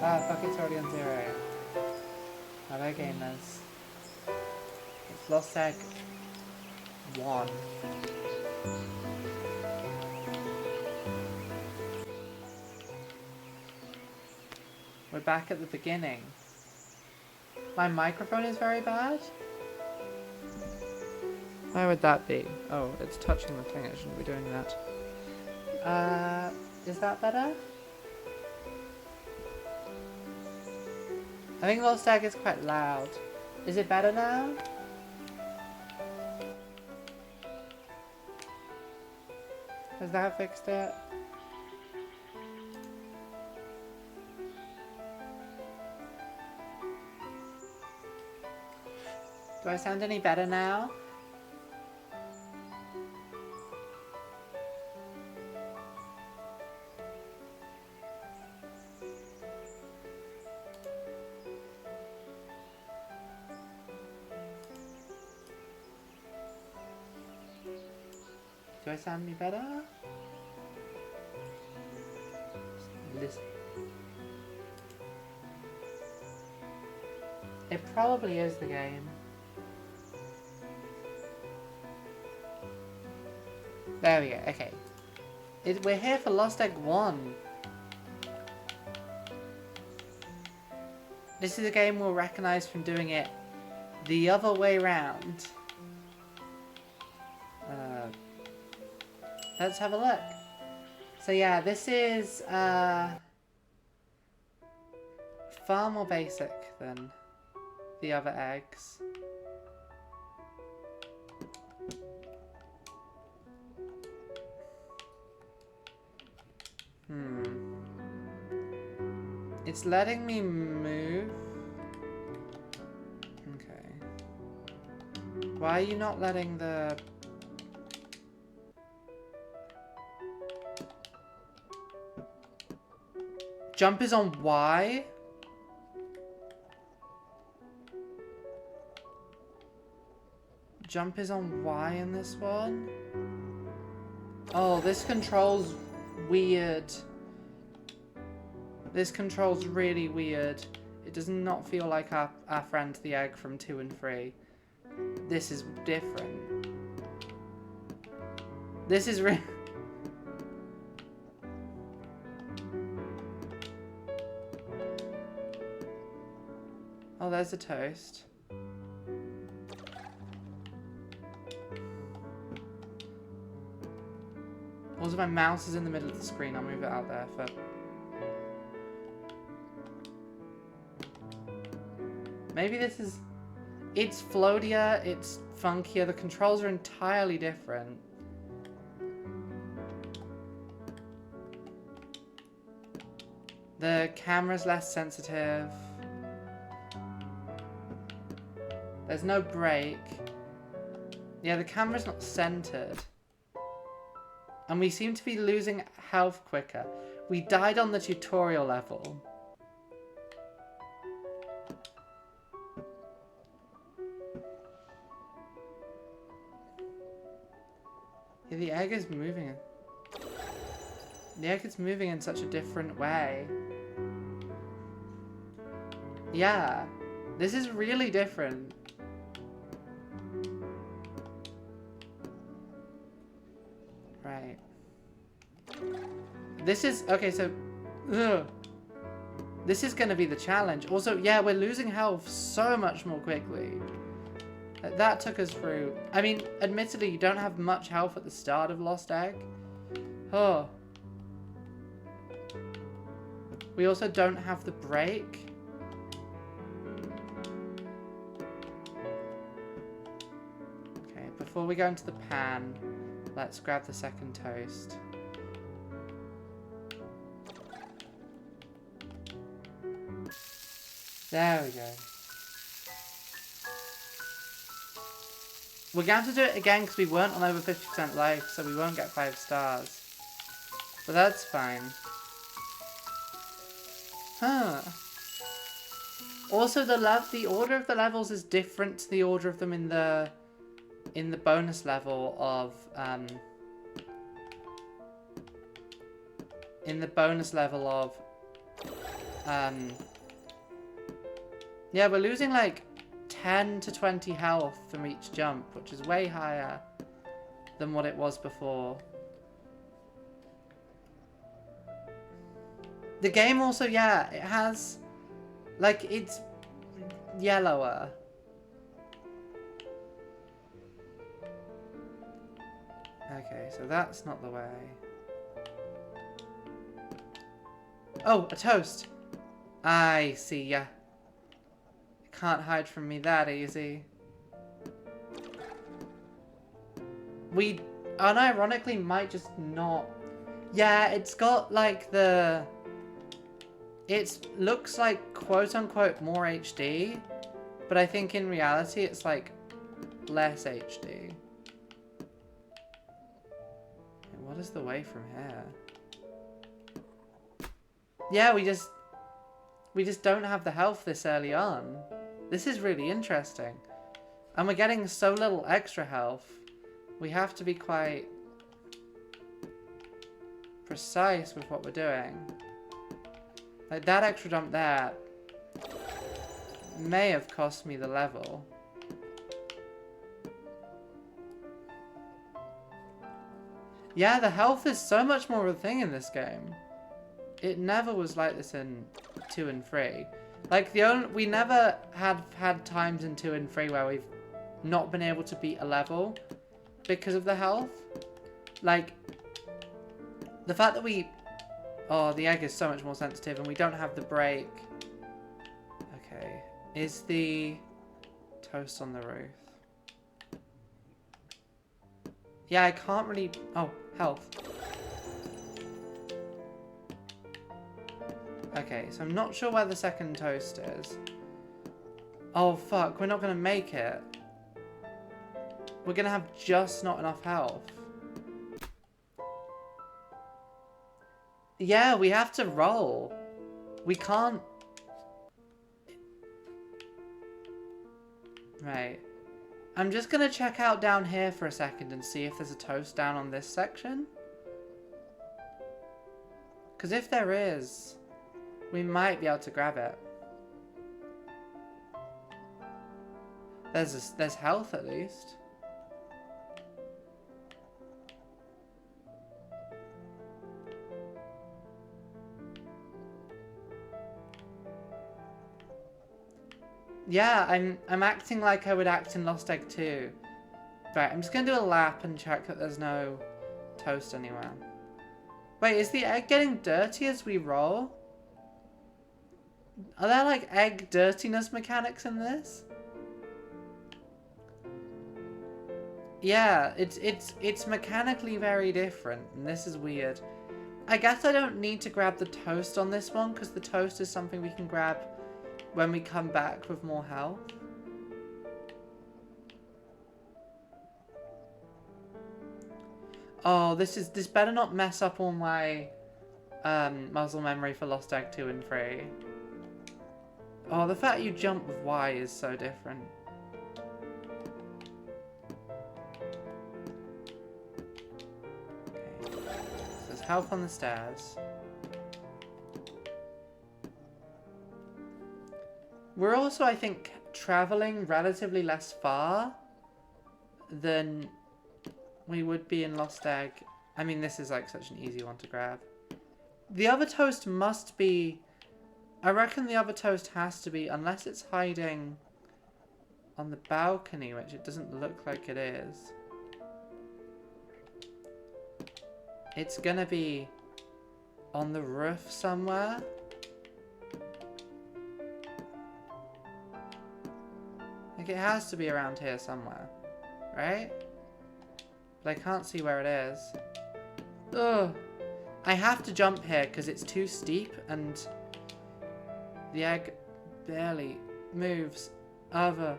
Ah, fuck, it's already on 0. Hello, gamers. It's Lost Egg 1. We're back at the beginning. My microphone is very bad? Why would that be? Oh, it's touching the thing, I shouldn't be doing that. Is that better? I think Lost Egg is quite loud. Is it better now? Has that fixed it? Do I sound any better now? Do I sound any better? Listen. It probably is the game. There we go, okay. We're here for Lost Egg 1. This is a game we'll recognise from doing it the other way round. Let's have a look. So yeah, this is far more basic than the other eggs. It's letting me move. Okay. Why are you not letting the... Jump is on Y? Jump is on Y in this one? Oh, this control's weird. This control's really weird. It does not feel like our friend the egg from 2 and 3. This is different. This is really... Oh, there's a toast. Also, my mouse is in the middle of the screen. I'll move it out there for... Maybe this is... It's floatier, it's funkier, the controls are entirely different. The camera's less sensitive. There's no break. Yeah, the camera's not centered. And we seem to be losing health quicker. We died on the tutorial level. Yeah, the egg is moving. The egg is moving in such a different way. Yeah, this is really different. Right. This is, okay, so, this is going to be the challenge. Also, yeah, we're losing health so much more quickly. That took us through. I mean, admittedly, you don't have much health at the start of Lost Egg. Oh. We also don't have the break. Okay, before we go into the pan, let's grab the second toast. There we go. We're going to have to do it again because we weren't on over 50% life, so we won't get 5 stars. But that's fine. Huh. Also, the order of the levels is different to the order of them in the bonus level of Yeah, we're losing like 10 to 20 health from each jump, which is way higher than what it was before. The game also, yeah, it has, like, it's yellower. Okay, so that's not the way. Oh, a toast. I see ya. Can't hide from me that easy. We unironically might just not. Yeah, it's got like the. It looks like quote unquote more HD, but I think in reality it's like less HD. What is the way from here? Yeah, we just don't have the health this early on. This is really interesting. And we're getting so little extra health. We have to be quite precise with what we're doing. Like that extra jump there may have cost me the level. Yeah, the health is so much more of a thing in this game. It never was like this in 2 and 3. Like we never had times in 2 and 3 where we've not been able to beat a level because of the health. Like the fact that the egg is so much more sensitive and we don't have the break. Okay, is the toast on the roof? Yeah, I can't really. Oh, health. Okay, so I'm not sure where the second toast is. Oh fuck, we're not gonna make it. We're gonna have just not enough health. Yeah, we have to roll. We can't... Right. I'm just gonna check out down here for a second and see if there's a toast down on this section. Because if there is, we might be able to grab it. There's health at least. Yeah, I'm acting like I would act in Lost Egg 2. Right, I'm just gonna do a lap and check that there's no toast anywhere. Wait, is the egg getting dirty as we roll? Are there like egg dirtiness mechanics in this? Yeah, it's mechanically very different, and this is weird. I guess I don't need to grab the toast on this one, because the toast is something we can grab when we come back with more health. Oh, this better not mess up all my muscle memory for Lost Egg 2 and 3. Oh, the fact you jump with Y is so different. Okay. So there's health on the stairs. We're also, I think, traveling relatively less far than we would be in Lost Egg. I mean, this is like such an easy one to grab. The other toast must be... I reckon the other toast has to be, unless it's hiding on the balcony, which it doesn't look like it is. It's gonna be on the roof somewhere. Like, it has to be around here somewhere, right? But I can't see where it is. Ugh. I have to jump here because it's too steep and the egg barely moves otherwise.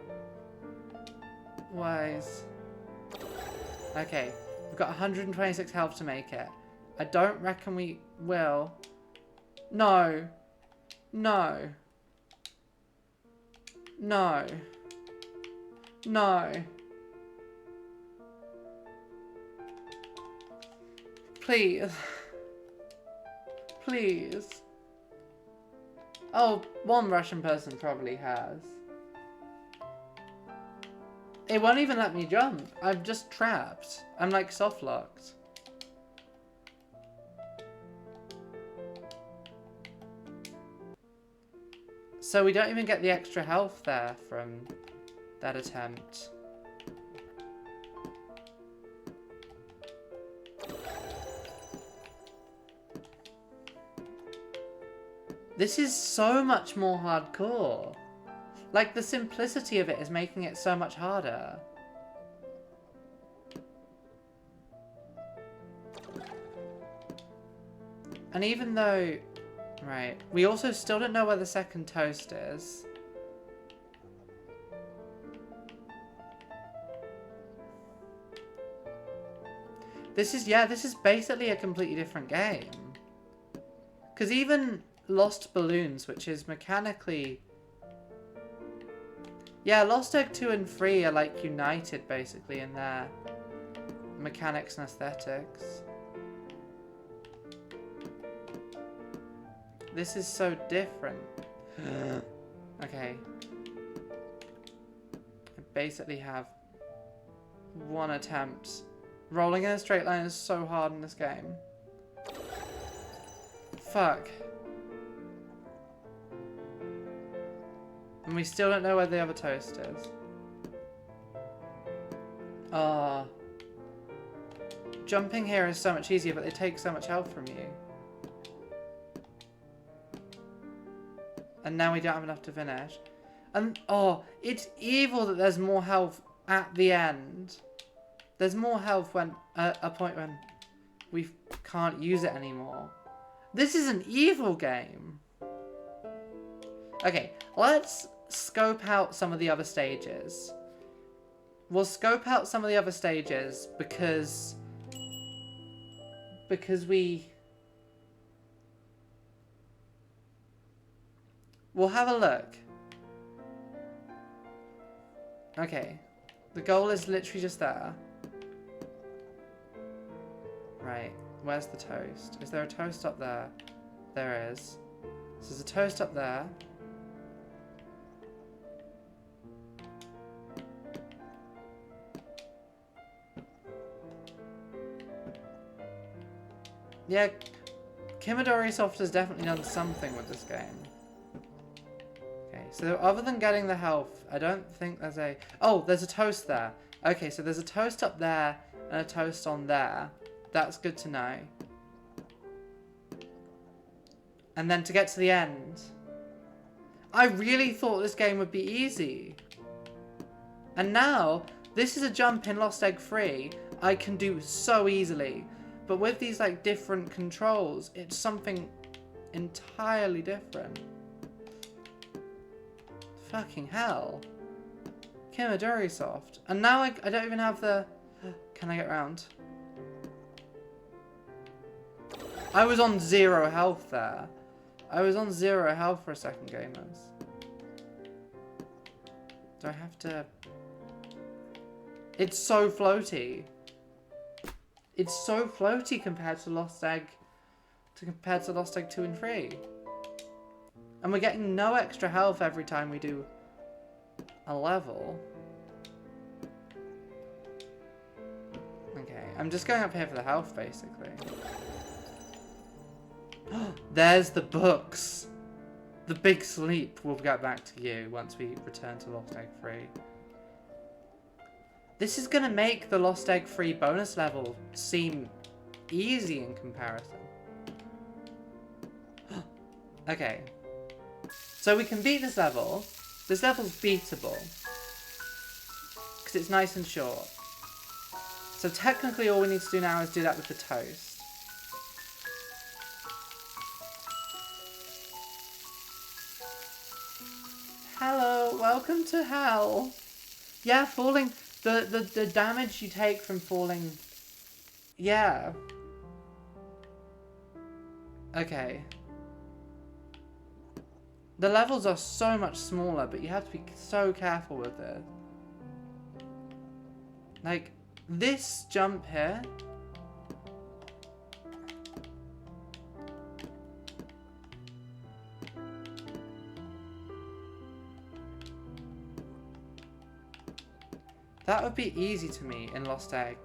Okay, we've got 126 health to make it. I don't reckon we will. No. No. No. No. Please. Please. Oh, one Russian person probably has. It won't even let me jump. I'm just trapped. I'm like soft locked. So we don't even get the extra health there from that attempt. This is so much more hardcore. Like, the simplicity of it is making it so much harder. And even though... Right. We also still don't know where the second toast is. This is basically a completely different game. Because even Lost Balloons, which is mechanically... Yeah, Lost Egg 2 and 3 are like united basically in their mechanics and aesthetics. This is so different. Okay. I basically have one attempt. Rolling in a straight line is so hard in this game. Fuck. And we still don't know where the other toast is. Ah. Jumping here is so much easier, but they take so much health from you. And now we don't have enough to finish. And, oh, it's evil that there's more health at the end. There's more health when, a point when we can't use it anymore. This is an evil game. Okay, let's scope out some of the other stages. We'll scope out some of the other stages because we'll have a look. Okay. The goal is literally just there. Right. Where's the toast? Is there a toast up there? There is. So there's a toast up there. Yeah, Kimidori Soft has definitely done something with this game. Okay, so other than getting the health, I don't think there's a... Oh, there's a toast there. Okay, so there's a toast up there and a toast on there. That's good to know. And then to get to the end... I really thought this game would be easy. And now, this is a jump in Lost Egg 3 I can do so easily. But with these like different controls, it's something entirely different. Fucking hell. Kimidori Soft. And now I don't even have the... Can I get round? I was on 0 health there. I was on 0 health for a second, gamers. Do I have to... It's so floaty. It's so floaty compared to Lost Egg, compared to Lost Egg 2 and 3. And we're getting no extra health every time we do a level. Okay, I'm just going up here for the health, basically. There's the books! The big sleep. We'll get back to you once we return to Lost Egg 3. This is going to make the Lost Egg 3 bonus level seem easy in comparison. Okay. So we can beat this level. This level's beatable. Because it's nice and short. So technically all we need to do now is do that with the toast. Hello, welcome to hell. Yeah, falling... The damage you take from falling... Yeah. Okay. The levels are so much smaller, but you have to be so careful with it. Like, this jump here... That would be easy to me in Lost Egg.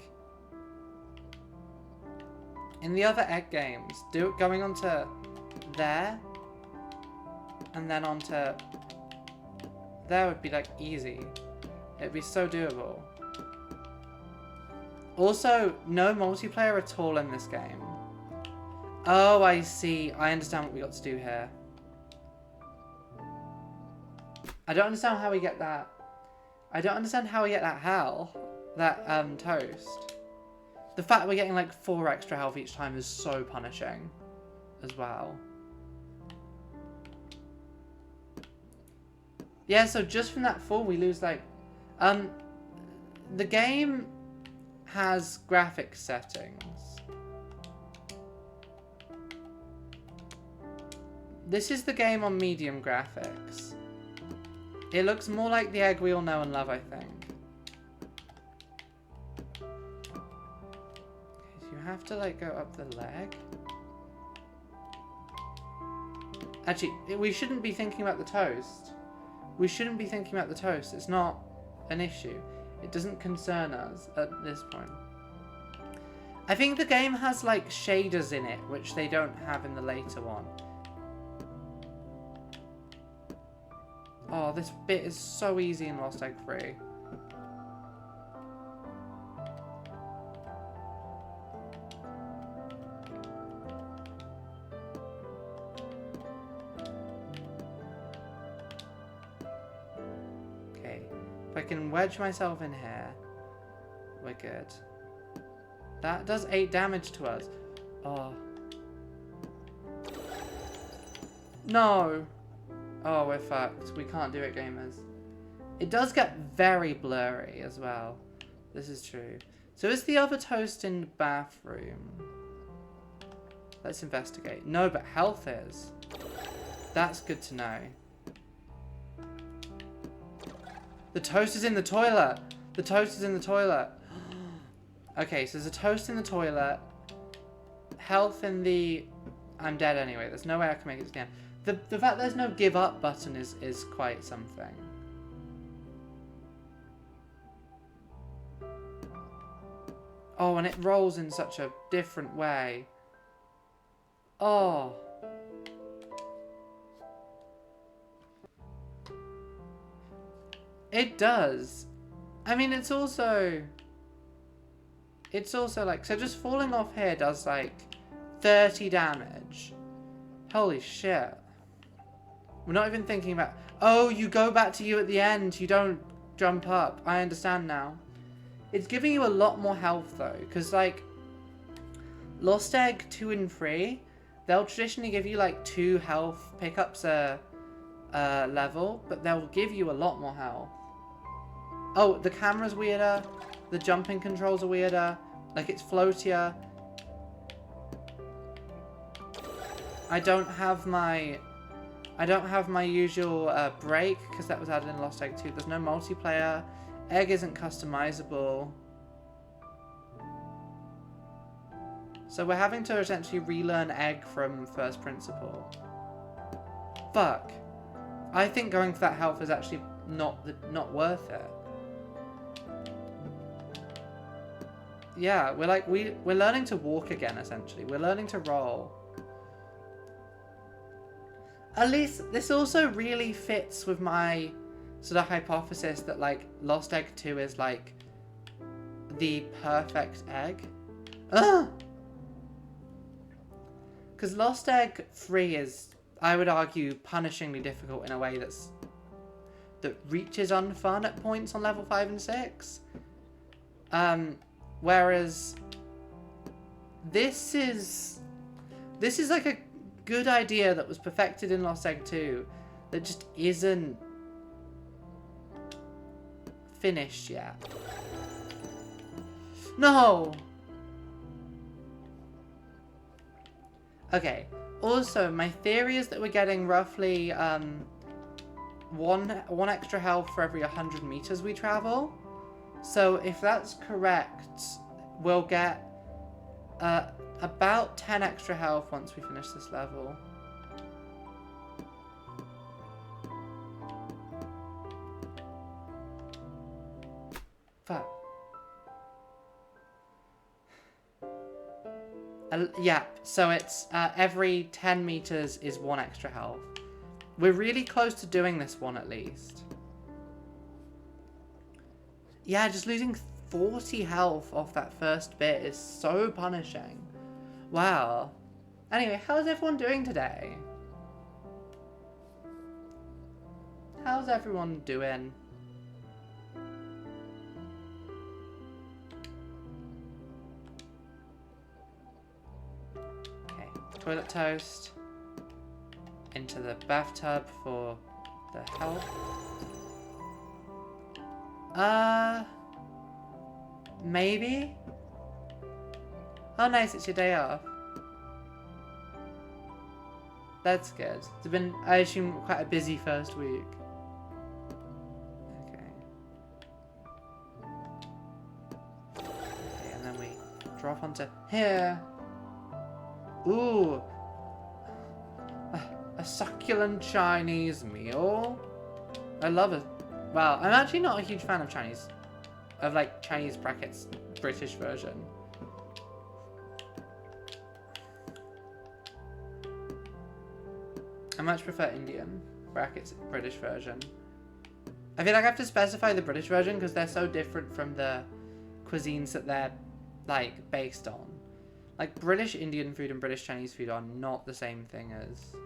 In the other egg games, going onto there and then onto there would be like easy. It'd be so doable. Also, no multiplayer at all in this game. Oh, I see. I understand what we got to do here. I don't understand how we get that. I don't understand how we get that toast. The fact that we're getting like 4 extra health each time is so punishing as well. Yeah, so just from that fall we lose like... the game has graphics settings. This is the game on medium graphics. It looks more like the egg we all know and love, I think. You have to like go up the leg. Actually, we shouldn't be thinking about the toast. We shouldn't be thinking about the toast. It's not an issue. It doesn't concern us at this point. I think the game has like shaders in it, which they don't have in the later one. Oh, this bit is so easy in Lost Egg 3. Okay, if I can wedge myself in here, we're good. That does 8 damage to us. Oh. No! Oh, we're fucked. We can't do it, gamers. It does get very blurry as well. This is true. So is the other toast in the bathroom? Let's investigate. No, but health is. That's good to know. The toast is in the toilet. The toast is in the toilet. Okay, so there's a toast in the toilet. Health in the... I'm dead anyway. There's no way I can make it to the end. The fact there's no give up button is quite something. Oh, and it rolls in such a different way. Oh. It does. I mean, it's also like, so just falling off here does like 30 damage. Holy shit. We're not even thinking about... Oh, you go back to you at the end. You don't jump up. I understand now. It's giving you a lot more health, though. Because, like, Lost Egg 2 and 3, they'll traditionally give you, like, 2 health pickups a level. But they'll give you a lot more health. Oh, the camera's weirder. The jumping controls are weirder. Like, it's floatier. I don't have my usual break because that was added in Lost Egg 2. There's no multiplayer. Egg isn't customizable. So we're having to essentially relearn Egg from first principle. Fuck. I think going for that health is actually not worth it. Yeah, we're learning to walk again essentially. We're learning to roll. At least this also really fits with my sort of hypothesis that like Lost Egg 2 is like the perfect egg. Ugh! Because Lost Egg 3 is, I would argue, punishingly difficult in a way that reaches unfun at points on level 5 and 6. Whereas this is like a good idea that was perfected in Lost Egg 2 that just isn't finished yet. No! Okay, also my theory is that we're getting roughly one extra health for every 100 meters we travel. So if that's correct, we'll get about 10 extra health once we finish this level. Fuck. Yeah, so it's every 10 meters is 1 extra health. We're really close to doing this one at least. Yeah, just losing 40 health off that first bit is so punishing. Wow. Anyway, how's everyone doing today? How's everyone doing? Okay, toilet toast. Into the bathtub for the health. Maybe? Oh nice, it's your day off. That's good. It's been, I assume, quite a busy first week. Okay. Okay, and then we drop onto here. Ooh. A succulent Chinese meal. I love it. Wow, I'm actually not a huge fan of Chinese. Of like Chinese brackets, British version. I much prefer Indian brackets, British version. I feel like I have to specify the British version because they're so different from the cuisines that they're like based on. Like British Indian food and British Chinese food are not the same thing as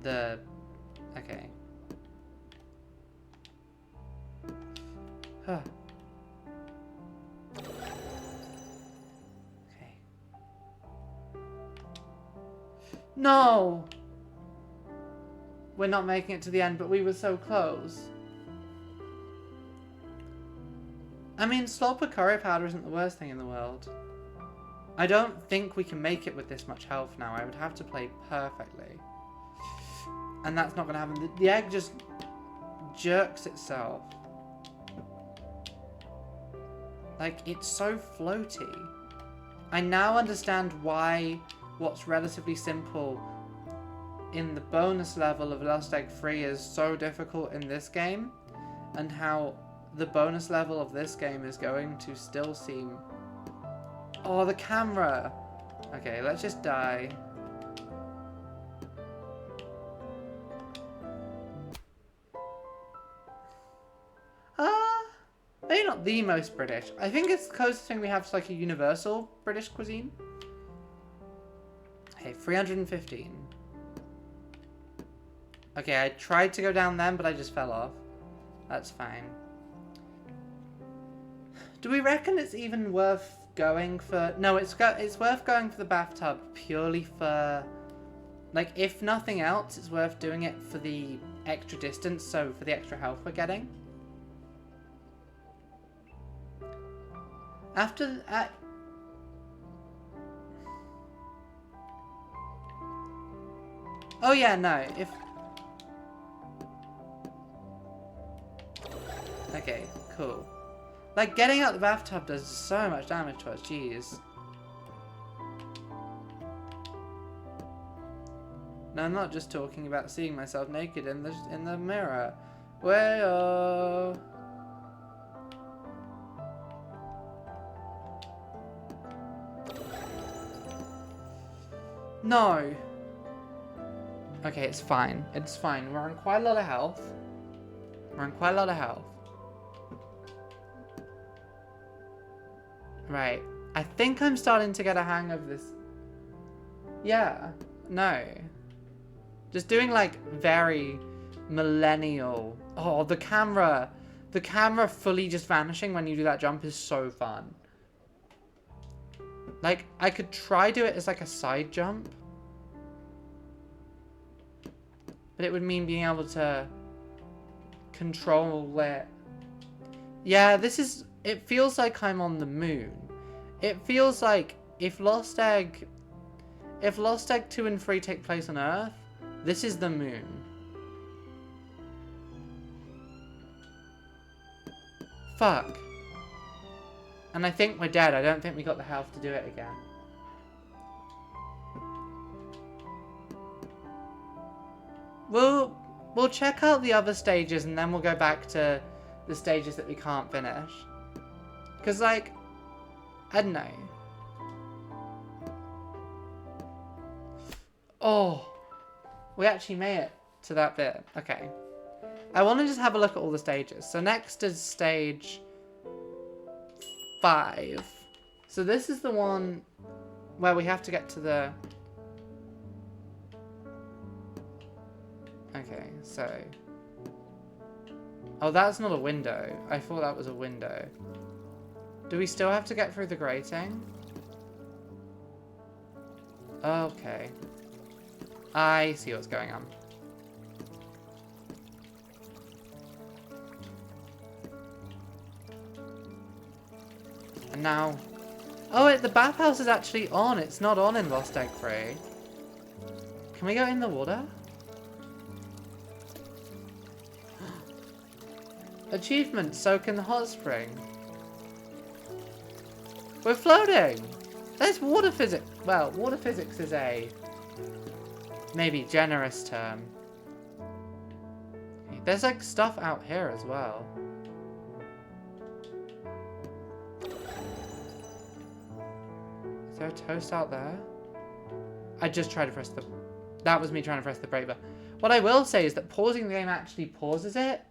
the... Okay. Huh. Okay. No! We're not making it to the end, but we were so close. I mean, slop with curry powder isn't the worst thing in the world. I don't think we can make it with this much health now. I would have to play perfectly. And that's not going to happen. The egg just jerks itself. Like, it's so floaty. I now understand why what's relatively simple in the bonus level of Lost Egg 3 is so difficult in this game. And how the bonus level of this game is going to still seem... Oh, the camera! Okay, let's just die. Maybe not the most British. I think it's the closest thing we have to like a universal British cuisine. Okay, 315. Okay, I tried to go down then, but I just fell off. That's fine. Do we reckon it's even worth going for... No, it's worth going for the bathtub purely for... Like, if nothing else, it's worth doing it for the extra distance, so for the extra health we're getting. After... Oh yeah, no, if... Okay, cool. Like, getting out the bathtub does so much damage to us, jeez. No, I'm not just talking about seeing myself naked in the mirror. Way-oh. No. Okay, it's fine. It's fine. We're on quite a lot of health. We're on quite a lot of health. Right. I think I'm starting to get a hang of this. Yeah. No. Just doing like very millennial. Oh, the camera. The camera fully just vanishing when you do that jump is so fun. Like, I could try do it as like a side jump. But it would mean being able to control it. Yeah, this is... It feels like I'm on the moon. It feels like if Lost Egg 2 and 3 take place on Earth, this is the moon. Fuck. And I think we're dead. I don't think we got the health to do it again. We'll check out the other stages and then we'll go back to the stages that we can't finish. Because, like, I don't know. Oh, we actually made it to that bit. Okay. I want to just have a look at all the stages. So next is stage 5. So this is the one where we have to get to the... Okay, so... Oh, that's not a window. I thought that was a window. Do we still have to get through the grating? Okay. I see what's going on. And now... Oh, wait, the bathhouse is actually on. It's not on in Lost Egg 3. Can we go in the water? Achievement, soak in the hot spring. We're floating! There's water physics. Well, water physics is a maybe generous term. There's like stuff out here as well. Is there a toast out there? I just tried to press the... That was me trying to press the brake button. What I will say is that pausing the game actually pauses it,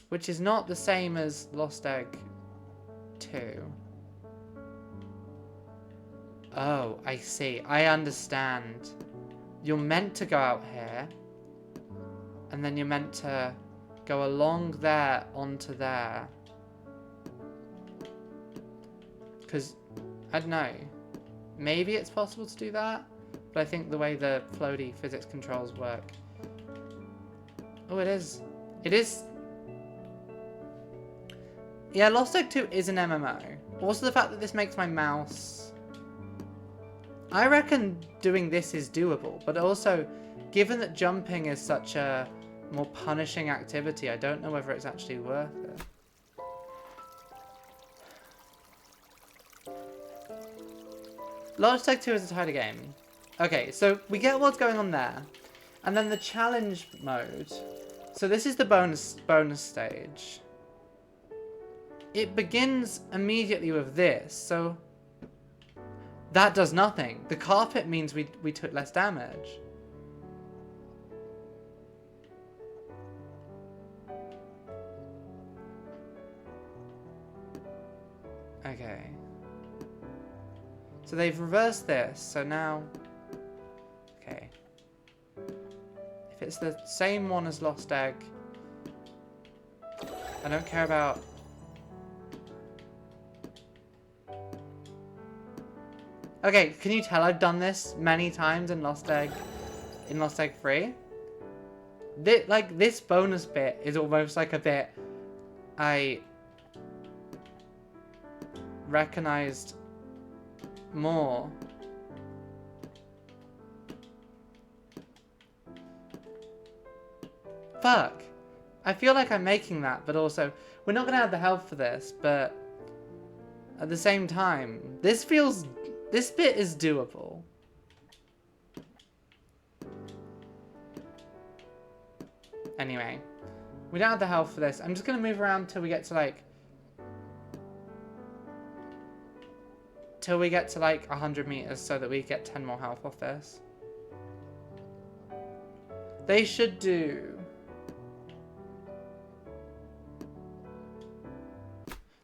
which is not the same as Lost Egg 2. Oh, I see. I understand. You're meant to go out here, and then you're meant to go along there onto there. Because, I don't know. Maybe it's possible to do that, but I think the way the floaty physics controls work... Oh, it is. It is... Yeah, Lost Egg 2 is an MMO. Also the fact that this makes my mouse... I reckon doing this is doable, but also, given that jumping is such a more punishing activity, I don't know whether it's actually worth it. Lost Egg 2 is a tighter game. Okay, so we get what's going on there. And then the challenge mode. So this is the bonus stage. It begins immediately with this, so... That does nothing. The carpet means we took less damage. Okay. So they've reversed this, so now... Okay. If it's the same one as Lost Egg... I don't care about... Okay, can you tell I've done this many times in Lost Egg 3? This bonus bit is almost like a bit I recognized more. Fuck. I feel like I'm making that, but also, we're not going to have the health for this, but at the same time, this bit is doable. Anyway, we don't have the health for this. I'm just going to move around till we get to like... Till we get to like 100 meters so that we get 10 more health off this. They should do...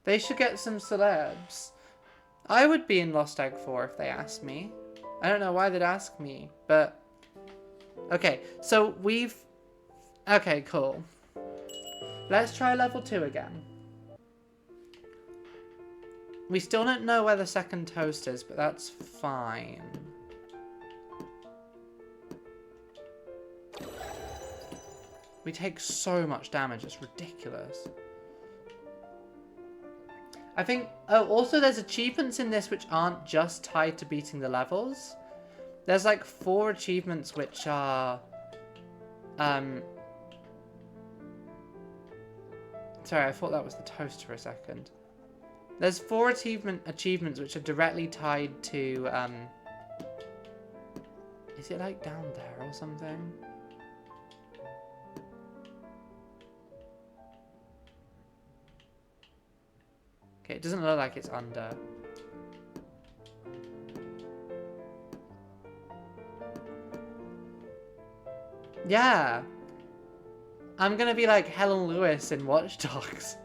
They should get some celebs. I would be in Lost Egg 4 if they asked me. I don't know why they'd ask me, but... Okay, so we've... Okay, cool. Let's try level 2 again. We still don't know where the second toast is, but that's fine. We take so much damage, it's ridiculous. I think... Oh, also there's achievements in this which aren't just tied to beating the levels. There's like 4 achievements which are... Sorry, I thought that was the toast for a second. There's 4 achievements which are directly tied to... Is it like down there or something? Okay, it doesn't look like it's under. Yeah. I'm gonna be like Helen Lewis in Watch Dogs.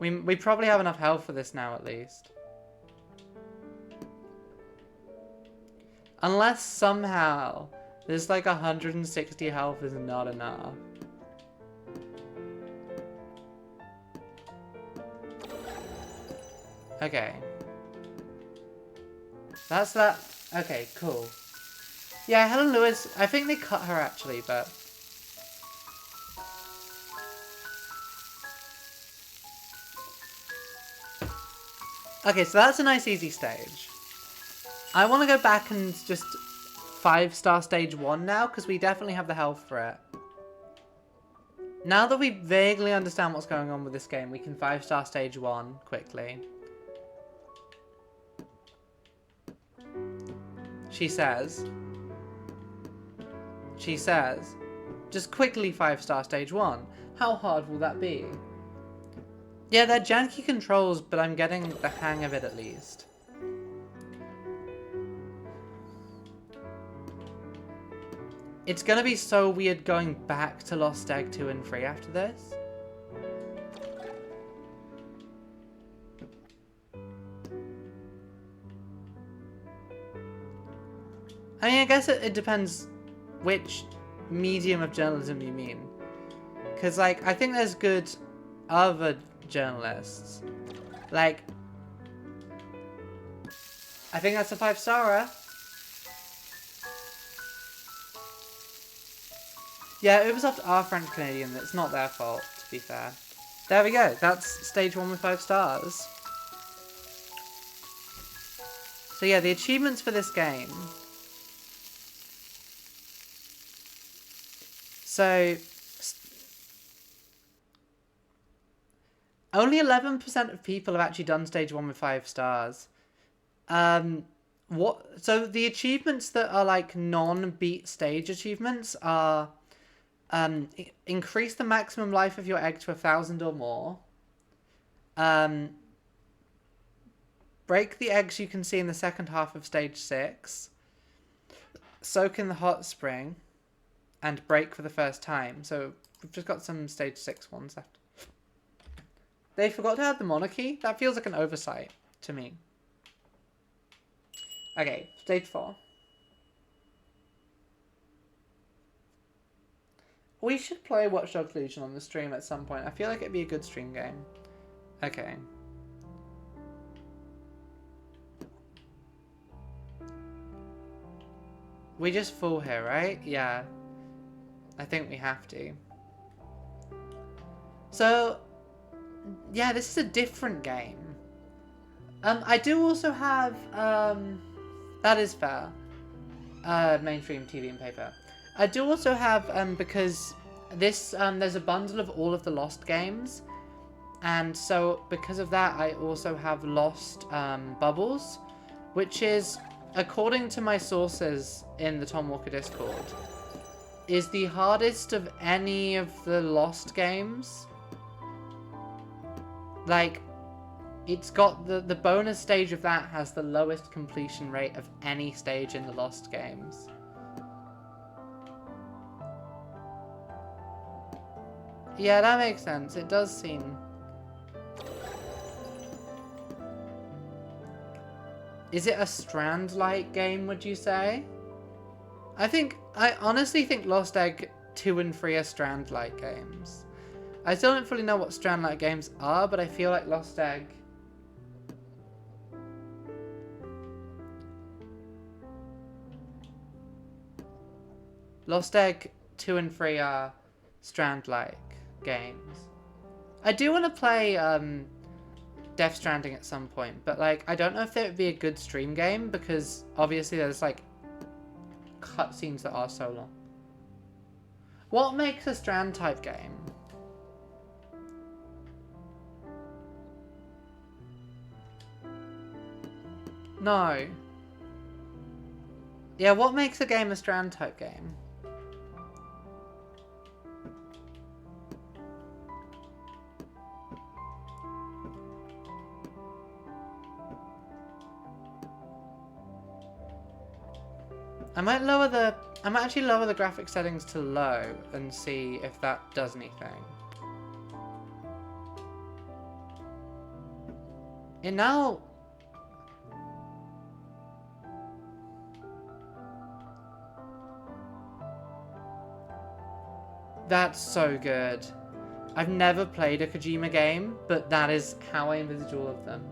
We probably have enough health for this now, at least. Unless somehow there's like 160 health is not enough. Okay. That's that. Okay, cool. Yeah, Helen Lewis, I think they cut her actually, but... Okay, so that's a nice easy stage. I want to go back and just 5-star stage 1 now, because we definitely have the health for it. Now that we vaguely understand what's going on with this game, we can 5-star stage 1 quickly. She says, just quickly 5-star stage 1. How hard will that be? Yeah, they're janky controls, but I'm getting the hang of it at least. It's gonna be so weird going back to Lost Egg 2 and 3 after this. I mean, I guess it depends which medium of journalism you mean. Because, like, I think there's good other journalists. Like, I think that's a 5-starer. Yeah, Ubisoft are French Canadian. It's not their fault, to be fair. There we go. That's stage 1 with 5 stars. So yeah, the achievements for this game. So only 11% of people have actually done stage 1 with 5 stars. So the achievements that are like non-beat stage achievements are increase the maximum life of your egg to 1,000 or more. Break the eggs you can see in the second half of stage 6. Soak in the hot spring. And break for the first time. So we've just got some stage 6 ones left. They forgot to add the monarchy? That feels like an oversight to me. Okay, stage 4. We should play Watch Dogs Legion on the stream at some point. I feel like it'd be a good stream game. Okay. We just fall here, right? Yeah. I think we have to. So, yeah, this is a different game. I do also have, that is fair. Mainstream TV and paper. I do also have, because this, there's a bundle of all of the Lost games. And so, because of that, I also have Lost, Bubbles. Which is, according to my sources in the Tom Walker Discord, is the hardest of any of the Lost games. Like, it's got the bonus stage of that has the lowest completion rate of any stage in the Lost games. Yeah, that makes sense. It does seem... Is it a Strand-like game, would you say? I honestly think Lost Egg 2 and 3 are Strand-like games. I still don't fully know what Strand-like games are, but I feel like Lost Egg... Lost Egg 2 and 3 are Strand-like games. I do want to play Death Stranding at some point, but like I don't know if it would be a good stream game because obviously there's like cutscenes that are so long. What makes a Strand type game? No. Yeah, what makes a game a Strand type game? I might actually lower the graphic settings to low and see if that does anything. It now... That's so good. I've never played a Kojima game, but that is how I envisage all of them.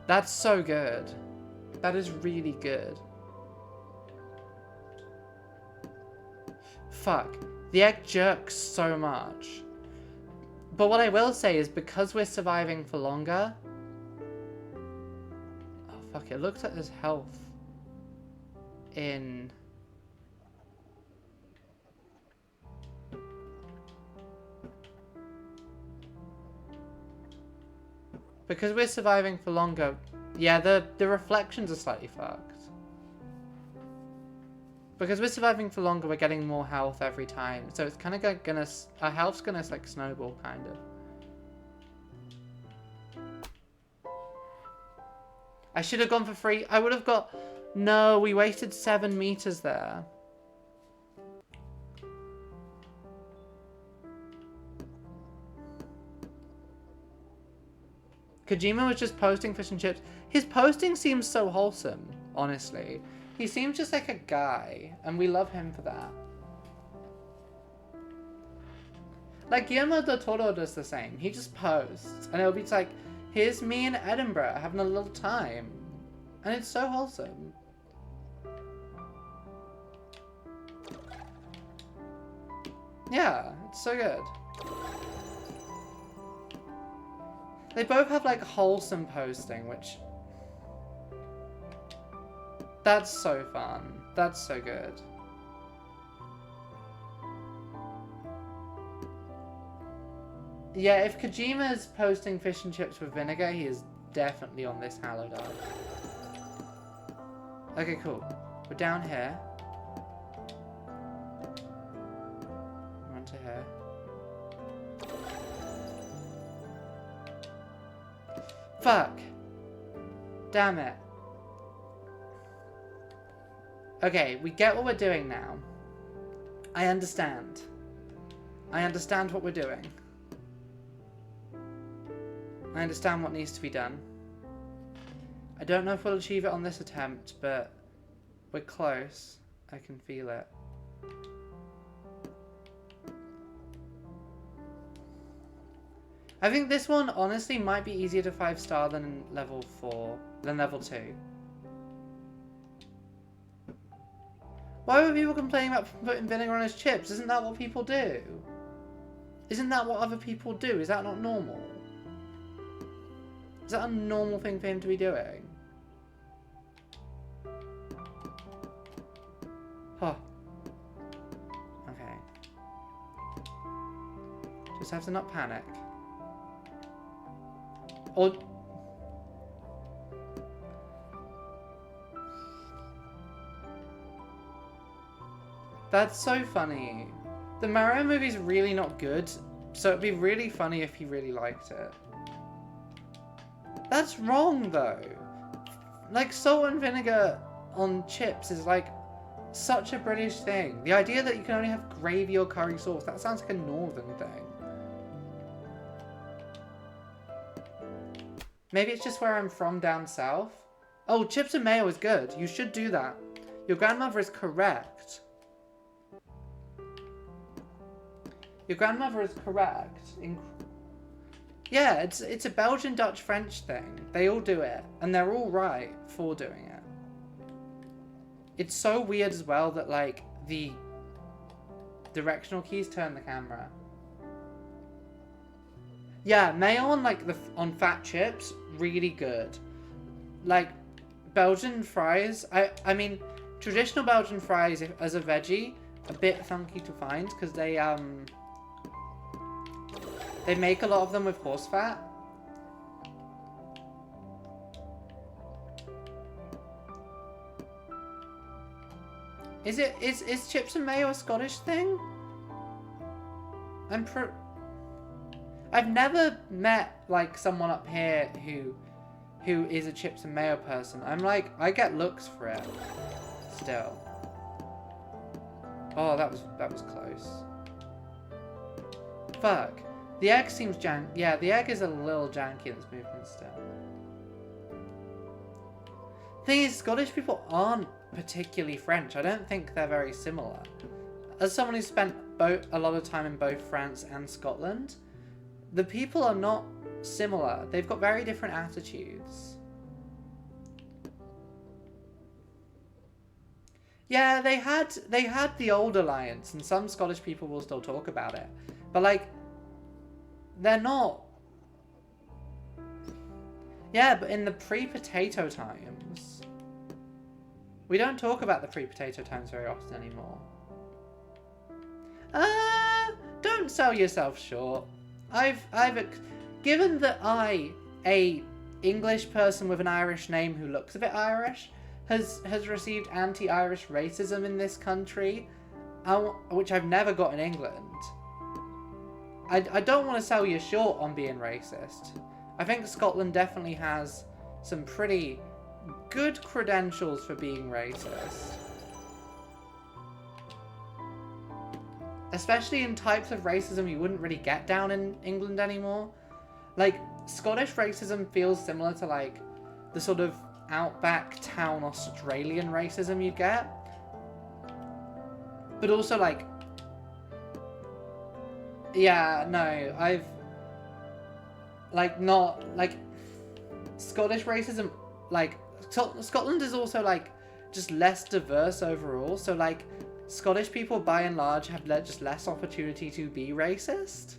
That's so good. That is really good. Fuck. The egg jerks so much. But what I will say is because we're surviving for longer... Oh fuck, it looks like there's health in... Because we're surviving for longer, yeah, the reflections are slightly fucked. Because we're surviving for longer, we're getting more health every time. So it's kind of gonna, our health's gonna like snowball, kind of. I should have gone for free. I would have got, no, we wasted 7 meters there. Kojima was just posting fish and chips. His posting seems so wholesome, honestly. He seems just like a guy, and we love him for that. Like, Guillermo del Toro does the same. He just posts, and it'll be like, here's me in Edinburgh having a little time. And it's so wholesome. Yeah, it's so good. They both have like wholesome posting, which... That's so fun. That's so good. Yeah, if Kojima's posting fish and chips with vinegar, he is definitely on this hallowed earth. Okay, cool. We're down here. Run to here. Fuck. Damn it. Okay, we get what we're doing now. I understand. I understand what we're doing. I understand what needs to be done. I don't know if we'll achieve it on this attempt, but we're close. I can feel it. I think this one, honestly, might be easier to 5-star than level 4, than level 2. Why were people complaining about putting vinegar on his chips? Isn't that what people do? Isn't that what other people do? Is that not normal? Is that a normal thing for him to be doing? Huh. Okay. Just have to not panic. Or... That's so funny. The Mario movie's really not good, so it'd be really funny if he really liked it. That's wrong, though. Like, salt and vinegar on chips is, like, such a British thing. The idea that you can only have gravy or curry sauce, that sounds like a northern thing. Maybe it's just where I'm from down south. Oh, chips and mayo is good. You should do that. Your grandmother is correct. Your grandmother is correct. Yeah, it's a Belgian, Dutch, French thing. They all do it. And they're all right for doing it. It's so weird as well that, like, the directional keys turn the camera. Yeah, mayo on, like, on fat chips, really good. Like, Belgian fries, I mean, traditional Belgian fries as a veggie, a bit funky to find, because they make a lot of them with horse fat. Is chips and mayo a Scottish thing? I've never met, like, someone up here who is a chips and mayo person. I'm like, I get looks for it. Still. Oh, that was close. Fuck. The egg seems jank. Yeah, the egg is a little janky in its movement still. Thing is, Scottish people aren't particularly French. I don't think they're very similar. As someone who's spent a lot of time in both France and Scotland, the people are not similar. They've got very different attitudes. Yeah, they had the old alliance, and some Scottish people will still talk about it. But, like, they're not... Yeah, but in the pre-potato times... We don't talk about the pre-potato times very often anymore. Don't sell yourself short. Given that a English person with an Irish name who looks a bit Irish, has received anti-Irish racism in this country, which I've never got in England. I don't want to sell you short on being racist. I think Scotland definitely has some pretty good credentials for being racist. Especially in types of racism you wouldn't really get down in England anymore. Like, Scottish racism feels similar to, like, the sort of outback town Australian racism you get. But also, like... Yeah, no, I've... Like, not... Like, Scottish racism... Like, Scotland is also, like, just less diverse overall. So, like, Scottish people, by and large, have just less opportunity to be racist.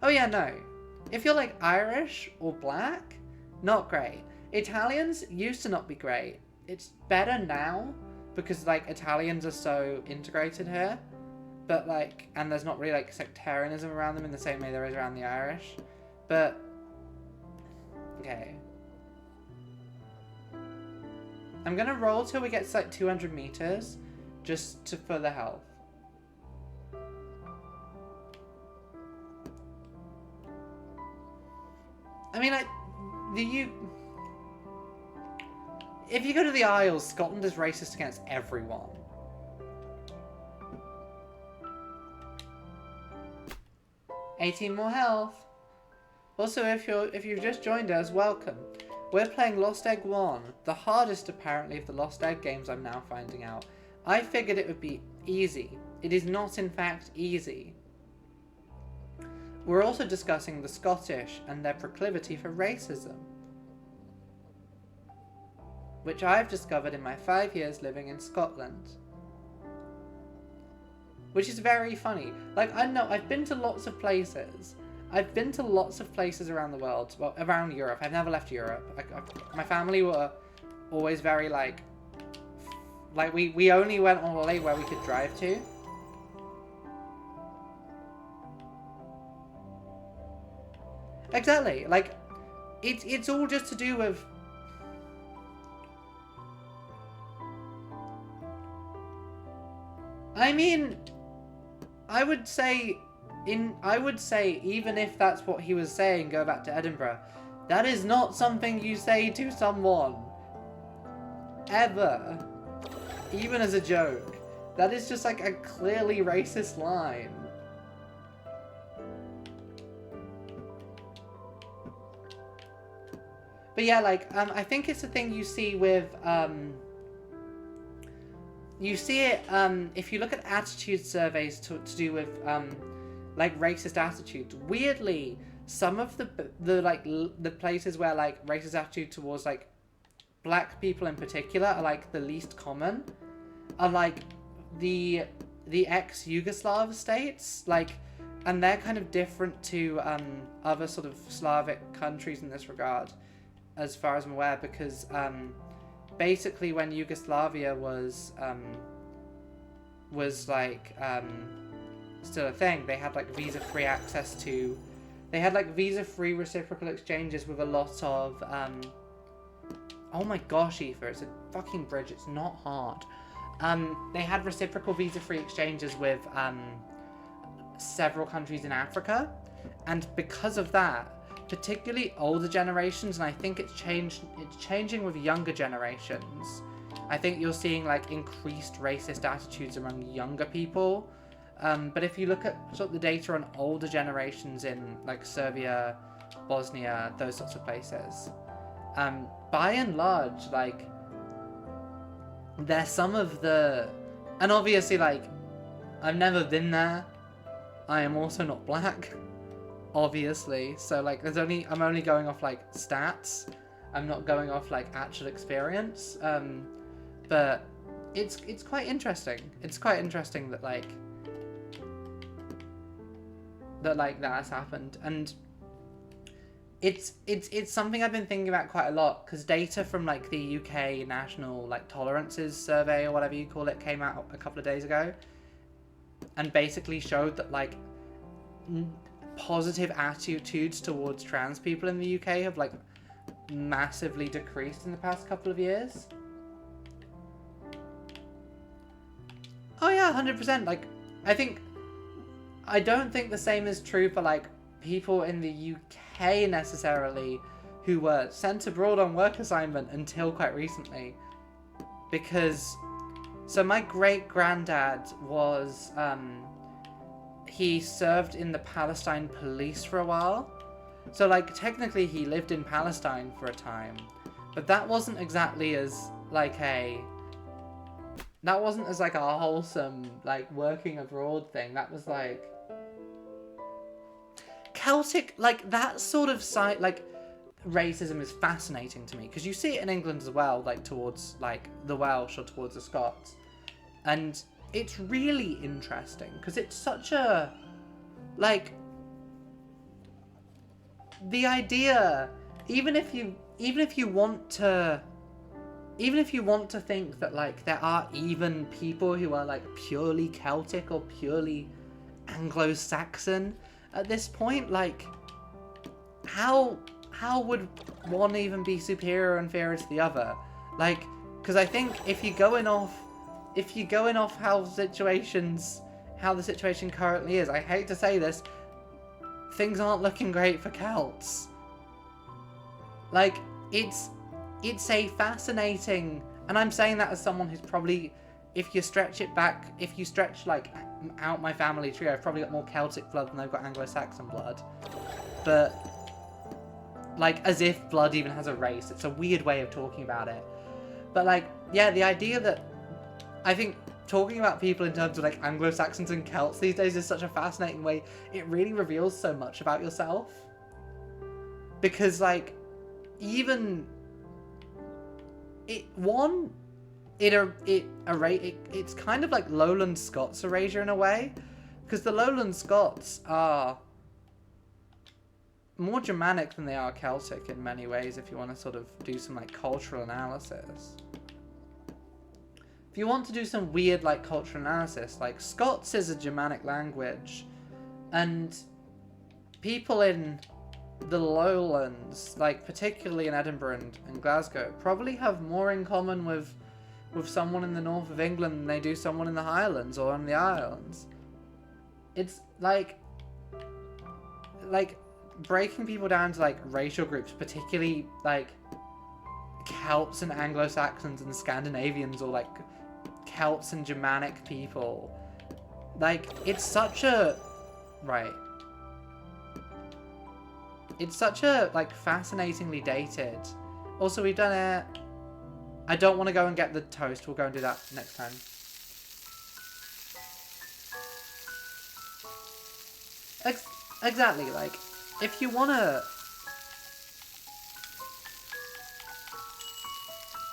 Oh yeah, no. If you're, like, Irish or black, not great. Italians used to not be great. It's better now, because, like, Italians are so integrated here. But, like, and there's not really, like, sectarianism around them in the same way there is around the Irish. But, okay. I'm gonna roll till we get to, like, 200 meters, just for the health. I mean, like, if you go to the Isles, Scotland is racist against everyone. $18 more health. Also, if you've just joined us, welcome. We're playing Lost Egg 1, the hardest apparently of the Lost Egg games I'm now finding out. I figured it would be easy. It is not in fact easy. We're also discussing the Scottish and their proclivity for racism, which I've discovered in my 5 years living in Scotland. Which is very funny. Like, I know, I've been to lots of places. I've been to lots of places around the world. Well, around Europe. I've never left Europe. My family were always very, like we only went on holiday where we could drive to. Exactly. Like, it's all just to do with... I mean, I would say even if that's what he was saying, go back to Edinburgh, that is not something you say to someone. Ever. Even as a joke. That is just like a clearly racist line. But yeah, like, I think it's a thing you see with, you see it, if you look at attitude surveys to do with, like, racist attitudes. Weirdly, some of the places where, like, racist attitude towards, like, black people in particular are, like, the least common, are, like, the ex-Yugoslav states, like, and they're kind of different to, other sort of Slavic countries in this regard, as far as I'm aware, because, basically when Yugoslavia was like, still a thing, they had, like, visa-free access to... They had, like, visa-free reciprocal exchanges with a lot of, oh my gosh, Aoife, it's a fucking bridge, it's not hard. They had reciprocal visa-free exchanges with, several countries in Africa. And because of that, particularly older generations, and I think it's changing with younger generations. I think you're seeing like increased racist attitudes among younger people. But if you look at sort of the data on older generations in like Serbia, Bosnia, those sorts of places, by and large, like, they're some of the... And obviously, like, I've never been there. I am also not black, obviously. So, like, I'm only going off, like, stats. I'm not going off, like, actual experience. But it's quite interesting. It's quite interesting that, like, that has happened. And it's something I've been thinking about quite a lot, because data from like the UK National like Tolerances Survey or whatever you call it came out a couple of days ago, and basically showed that like positive attitudes towards trans people in the UK have like massively decreased in the past couple of years. Oh yeah, 100%. Like, I don't think the same is true for like people in the UK necessarily who were sent abroad on work assignment until quite recently. Because, so my great-granddad was, he served in the Palestine police for a while. So like technically he lived in Palestine for a time, but that wasn't exactly as like a wholesome like working abroad thing. That was like Celtic, like that sort of side, like racism is fascinating to me, because you see it in England as well, like towards like the Welsh or towards the Scots, and it's really interesting because it's such a like the idea, even if you want to think that like there are even people who are like purely Celtic or purely Anglo-Saxon at this point, like how would one even be superior or inferior to the other? Like, because I think if you're going off how the situation currently is, I hate to say this, things aren't looking great for Celts. Like, it's a fascinating, and I'm saying that as someone who's probably, if you stretch like out my family tree, I've probably got more Celtic blood than I've got Anglo-Saxon blood. But like, as if blood even has a race. It's a weird way of talking about it. But like, yeah, the idea that I think talking about people in terms of like Anglo-Saxons and Celts these days is such a fascinating way. It really reveals so much about yourself. Because like, even it's kind of like Lowland Scots erasure in a way, because the Lowland Scots are more Germanic than they are Celtic in many ways, if you want to sort of do some like cultural analysis. If you want to do some weird like cultural analysis, like Scots is a Germanic language, and people in the Lowlands, like particularly in Edinburgh and Glasgow, probably have more in common with someone in the north of England than they do someone in the Highlands or on the Islands. It's like breaking people down to like racial groups, particularly like Celts and Anglo-Saxons and Scandinavians, or like Celts and Germanic people. Like, it's such a like fascinatingly dated. Also, we've done it. I don't want to go and get the toast. We'll go and do that next time. Exactly, like, if you want to...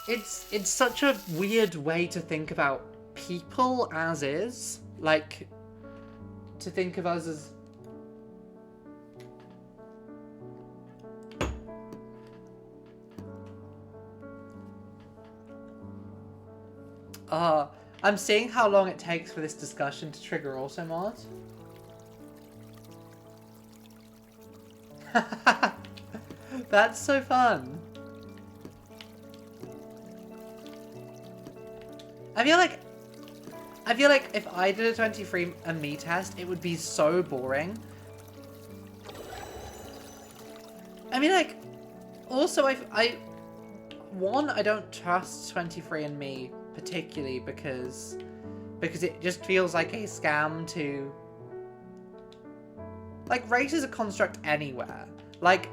It's such a weird way to think about people as is. Like, to think of us as... I'm seeing how long it takes for this discussion to trigger AutoMod. That's so fun. I I feel like if I did a 23andMe test, it would be so boring. I mean, like, also, I don't trust 23andMe particularly because it just feels like a scam to... Like, race is a construct anywhere. Like,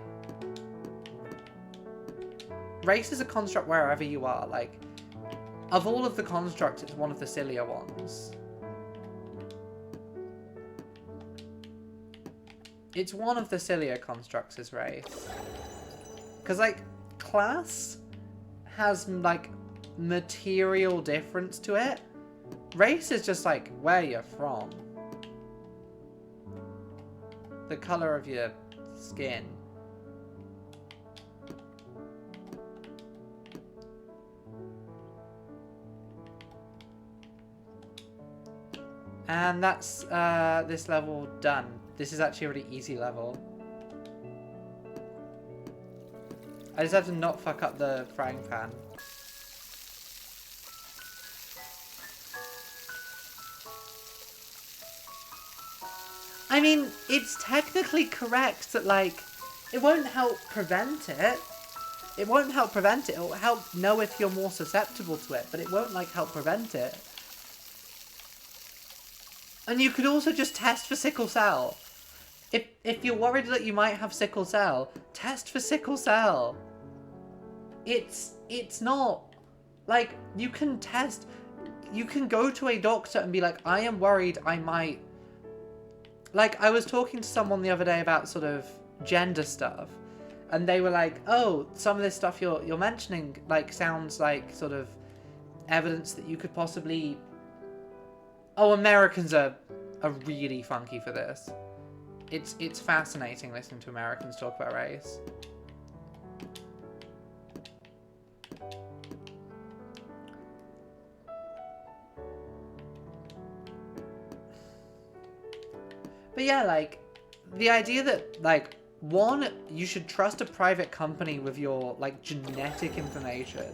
race is a construct wherever you are. Like, of all of the constructs, it's one of the sillier ones. It's one of the sillier constructs is race. Because, like, class has, like, material difference to it. Race is just, like, where you're from. The colour of your skin. And that's this level done. This is actually a really easy level. I just have to not fuck up the frying pan. I mean, it's technically correct that, like, it won't help prevent it. It won't help prevent it. It'll help know if you're more susceptible to it, but it won't, like, help prevent it. And you could also just test for sickle cell. If you're worried that you might have sickle cell, test for sickle cell. It's not... Like, you can test... You can go to a doctor and be like, I am worried I might... Like, I was talking to someone the other day about sort of gender stuff. And they were like, oh, some of this stuff you're mentioning, like, sounds like sort of evidence that you could possibly... Oh, Americans are really funky for this. It's fascinating listening to Americans talk about race. But yeah, like, the idea that, like, one, you should trust a private company with your, like, genetic information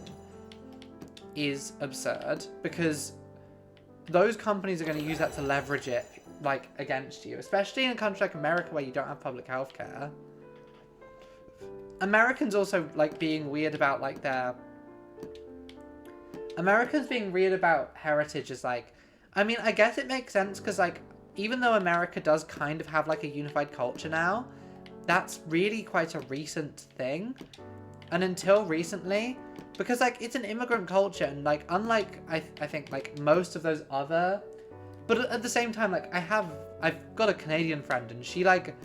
is absurd, because those companies are going to use that to leverage it, like, against you. Especially in a country like America where you don't have public health care. Americans also, like, being weird about, like, their... Americans being weird about heritage is, like... I mean, I guess it makes sense, because, like, even though America does kind of have, like, a unified culture now, that's really quite a recent thing. And until recently... Because, like, it's an immigrant culture, and, like, unlike, I think, like, most of those other... But at the same time, like, I've got a Canadian friend, and she, like,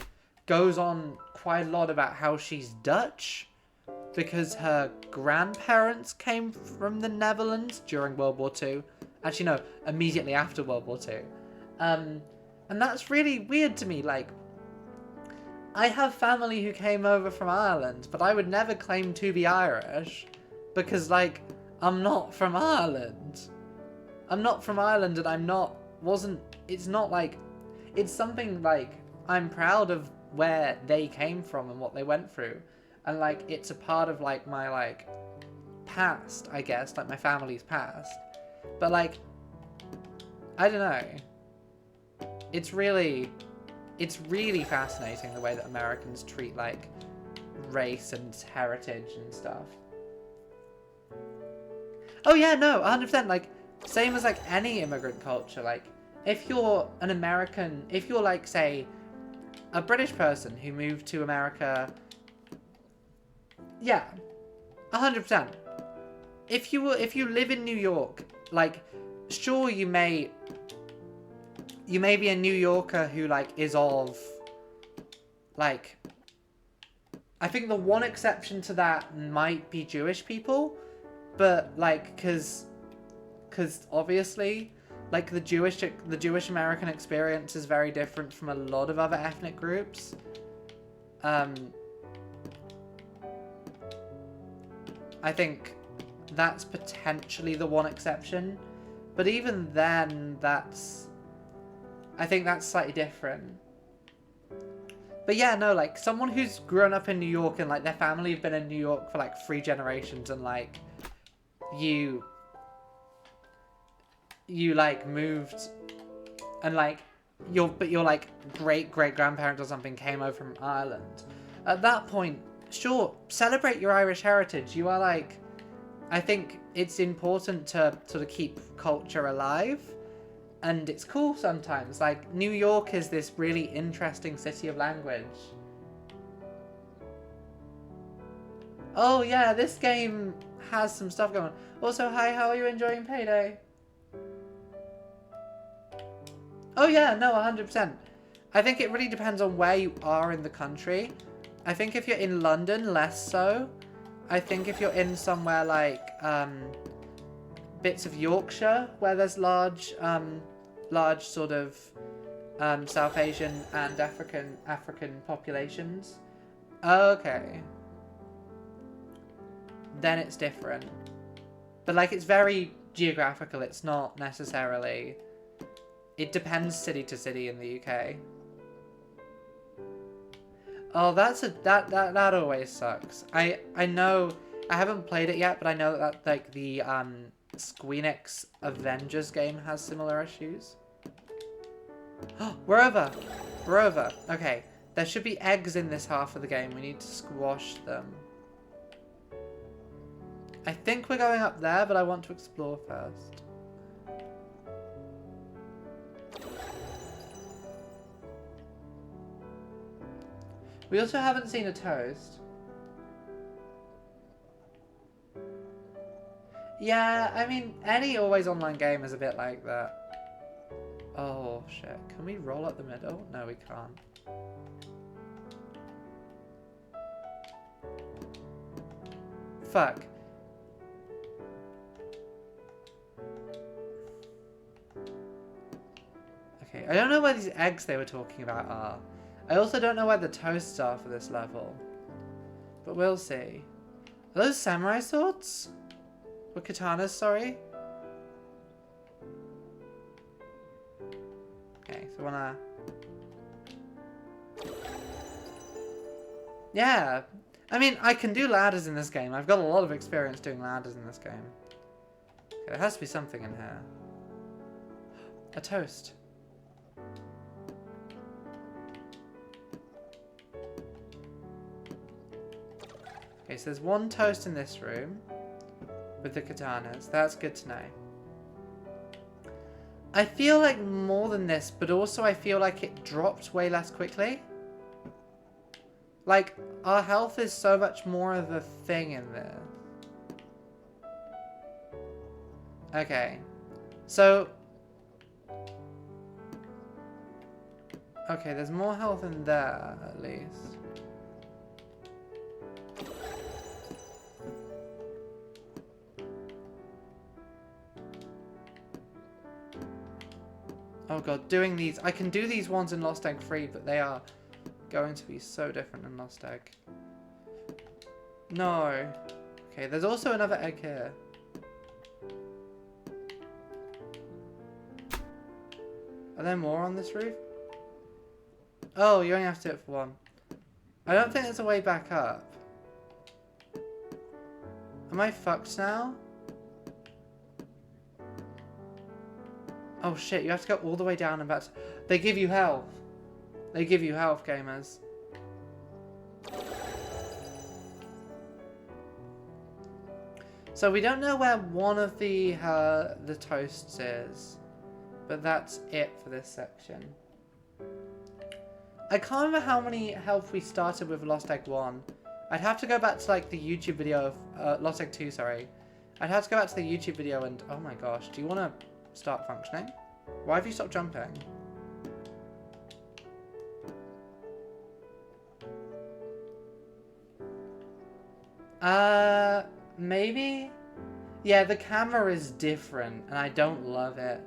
goes on quite a lot about how she's Dutch. Because her grandparents came from the Netherlands during World War II. Actually, no, immediately after World War II. And that's really weird to me, like... I have family who came over from Ireland, but I would never claim to be Irish. Because, like, I'm not from Ireland. I'm not from Ireland, and it's not, like, it's something, like, I'm proud of where they came from and what they went through. And, like, it's a part of, like, my, like, past, I guess, like, my family's past. But, like, I don't know. It's really fascinating the way that Americans treat, like, race and heritage and stuff. Oh yeah, no, 100%, like, same as, like, any immigrant culture, like, if you're an American, if you're, like, say, a British person who moved to America, yeah, 100%. If you live in New York, like, sure, you may be a New Yorker who, like, is of, like, I think the one exception to that might be Jewish people. But, like, because obviously, like, the Jewish American experience is very different from a lot of other ethnic groups. I think that's potentially the one exception. But even then, I think that's slightly different. But yeah, no, like, someone who's grown up in New York and, like, their family have been in New York for, like, 3 generations and, like... you like moved and like your like great grandparent or something came over from Ireland. At that point, sure, celebrate your Irish heritage. You are like, I think it's important to sort of keep culture alive, and it's cool sometimes. Like New York is this really interesting city of language. Oh yeah, this game has some stuff going on. Also, hi, how are you enjoying Payday? Oh yeah, no, 100%. I think it really depends on where you are in the country. I think if you're in London, less so. I think if you're in somewhere like bits of Yorkshire, where there's large sort of South Asian and African populations. Okay. Then it's different. But like it's very geographical, it's not necessarily... It depends city to city in the UK. Oh, that always sucks. I know I haven't played it yet, but I know that like the Squeenix Avengers game has similar issues. We're over. We're over. Okay, there should be eggs in this half of the game. We need to squash them. I think we're going up there, but I want to explore first. We also haven't seen a toast. Yeah, I mean, any always online game is a bit like that. Oh, shit. Can we roll up the middle? No, we can't. Fuck. Okay, I don't know where these eggs they were talking about are. I also don't know where the toasts are for this level. But we'll see. Are those samurai swords? Or katanas, sorry? Okay, so wanna... Yeah! I mean, I can do ladders in this game. I've got a lot of experience doing ladders in this game. Okay, there has to be something in here. A toast. Okay, so there's one toast in this room with the katanas. That's good to know. I feel like more than this, but also I feel like it dropped way less quickly. Like, our health is so much more of a thing in there. Okay. So... Okay, there's more health in there, at least. Oh god, doing these... I can do these ones in Lost Egg 3, but they are going to be so different in Lost Egg. No. Okay, there's also another egg here. Are there more on this roof? Oh, you only have to do it for one. I don't think there's a way back up. Am I fucked now? Oh shit, you have to go all the way down and back to... They give you health. They give you health, gamers. So we don't know where one of the toasts is. But that's it for this section. I can't remember how many health we started with Lost Egg 1. I'd have to go back to like the YouTube video of... Lost Egg 2, sorry. I'd have to go back to the YouTube video and... Oh my gosh, do you want to start functioning? Why have you stopped jumping? Maybe? Yeah, the camera is different and I don't love it.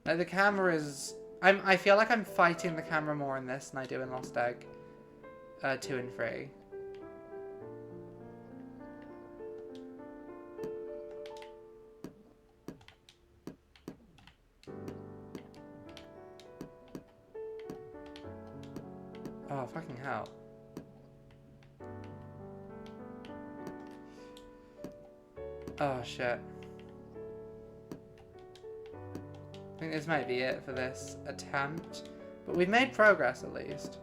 Like, the camera is... I feel like I'm fighting the camera more in this than I do in Lost Egg 2 and 3. Oh, fucking hell. Oh, shit. I think this might be it for this attempt. But we've made progress at least.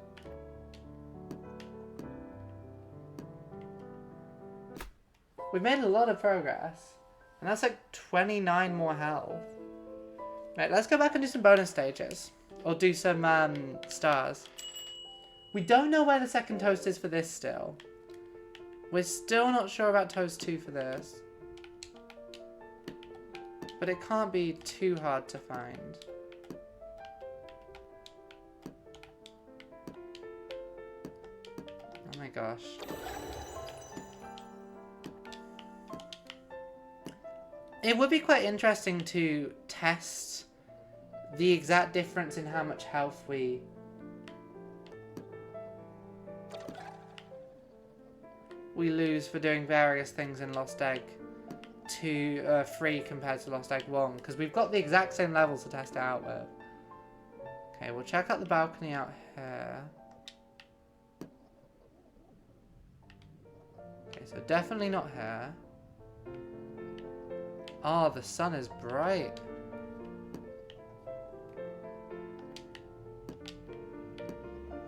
We've made a lot of progress. And that's like 29 more health. Right, let's go back and do some bonus stages. Or do some stars. We don't know where the second toast is for this still. We're still not sure about toast 2 for this. But it can't be too hard to find. Oh my gosh. It would be quite interesting to test the exact difference in how much health we lose for doing various things in Lost Egg 3 compared to Lost Egg 1, because we've got the exact same levels to test it out with. Okay, we'll check out the balcony out here. Okay, so definitely not here. Oh, the sun is bright.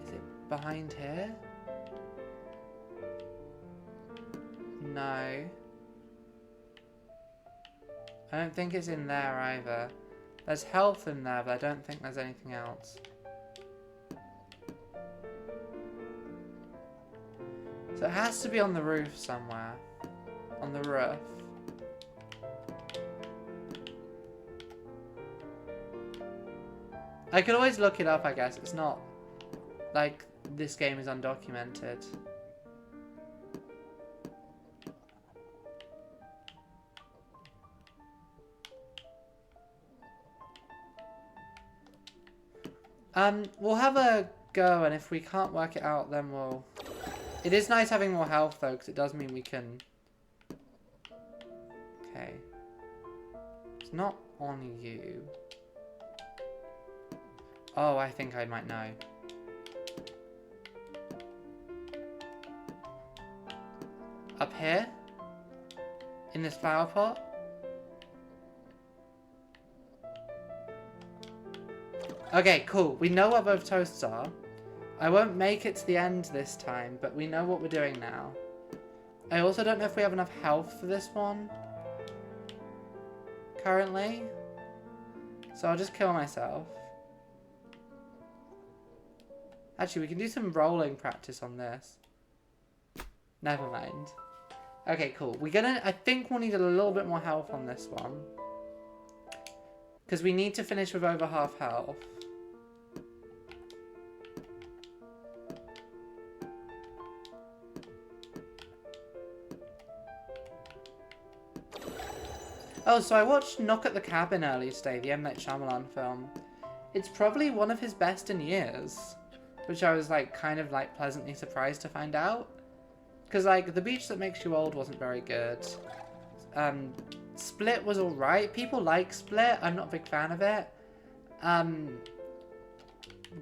Is it behind here? No. I don't think it's in there either. There's health in there, but I don't think there's anything else. So it has to be on the roof somewhere. On the roof. I could always look it up, I guess. It's not like this game is undocumented. We'll have a go, and if we can't work it out, then we'll... It is nice having more health, though, because it does mean we can... Okay. It's not on you. Oh, I think I might know. Up here? In this flower pot? Okay, cool. We know what both toasts are. I won't make it to the end this time, but we know what we're doing now. I also don't know if we have enough health for this one. Currently. So I'll just kill myself. Actually, we can do some rolling practice on this. Never mind. Okay, cool. I think we'll need a little bit more health on this one. Because we need to finish with over half health. Oh, so I watched Knock at the Cabin earlier today, the M. Night Shyamalan film. It's probably one of his best in years. Which I was, like, kind of, like, pleasantly surprised to find out. Because, like, The Beach That Makes You Old wasn't very good. Split was alright. People like Split. I'm not a big fan of it.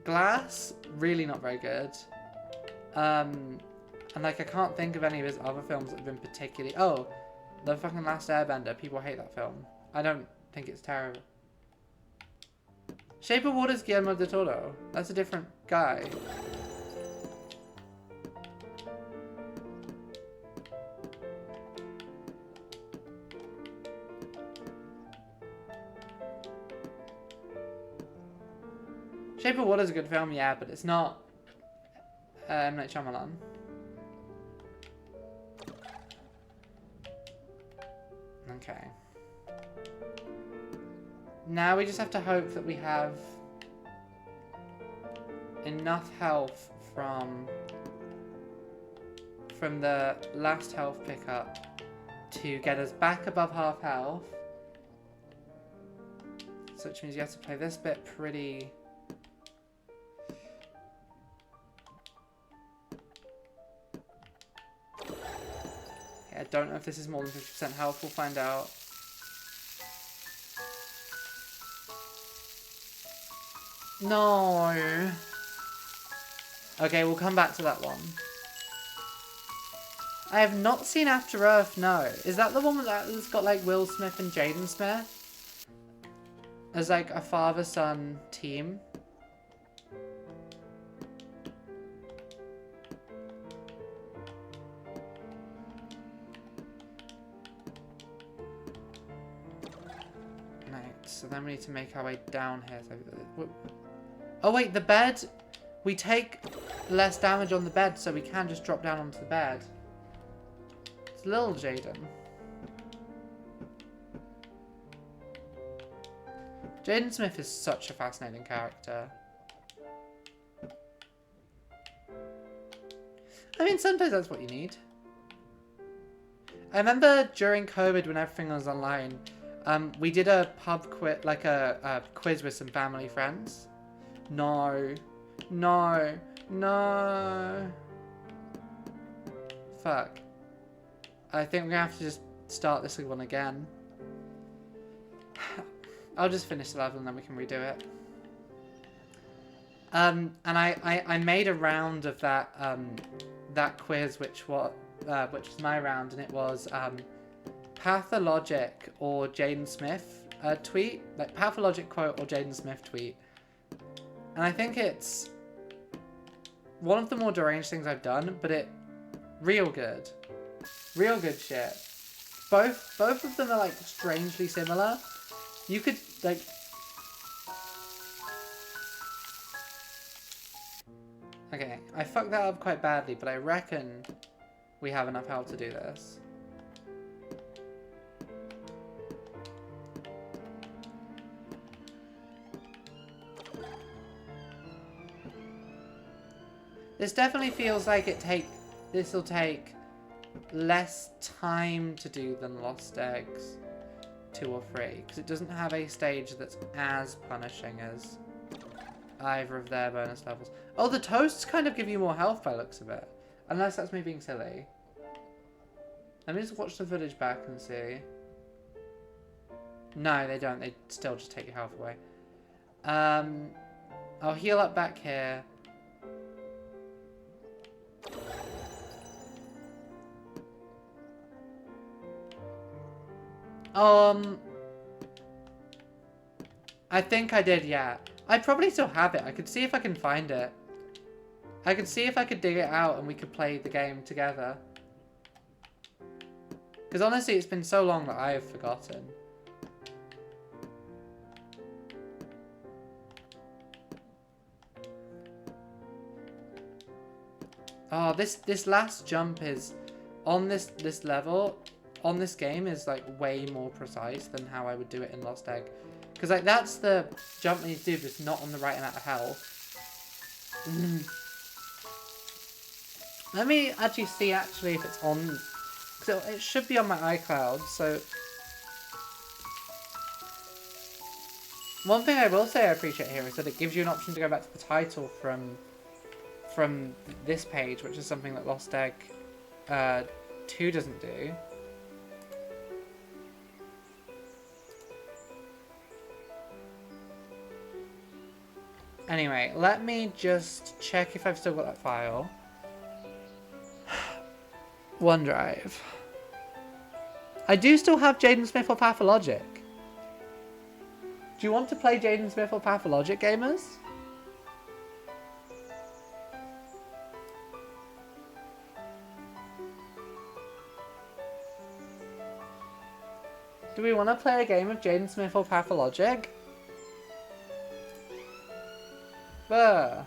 Glass, really not very good. And, like, I can't think of any of his other films that have been particularly... Oh, The fucking Last Airbender. People hate that film. I don't think it's terrible. Shape of Water's Guillermo del Toro. That's a different guy. Shape of Water's a good film, yeah, but it's not M. Night Shyamalan. Okay. Now we just have to hope that we have enough health from the last health pickup to get us back above half health. So which means you have to play this bit pretty... Yeah, I don't know if this is more than 50% health, we'll find out. No. Okay, we'll come back to that one. I have not seen After Earth, no. Is that the one that's got like Will Smith and Jaden Smith? as like a father-son team. Right, so then we need to make our way down here. So, oh wait, the bed. We take less damage on the bed, so we can just drop down onto the bed. It's little Jaden. Jaden Smith is such a fascinating character. I mean, sometimes that's what you need. I remember during COVID when everything was online, we did a pub quiz, like a quiz with some family friends. No. No. No. Fuck. I think we're gonna have to just start this one again. I'll just finish the level and then we can redo it. And I made a round of that that quiz, which was my round, and it was Pathologic or Jaden Smith tweet, like Pathologic quote or Jaden Smith tweet. And I think it's one of the more deranged things I've done, but it real good shit. Both of them are like strangely similar. You could like. Okay, I fucked that up quite badly, but I reckon we have enough health to do this. This definitely feels like this will take less time to do than Lost Eggs 2 or 3, because it doesn't have a stage that's as punishing as either of their bonus levels. Oh, the toasts kind of give you more health by the looks of it. Unless that's me being silly. Let me just watch the footage back and see. No, they don't. They still just take your health away. I'll heal up back here. I think I did, yeah. I probably still have it. I could see if I can find it. I could see if I could dig it out and we could play the game together. Because honestly, it's been so long that I have forgotten. Oh, this last jump is on this level, on this game is like way more precise than how I would do it in Lost Egg. Because like that's the jump we need to do, but it's not on the right amount of health. Let me actually see if it's on. So it should be on my iCloud. So one thing I will say I appreciate here is that it gives you an option to go back to the title from this page, which is something that Lost Egg 2 doesn't do. Anyway, let me just check if I've still got that file. OneDrive. I do still have Jaden Smith or Pathologic. Do you want to play Jaden Smith or Pathologic, gamers? Do we want to play a game of Jaden Smith or Pathologic? Buh.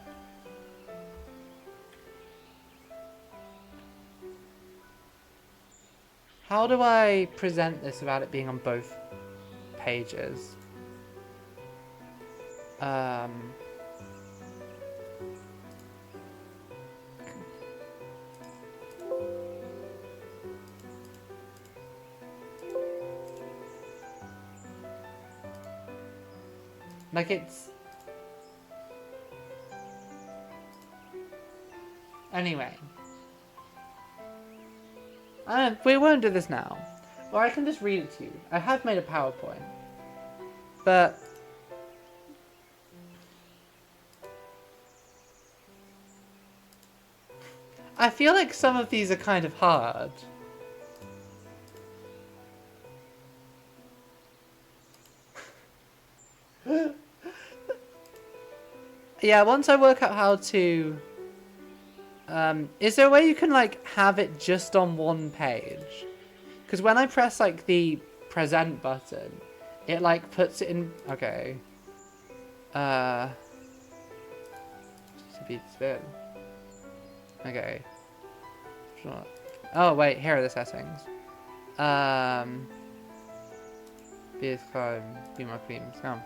How do I present this without it being on both pages? Like it's... Anyway. We won't do this now. Or I can just read it to you. I have made a PowerPoint. But... I feel like some of these are kind of hard. Yeah, once I work out how to... is there a way you can, like, have it just on one page? Because when I press, like, the present button, it, like, puts it in... Okay. To be spin. Okay. Sure. Oh, wait, here are the settings. Be calm, be my queen. Come.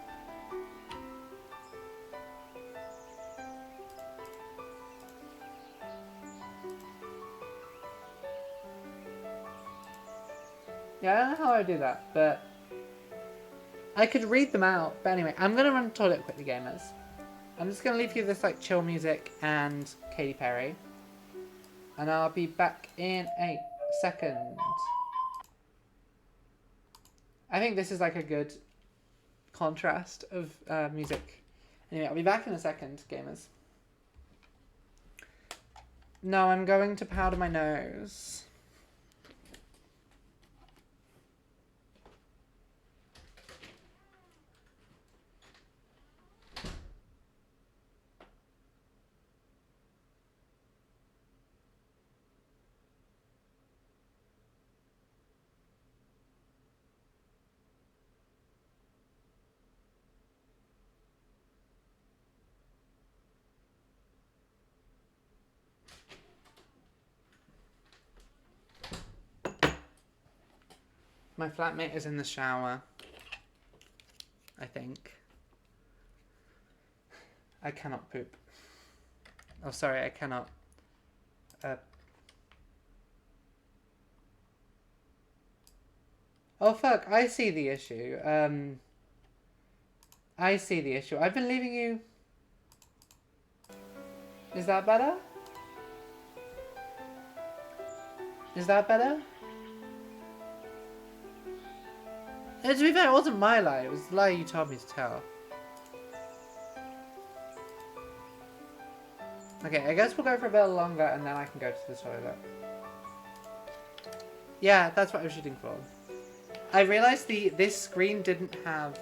Yeah, I don't know how I do that, but I could read them out. But anyway, I'm gonna run to the toilet quickly, gamers. I'm just gonna leave you this like chill music and Katy Perry, and I'll be back in a second. I think this is like a good contrast of music. Anyway, I'll be back in a second, gamers. No, I'm going to powder my nose. My flatmate is in the shower, I think. I cannot poop. Oh, sorry, I cannot. Oh, fuck, I see the issue. I see the issue. I've been leaving you... Is that better? Is that better? To be fair, it wasn't my lie. It was the lie you told me to tell. Okay, I guess we'll go for a bit longer and then I can go to the toilet. Yeah, that's what I was shooting for. I realised this screen didn't have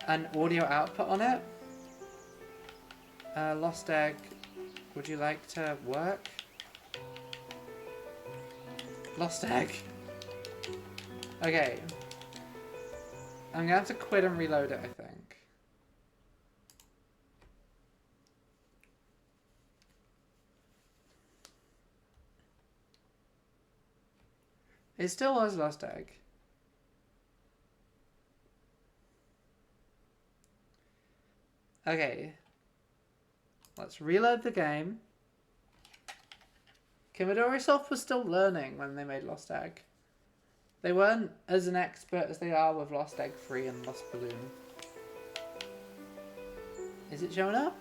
an audio output on it. Lost Egg, would you like to work? Lost Egg. Okay. I'm gonna have to quit and reload it, I think. It still was Lost Egg. Okay. Let's reload the game. Commodore Soft was still learning when they made Lost Egg. They weren't as an expert as they are with Lost Egg 3 and Lost Balloon. Is it showing up?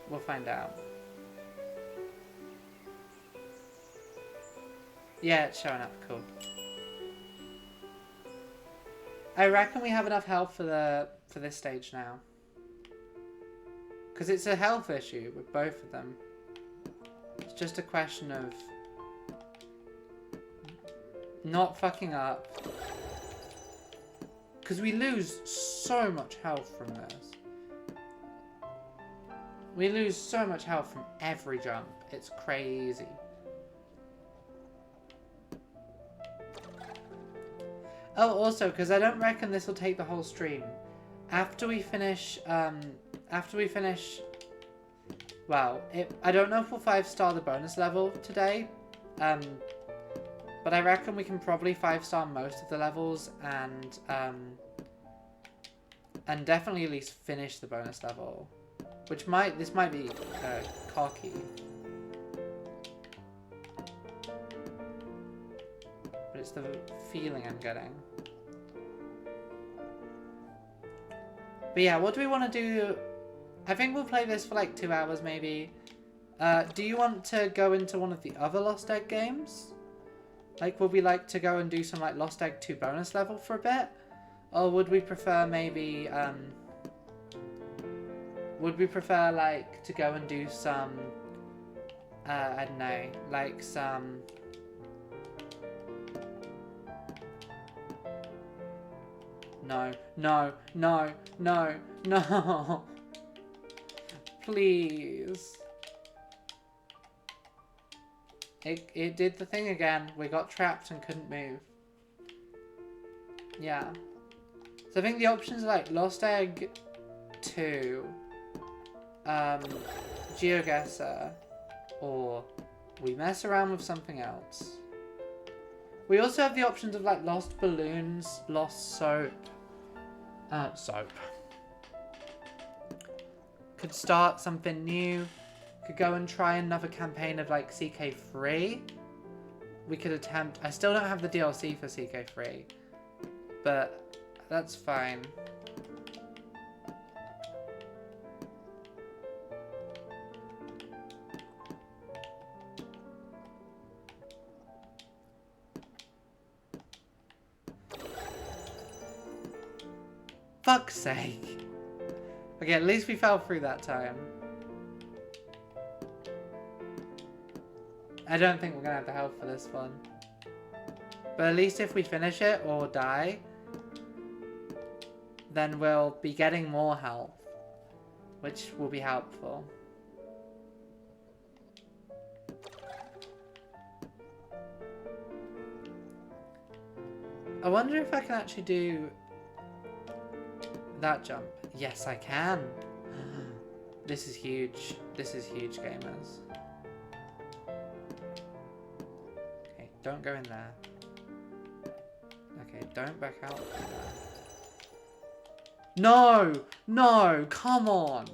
We'll find out. Yeah, it's showing up. Cool. I reckon we have enough health for this stage now. Because it's a health issue with both of them. It's just a question of not fucking up. Because we lose so much health from this. We lose so much health from every jump. It's crazy. Oh, also, because I don't reckon this will take the whole stream. After we finish, well, I don't know if we'll 5-star the bonus level today, but I reckon we can probably 5-star most of the levels and definitely at least finish the bonus level, which this might be cocky. But it's the feeling I'm getting. But yeah, what do we want to do? I think we'll play this for like 2 hours maybe. Do you want to go into one of the other Lost Egg games? Like, would we like to go and do some like Lost Egg 2 bonus level for a bit? Or would we prefer maybe, like to go and do some, I don't know, like some... No, no, no, no, no. Please. It did the thing again. We got trapped and couldn't move. Yeah. So I think the options are like Lost Egg 2, GeoGuessr, or we mess around with something else. We also have the options of like Lost Balloons, Lost Soap. Soap. Could start something new. Could go and try another campaign of like CK3. We could attempt. I still don't have the DLC for CK3, but that's fine. Fuck's sake. Okay, at least we fell through that time. I don't think we're gonna have the health for this one. But at least if we finish it or die, then we'll be getting more health, which will be helpful. I wonder if I can actually do that jump. Yes, I can. This is huge. This is huge, gamers. Okay, don't go in there. Okay, don't back out from there. No! No! Come on!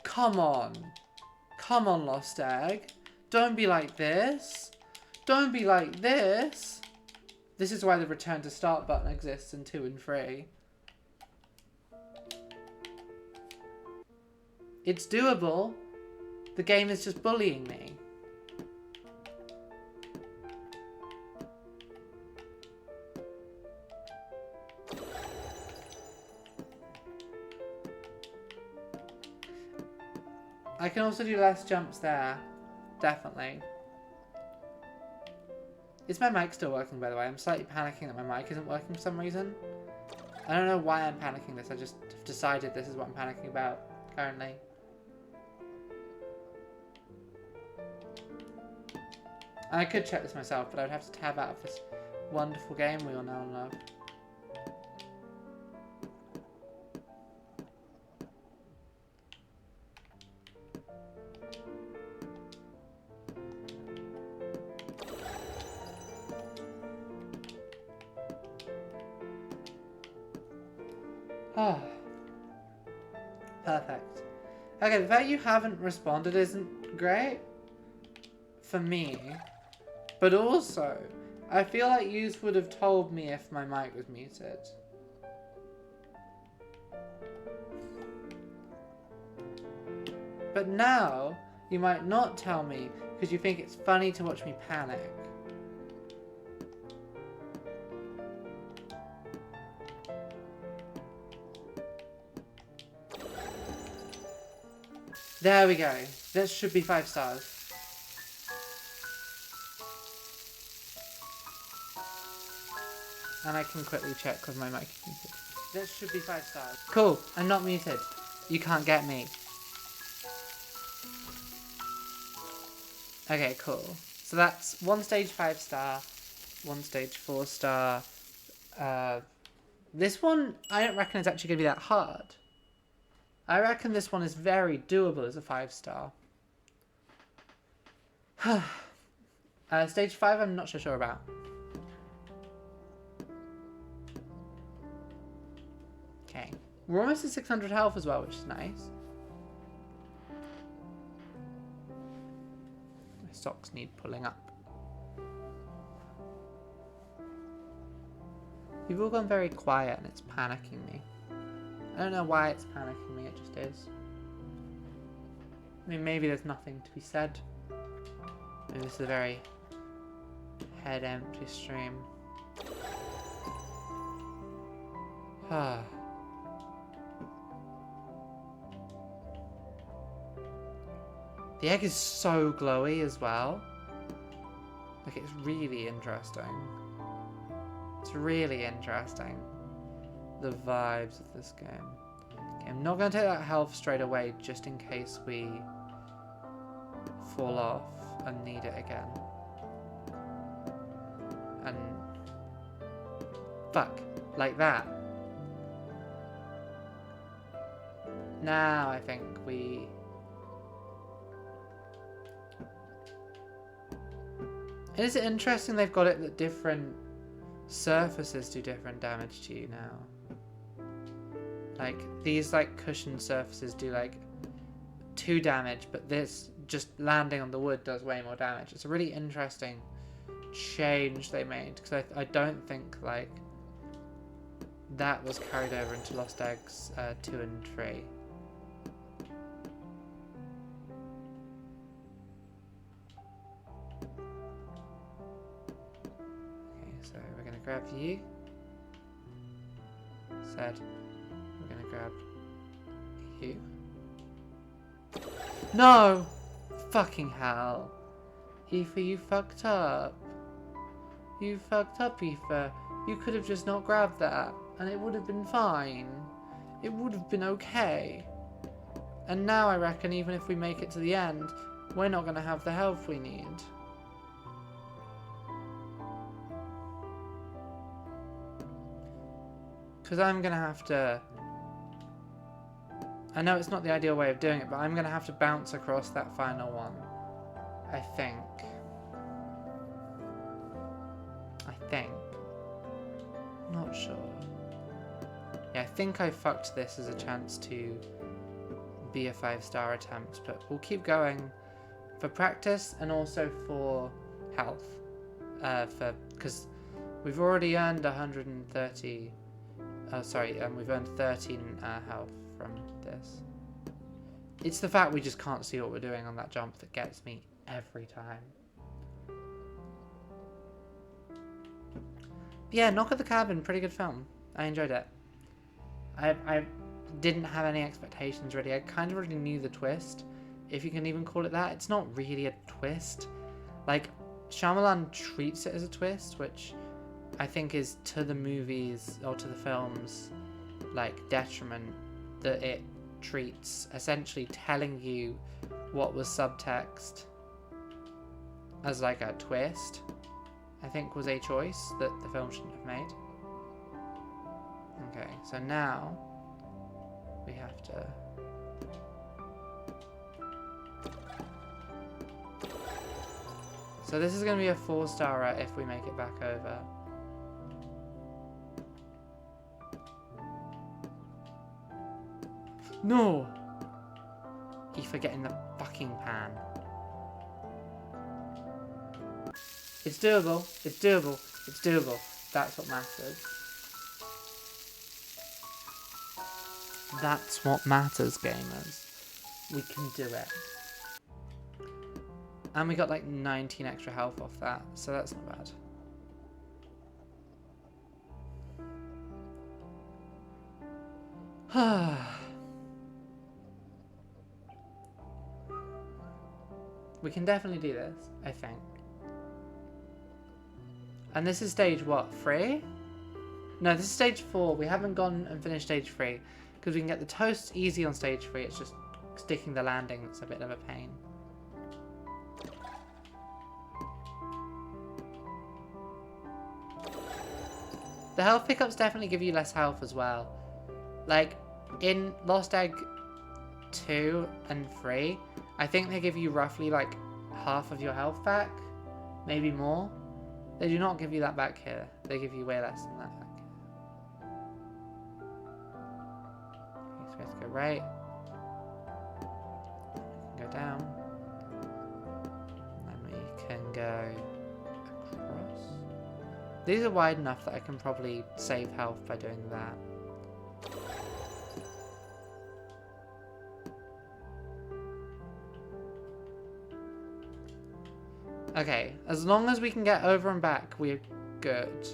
Come on! Come on, Lost Egg. Don't be like this. Don't be like this. This is why the return to start button exists in 2 and 3. It's doable. The game is just bullying me. I can also do less jumps there. Definitely. Is my mic still working, by the way? I'm slightly panicking that my mic isn't working for some reason. I don't know why I'm panicking this. I just have decided this is what I'm panicking about currently. I could check this myself, but I'd have to tab out of this wonderful game we all know and love. Oh. Perfect. Okay, the fact you haven't responded isn't great for me. But also, I feel like you would have told me if my mic was muted. But now, you might not tell me because you think it's funny to watch me panic. There we go. This should be 5 stars. And I can quickly check with my mic is muted. This should be 5 stars. Cool, I'm not muted. You can't get me. Okay, cool. So that's 1 stage 5 star, 1 stage 4 star. This one, I don't reckon it's actually going to be that hard. I reckon this one is very doable as a 5 star. Stage 5, I'm not so sure about. Okay. We're almost at 600 health as well, which is nice. My socks need pulling up. You've all gone very quiet and it's panicking me. I don't know why it's panicking me, it just is. I mean, maybe there's nothing to be said. Maybe this is a very head empty stream. Ah. The egg is so glowy as well. Like, it's really interesting. It's really interesting. The vibes of this game. Okay, I'm not going to take that health straight away just in case we fall off and need it again. And fuck, like that. Now I think we... Is it interesting they've got it that different surfaces do different damage to you now? Like, these, like, cushioned surfaces do, like, 2 damage, but this, just landing on the wood does way more damage. It's a really interesting change they made, because I don't think, like, that was carried over into Lost Eggs 2 and 3. Okay, so we're going to grab you. Said, we're going to grab you. No! Fucking hell. Aoife, you fucked up. You fucked up, Aoife. You could have just not grabbed that, and it would have been fine. It would have been okay. And now I reckon even if we make it to the end, we're not going to have the health we need. Because I'm going to have to... I know it's not the ideal way of doing it, but I'm going to have to bounce across that final one. I think. Not sure. Yeah, I think I fucked this as a chance to be a 5-star attempt, but we'll keep going for practice and also for health. Because we've already earned 130. We've earned 13 health from this. It's the fact we just can't see what we're doing on that jump that gets me every time. Yeah, Knock at the Cabin, pretty good film. I enjoyed it. I didn't have any expectations really. I kind of already knew the twist, if you can even call it that. It's not really a twist. Like, Shyamalan treats it as a twist, which I think is to the movies or to the films, like, detriment, that it treats essentially telling you what was subtext as like a twist. I think was a choice that the film shouldn't have made. Okay, so now we have to... So this is going to be a 4-star if we make it back over. No! Aoife, get in the fucking pan. It's doable. It's doable. It's doable. That's what matters. That's what matters, gamers. We can do it. And we got like 19 extra health off that, so that's not bad. We can definitely do this, I think. And this is stage what, 3? No, this is stage 4. We haven't gone and finished stage 3. Because we can get the toast easy on stage 3. It's just sticking the landing that's a bit of a pain. The health pickups definitely give you less health as well. Like, in Lost Egg 2 and 3, I think they give you roughly like half of your health back. Maybe more. They do not give you that back here. They give you way less than that back here. Okay, so we have to go right. We can go down. And then we can go across. These are wide enough that I can probably save health by doing that. Okay, as long as we can get over and back, we're good.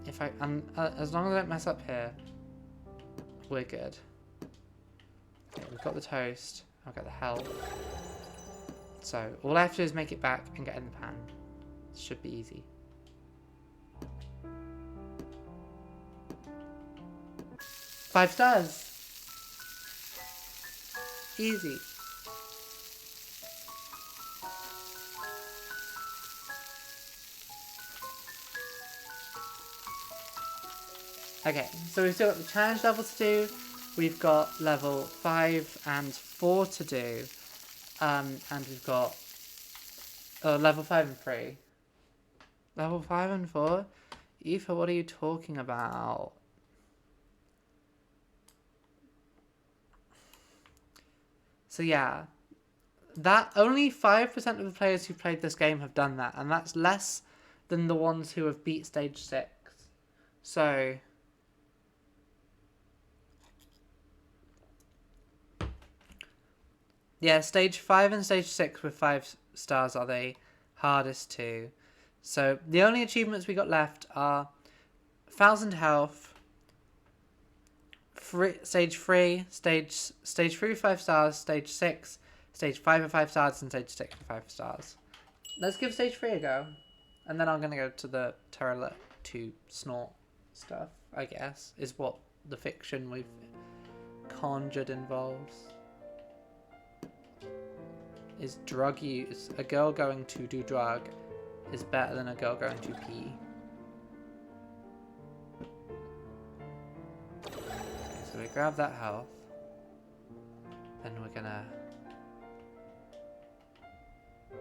If I, as long as I don't mess up here, we're good. Okay, we've got the toast. I've got the health. So all I have to do is make it back and get in the pan. This should be easy. Five stars. Easy. Okay, so we've still got the challenge levels to do. We've got level 5 and 4 to do. And we've got level 5 and 3. Level 5 and 4? Aoife, what are you talking about? So yeah, that only 5% of the players who played this game have done that, and that's less than the ones who have beat stage 6. So yeah, stage 5 and stage 6 with 5 stars are the hardest to. So the only achievements we got left are 1000 health, stage 3, stage 3 with 5 stars, stage 6, stage 5 with 5 stars, and stage 6 with 5 stars. Let's give stage 3 a go. And then I'm going to go to the turret to snort stuff, I guess, is what the fiction we've conjured involves. Is drug use. A girl going to do drug is better than a girl going to pee. Okay, so we grab that health. Then we're gonna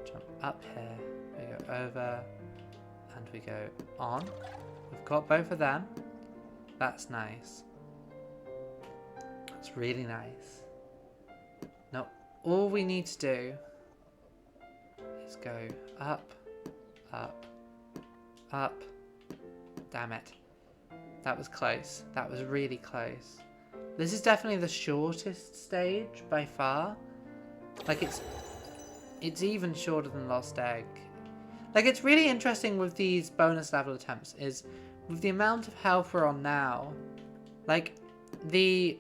jump up here. We go over and we go on. We've got both of them. That's nice. That's really nice. Now all we need to do is go up, up, up. Damn it. That was close. That was really close. This is definitely the shortest stage by far. Like it's even shorter than Lost Egg. Like it's really interesting with these bonus level attempts is with the amount of health we're on now, like the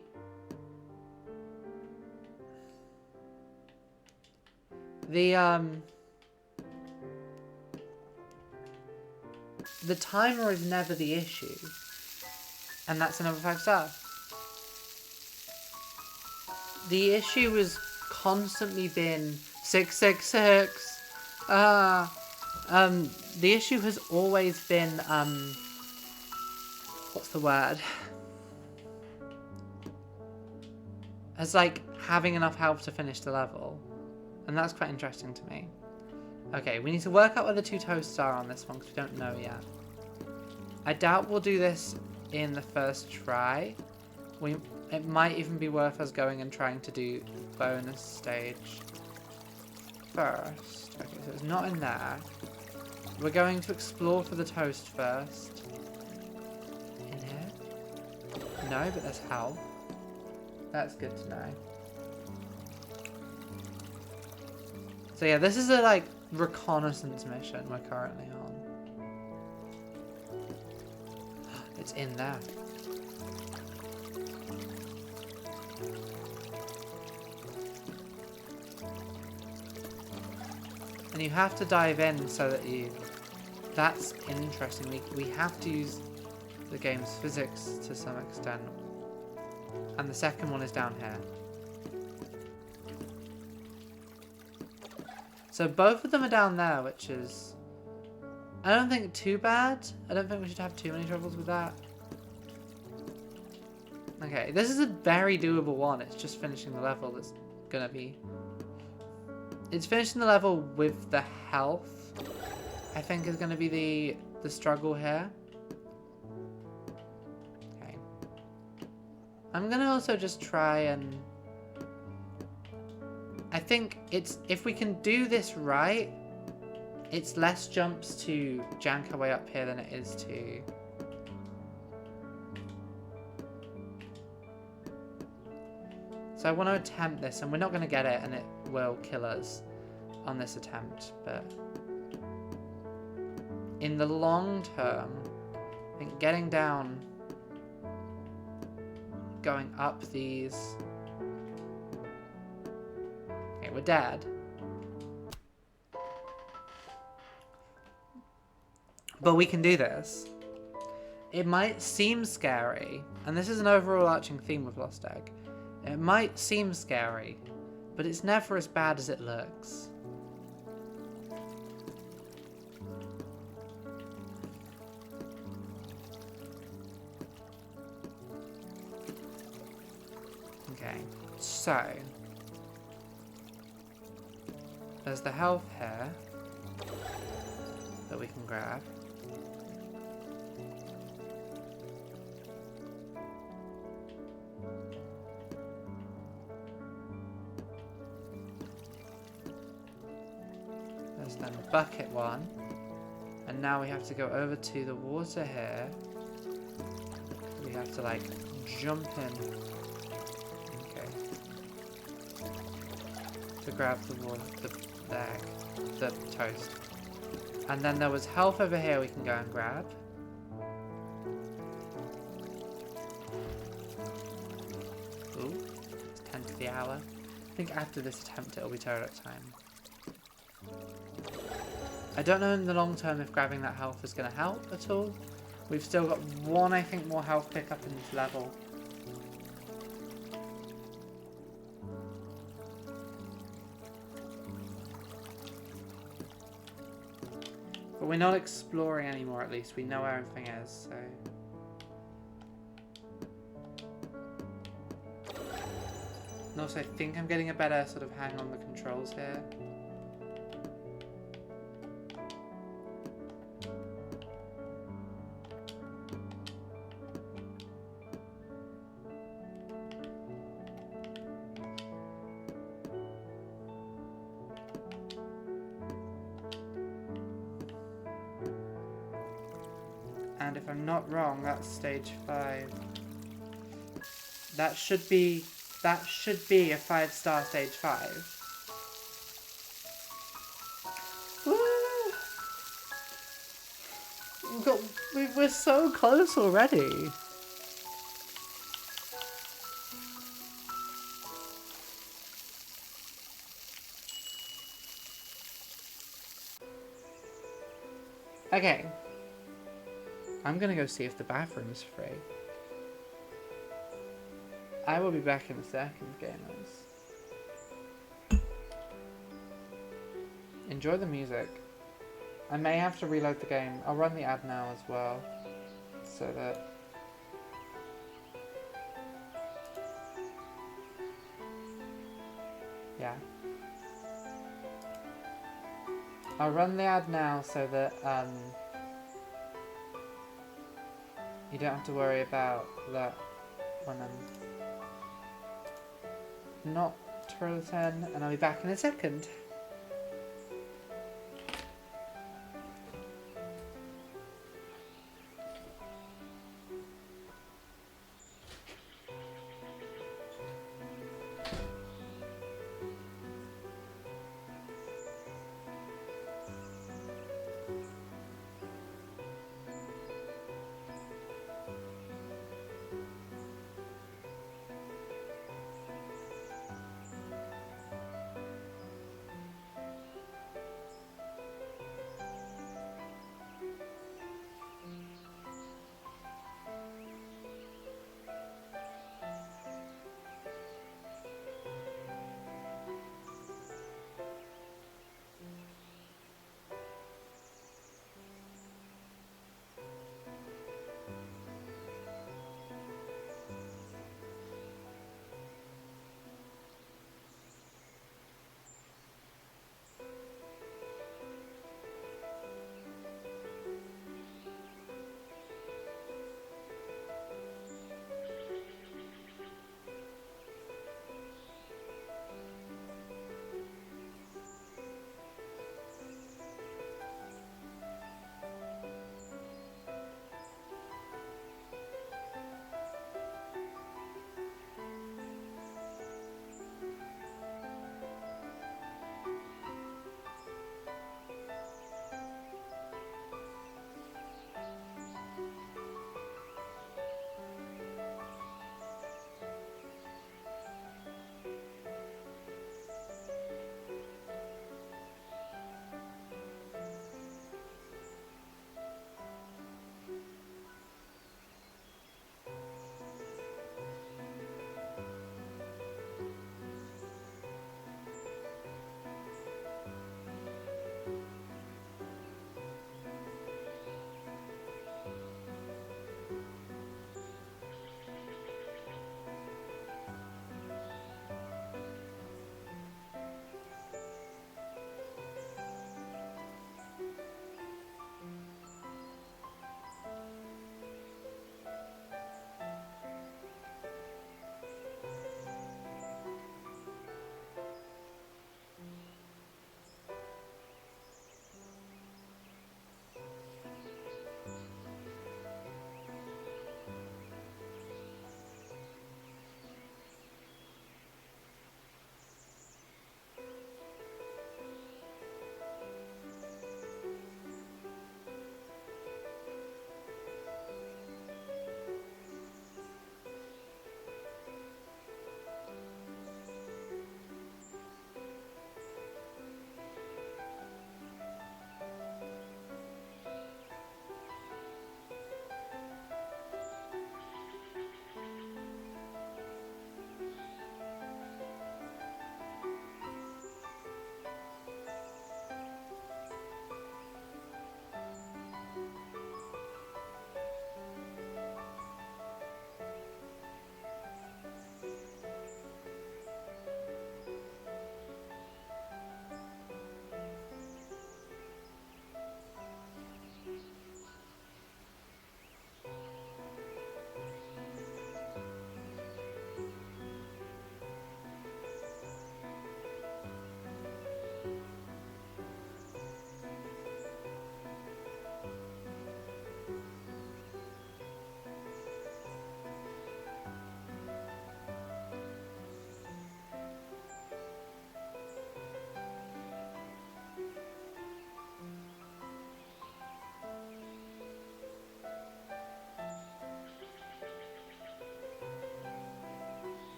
timer is never the issue. And that's another 5 stars. The issue has constantly been 666. The issue has always been what's the word? As like having enough health to finish the level. And that's quite interesting to me. Okay, we need to work out where the 2 toasts are on this one because we don't know yet. I doubt we'll do this in the first try. It might even be worth us going and trying to do the bonus stage first. Okay, so it's not in there. We're going to explore for the toast first. In here? No, but there's health. That's good to know. So yeah, this is a like reconnaissance mission we're currently on. It's in there. And you have to dive in so that you... That's interesting. We have to use the game's physics to some extent. And the second one is down here. So both of them are down there, which is... I don't think too bad. I don't think we should have too many troubles with that. Okay, this is a very doable one. It's just finishing the level that's gonna be... It's finishing the level with the health, I think is gonna be the struggle here. Okay. I'm gonna also just try and... I think it's... If we can do this right, it's less jumps to jank our way up here than it is to... So I want to attempt this, and we're not going to get it, and it will kill us on this attempt, but... In the long term, I think getting down... Going up these... Okay, we're dead. But we can do this. It might seem scary, and this is an overall arching theme with Lost Egg. It might seem scary, but it's never as bad as it looks. Okay, so there's the health here that we can grab. There's then the bucket one. And now we have to go over to the water here. We have to like jump in. Okay. To grab the water, the egg, the toast. And then there was health over here we can go and grab. Ooh, it's 10 to the hour. I think after this attempt it'll be toilet time. I don't know in the long term if grabbing that health is going to help at all. We've still got one, I think, more health pickup in this level. But we're not exploring anymore, at least. We know where everything is, so... And also, I think I'm getting a better sort of hang on the controls here. And if I'm not wrong, that's stage 5. That should be a 5-star stage 5. Woo! We're so close already. Okay. I'm gonna go see if the bathroom's free. I will be back in a second, gamers. Enjoy the music. I may have to reload the game. I'll run the ad now as well, so that... Yeah. I'll run the ad now so that, you don't have to worry about that when I'm not toilet 10, and I'll be back in a second.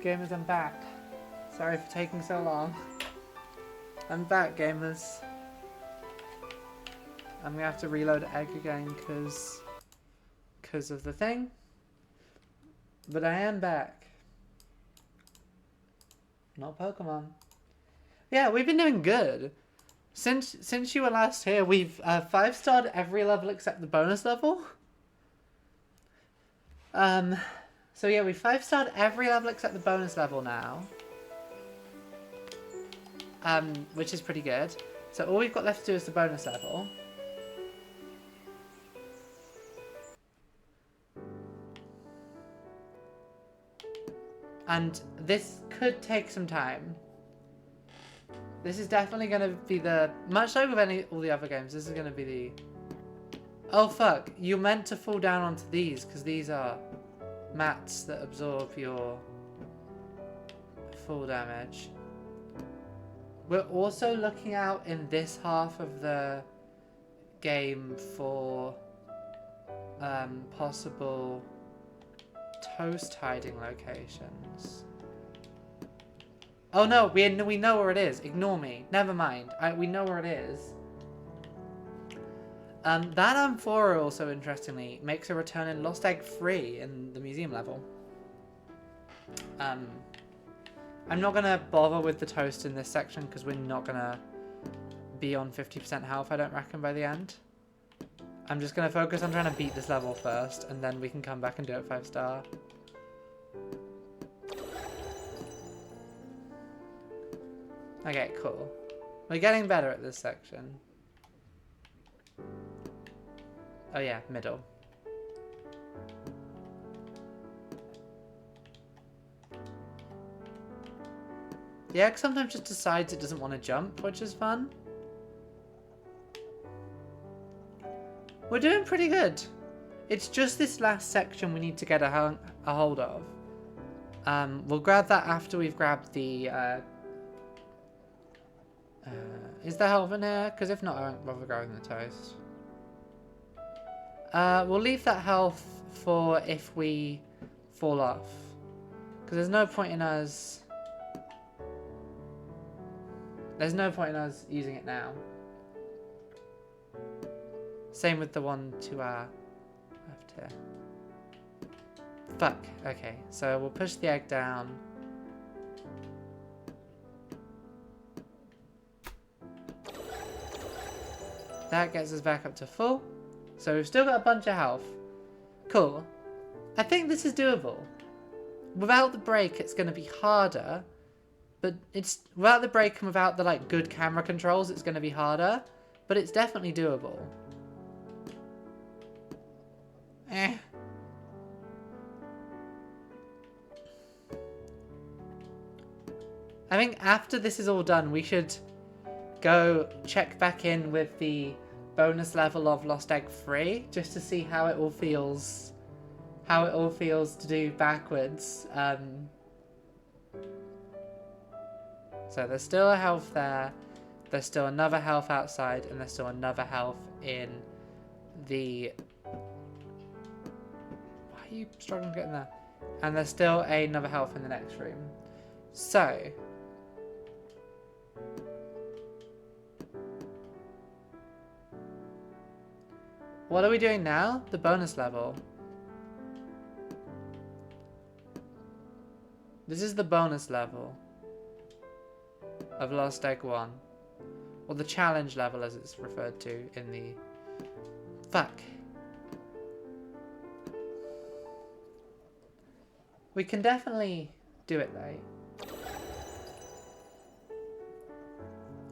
Gamers, I'm back. Sorry for taking so long. I'm back, gamers. I'm gonna have to reload egg again because of the thing. But I am back. Not Pokemon. Yeah, we've been doing good. Since you were last here, we've 5-starred every level except the bonus level. So yeah, we 5-starred every level except the bonus level now. Which is pretty good. So all we've got left to do is the bonus level. And this could take some time. This is definitely going to be the... Much like with all the other games, this is going to be the... Oh fuck, you meant to fall down onto these, because these are mats that absorb your fall damage. We're also looking out in this half of the game for possible toast hiding locations. Oh no, we know where it is. Ignore me. Never mind. We know where it is. That amphora also, interestingly, makes a return in Lost Egg 3 in the museum level. I'm not going to bother with the toast in this section because we're not going to be on 50% health, I don't reckon, by the end. I'm just going to focus on trying to beat this level first, and then we can come back and do it 5-star. Okay, cool. We're getting better at this section. Oh yeah, middle. The egg sometimes just decides it doesn't want to jump, which is fun. We're doing pretty good. It's just this last section we need to get a hold of. We'll grab that after we've grabbed the... is there health in here? Because if not, I won't bother grabbing the toast. We'll leave that health for if we fall off. Because there's no point in us... There's no point in us using it now. Same with the one to our left here. Fuck. Okay, so we'll push the egg down. That gets us back up to full. So we've still got a bunch of health. Cool. I think this is doable. Without the break, it's going to be harder. But it's without the break and without the like good camera controls, it's going to be harder. But it's definitely doable. I think after this is all done, we should go check back in with the bonus level of Lost Egg 3 just to see how it all feels. How it all feels to do backwards. So there's still a health there. There's still another health outside, and there's still another health in the... Why are you struggling to get in there? And there's still another health in the next room. So... what are we doing now? The bonus level. This is the bonus level of Lost Egg 1. Or the challenge level as it's referred to in the... Fuck. We can definitely do it though.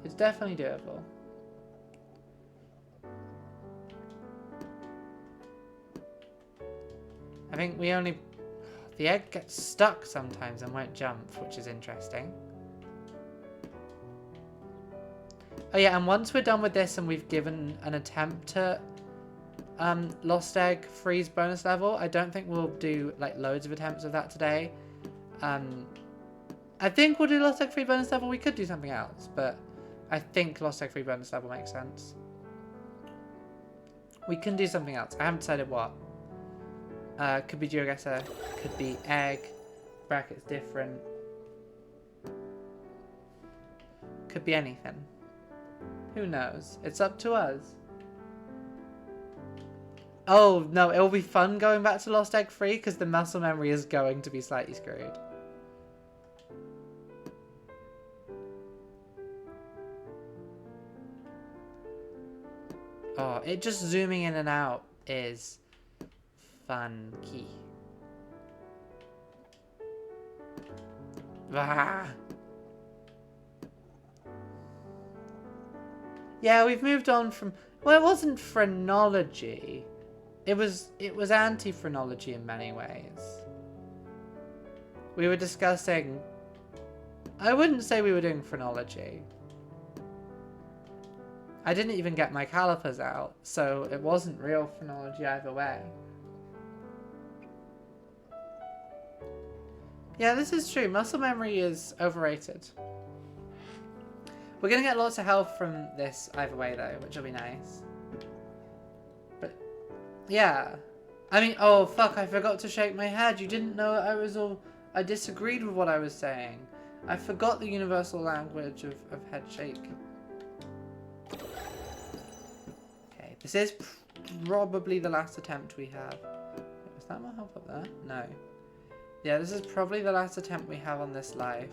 It's definitely doable. I think we only... The egg gets stuck sometimes and won't jump, which is interesting. Oh yeah, and once we're done with this and we've given an attempt to Lost Egg freeze bonus level, I don't think we'll do like loads of attempts of that today. I think we'll do Lost Egg free bonus level. We could do something else, but I think Lost Egg free bonus level makes sense. We can do something else. I haven't decided what. Could be Geogesser, could be egg, brackets different. Could be anything. Who knows? It's up to us. Oh, no, it'll be fun going back to Lost Egg 3 because the muscle memory is going to be slightly screwed. Oh, it just zooming in and out is funky. Ah. Yeah, we've moved on from... Well, it wasn't phrenology. It was anti-phrenology in many ways. We were discussing... I wouldn't say we were doing phrenology. I didn't even get my calipers out, so it wasn't real phrenology either way. Yeah, this is true. Muscle memory is overrated. We're going to get lots of health from this either way, though, which will be nice. But, yeah. I mean, oh, fuck, I forgot to shake my head. You didn't know I disagreed with what I was saying. I forgot the universal language of head shake. Okay, this is probably the last attempt we have. Is that more help up there? No. Yeah, this is probably the last attempt we have on this life.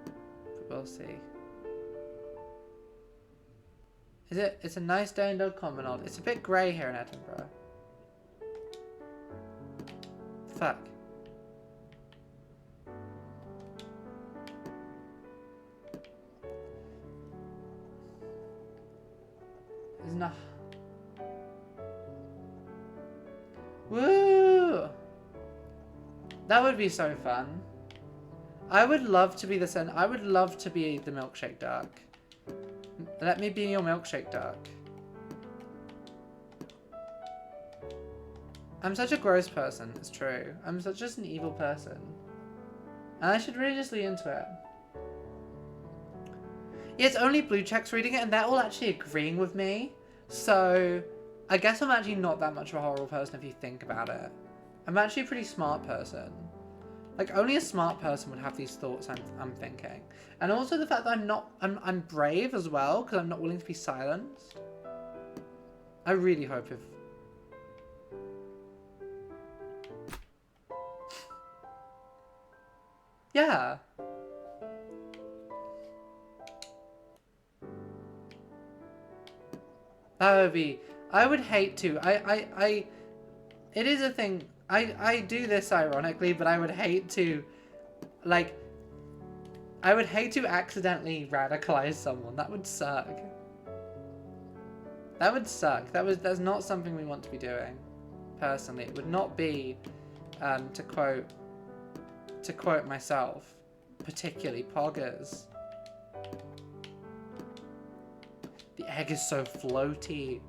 But we'll see. Is it? It's a nice day in Dog Promenade. It's a bit grey here in Edinburgh. Fuck. There's not. Woo! That would be so fun. I would love to be the I would love to be the milkshake duck. Let me be your milkshake duck. I'm such a gross person, it's true. I'm just an evil person. And I should really just lean into it. Yeah, it's only blue checks reading it and they're all actually agreeing with me. So, I guess I'm actually not that much of a horrible person if you think about it. I'm actually a pretty smart person. Like, only a smart person would have these thoughts I'm thinking. And also the fact that I'm brave as well, because I'm not willing to be silenced. I really hope if... Yeah. That would be... I would hate to. It is a thing... I do this ironically, but I would hate to, like, I would hate to accidentally radicalize someone. That would suck. That would suck. That's not something we want to be doing. Personally, it would not be, to quote myself, particularly poggers. The egg is so floaty.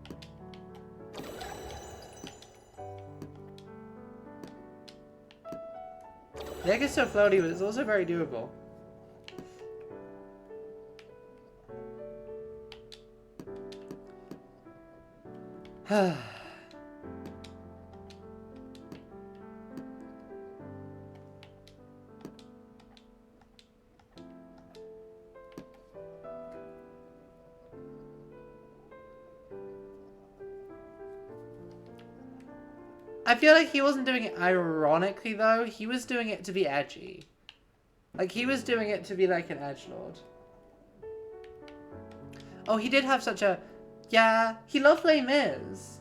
The egg is so floaty, but it's also very doable. I feel like he wasn't doing it ironically, though. He was doing it to be edgy. Like, he was doing it to be like an edgelord. Oh, he did have such a... Yeah, he loved Les Mis.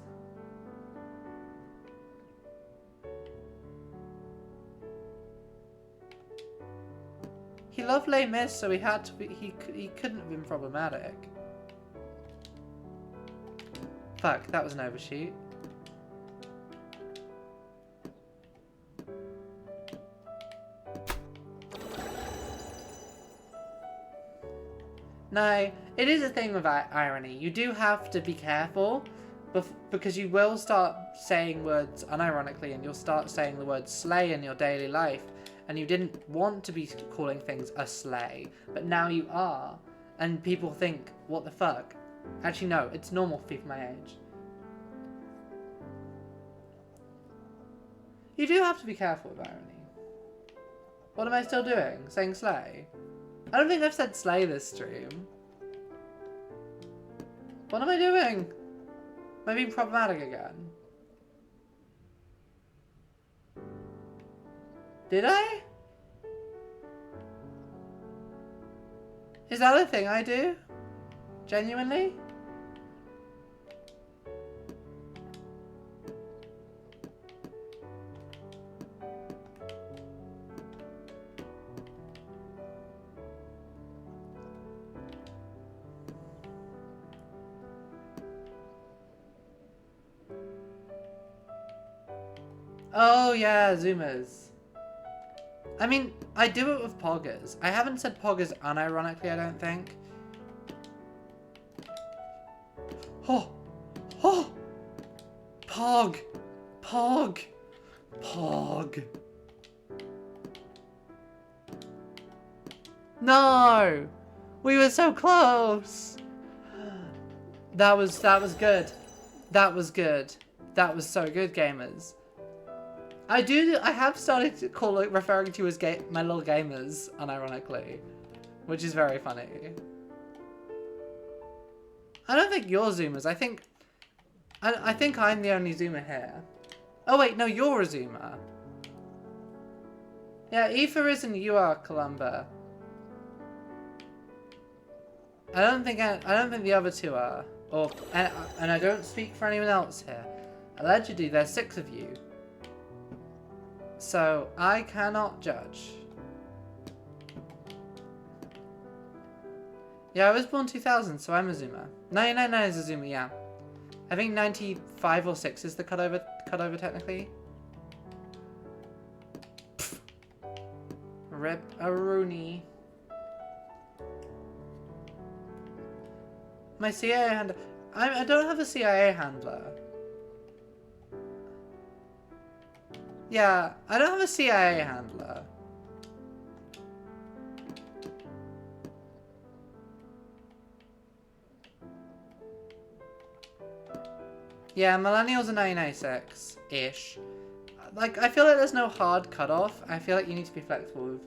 He loved Les Mis, so he had to be... He couldn't have been problematic. Fuck, that was an overshoot. No, it is a thing with irony. You do have to be careful because you will start saying words unironically and you'll start saying the word slay in your daily life and you didn't want to be calling things a slay, but now you are. And people think, what the fuck? Actually, no, it's normal for people my age. You do have to be careful with irony. What am I still doing? Saying slay? I don't think I've said slay this stream. What am I doing? Am I being problematic again? Did I? Is that a thing I do? Genuinely? Oh yeah, Zoomers. I mean, I do it with poggers. I haven't said poggers unironically, I don't think. Oh! Oh! Pog! Pog! Pog! No! We were so close! That was good. That was good. That was so good, gamers. I have started to referring to you as my little gamers, unironically. Which is very funny. I don't think you're Zoomers. I think I'm the only Zoomer here. Oh wait, no, you're a Zoomer. Yeah, Aoife is and you are, Columba. I don't think the other two are. And I don't speak for anyone else here. Allegedly, there's 6 of you. So, I cannot judge. Yeah, I was born 2000, so I'm a Zoomer. 999 is a Zoomer, yeah. I think 95 or 6 is the cutover technically. Pfft. Rip a Rooney. My CIA handler. I don't have a CIA handler. Yeah, I don't have a CIA handler. Yeah, millennials are 996-ish. Like, I feel like there's no hard cutoff. I feel like you need to be flexible with...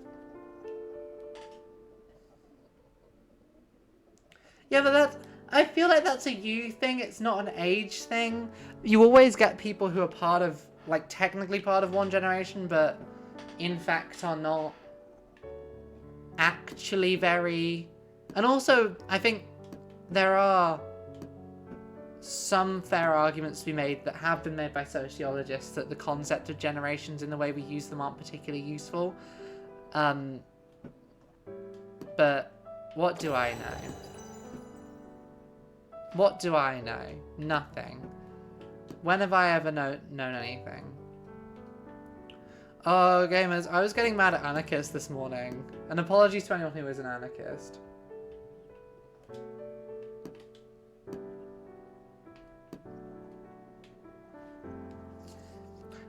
Yeah, but I feel like that's a you thing. It's not an age thing. You always get people who are part of, like, technically part of one generation, but in fact are not actually very... And also, I think there are some fair arguments to be made that have been made by sociologists that the concept of generations and the way we use them aren't particularly useful. But what do I know? What do I know? Nothing. When have I ever known anything? Oh, gamers, I was getting mad at anarchists this morning. And apologies to anyone who is an anarchist.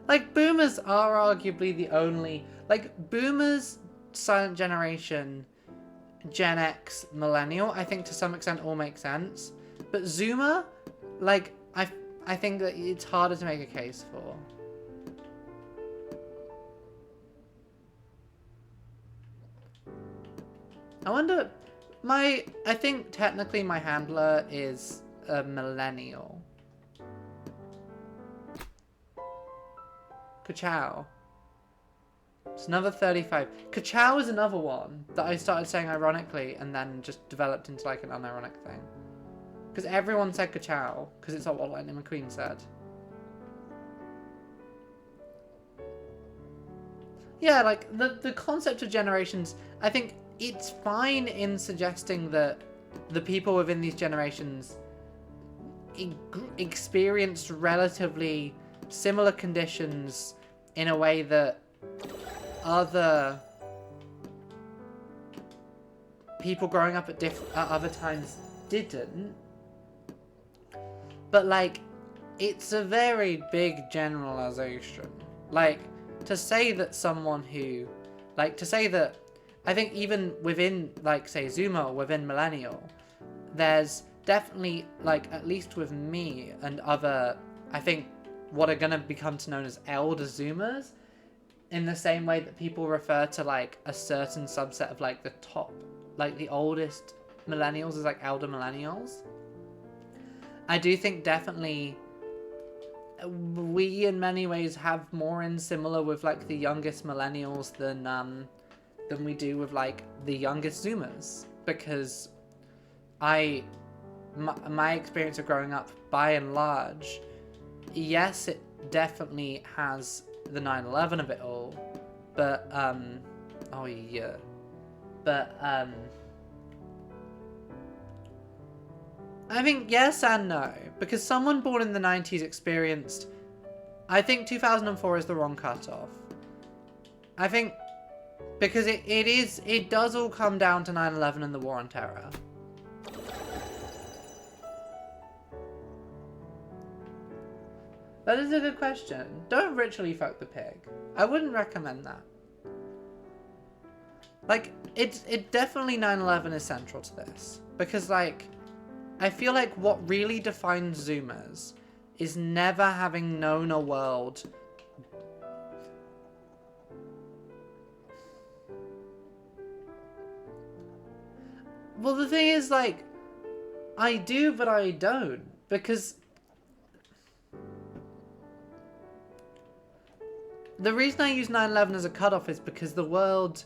Like, boomers are arguably the only... Like, boomers, silent generation, Gen X, millennial, I think to some extent all make sense. But Zoomer, like, I think that it's harder to make a case for. I wonder... I think technically my handler is a millennial. Kachow. It's another 35. Kachow is another one that I started saying ironically and then just developed into like an unironic thing. Because everyone said Kachow, because it's not what Lightning McQueen said. Yeah, like, the concept of generations, I think it's fine in suggesting that the people within these generations experienced relatively similar conditions in a way that other people growing up at other times didn't. But, like, it's a very big generalization. Like, to say that someone who... Like, to say that... I think even within, like, say, Zoomer or within Millennial, there's definitely, like, at least with me and other... I think what are going to become known as elder Zoomers, in the same way that people refer to like a certain subset of like the top, like the oldest millennials as like elder millennials. I do think definitely we in many ways have more in similar with like the youngest millennials than we do with like the youngest Zoomers, because my experience of growing up, by and large, yes, it definitely has the 9/11 of it all, but oh yeah, but I think yes and no, because someone born in the 90s experienced, I think 2004 is the wrong cutoff. I think because it does all come down to 9/11 and the War on Terror. That is a good question. Don't ritually fuck the pig. I wouldn't recommend that. Like, it definitely 9/11 is central to this. Because, like, I feel like what really defines Zoomers is never having known a world. Well, the thing is, like, I do, but I don't. Because the reason I use 9/11 as a cutoff is because the world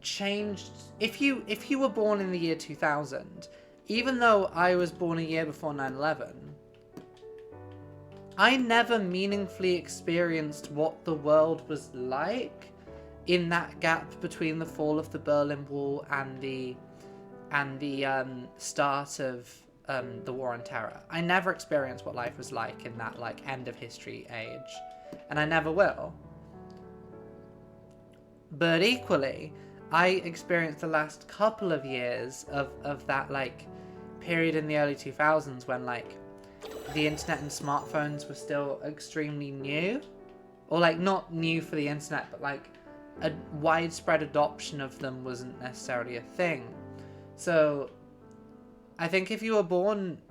changed. If you were born in the year 2000, even though I was born a year before 9/11, I never meaningfully experienced what the world was like in that gap between the fall of the Berlin Wall and the start of the War on Terror. I never experienced what life was like in that like end of history age, and I never will. But equally, I experienced the last couple of years of that like period in the early 2000s when like the internet and smartphones were still extremely new, or like not new for the internet, but like a widespread adoption of them wasn't necessarily a thing. So I think if you were born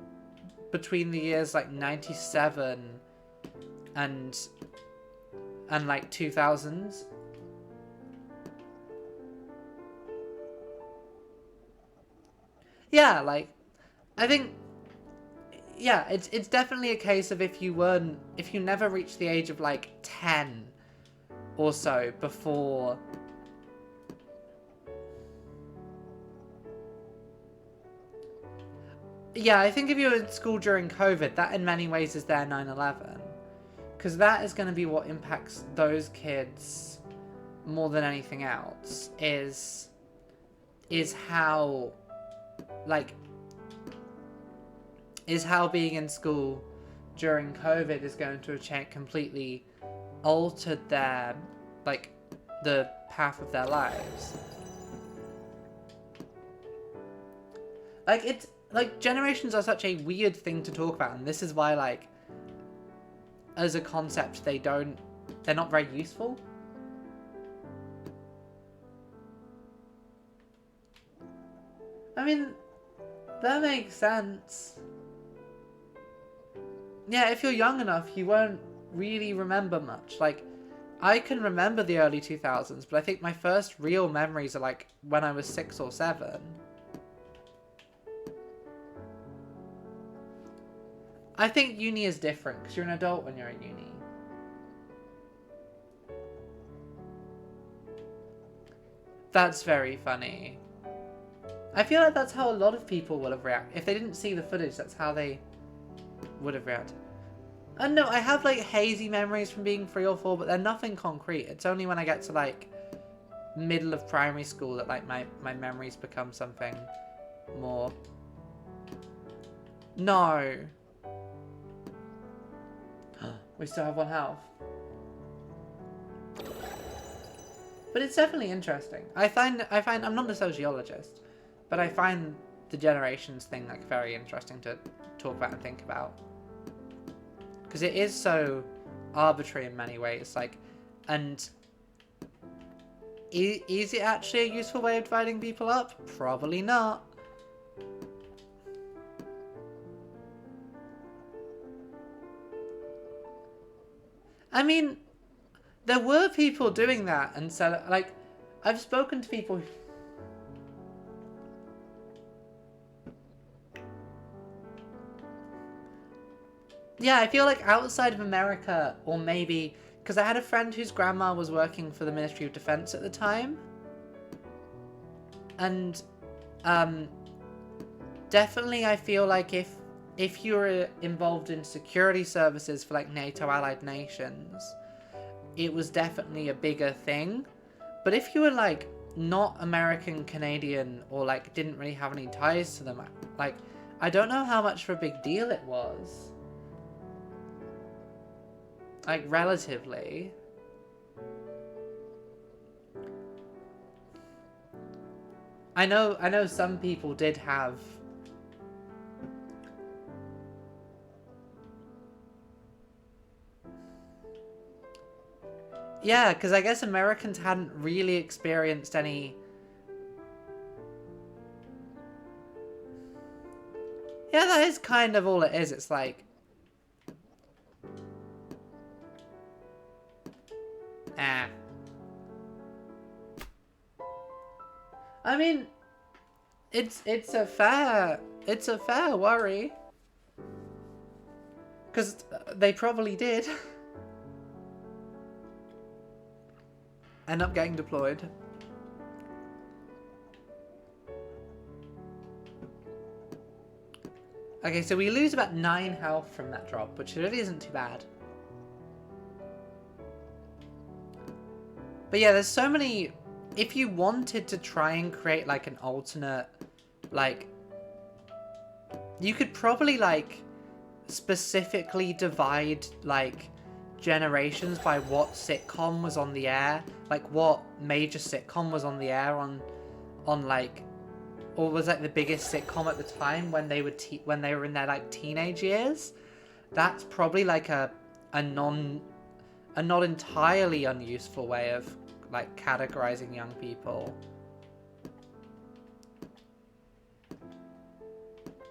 between the years like 97 and like 2000s, yeah, like, I think, yeah, it's definitely a case of if you never reached the age of like 10 or so before. Yeah, I think if you were in school during COVID, that in many ways is their 9/11. Because that is going to be what impacts those kids more than anything else, is how, like, is how being in school during COVID is going to have completely altered their, like, the path of their lives. Like, it's, like, generations are such a weird thing to talk about, and this is why, like, as a concept, they're not very useful. I mean, that makes sense. Yeah, if you're young enough, you won't really remember much. Like, I can remember the early 2000s, but I think my first real memories are, like, when I was 6 or 7. I think uni is different, because you're an adult when you're at uni. That's very funny. I feel like that's how a lot of people would have reacted. If they didn't see the footage, that's how they would have reacted. And no, I have like hazy memories from being 3 or 4, but they're nothing concrete. It's only when I get to like middle of primary school that like my memories become something more. No. We still have 1 health. But it's definitely interesting. I find I'm not a sociologist, but I find the generations thing like very interesting to talk about and think about. Because it is so arbitrary in many ways, like, and is it actually a useful way of dividing people up? Probably not. I mean, There were people doing that and sell like I've spoken to people. Yeah, I feel like outside of America, or maybe because I had a friend whose grandma was working for the Ministry of Defense at the time, and definitely I feel like if you were involved in security services for like NATO allied nations, it was definitely a bigger thing. But if you were like not American, Canadian, or like didn't really have any ties to them, like I don't know how much of a big deal it was. Like relatively. I know some people did have. Yeah, because I guess Americans hadn't really experienced any. Yeah, that is kind of all it is. It's like. Ah. I mean, it's a fair worry. Because they probably did. End up getting deployed. Okay, so we lose about 9 health from that drop, which really isn't too bad. But yeah, there's so many... If you wanted to try and create, like, an alternate, like... You could probably, like, specifically divide, like, generations by what sitcom was on the air. Like, what major sitcom was on the air on like... Or was, like, the biggest sitcom at the time when they were when they were in their, like, teenage years. That's probably, like, a not entirely unuseful way of, like, categorizing young people.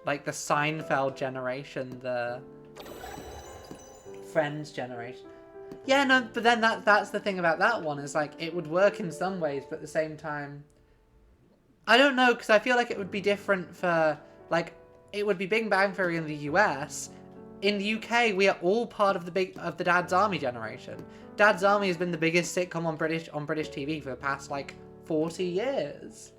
Like the Seinfeld generation, the Friends generation. Yeah, no, but then that's the thing about that one, is like, it would work in some ways, but at the same time... I don't know, because I feel like it would be different for, like, it would be Big Bang Theory in the US. In the UK, we are all part of the Dad's Army generation. Dad's Army has been the biggest sitcom on British TV for the past, like, 40 years.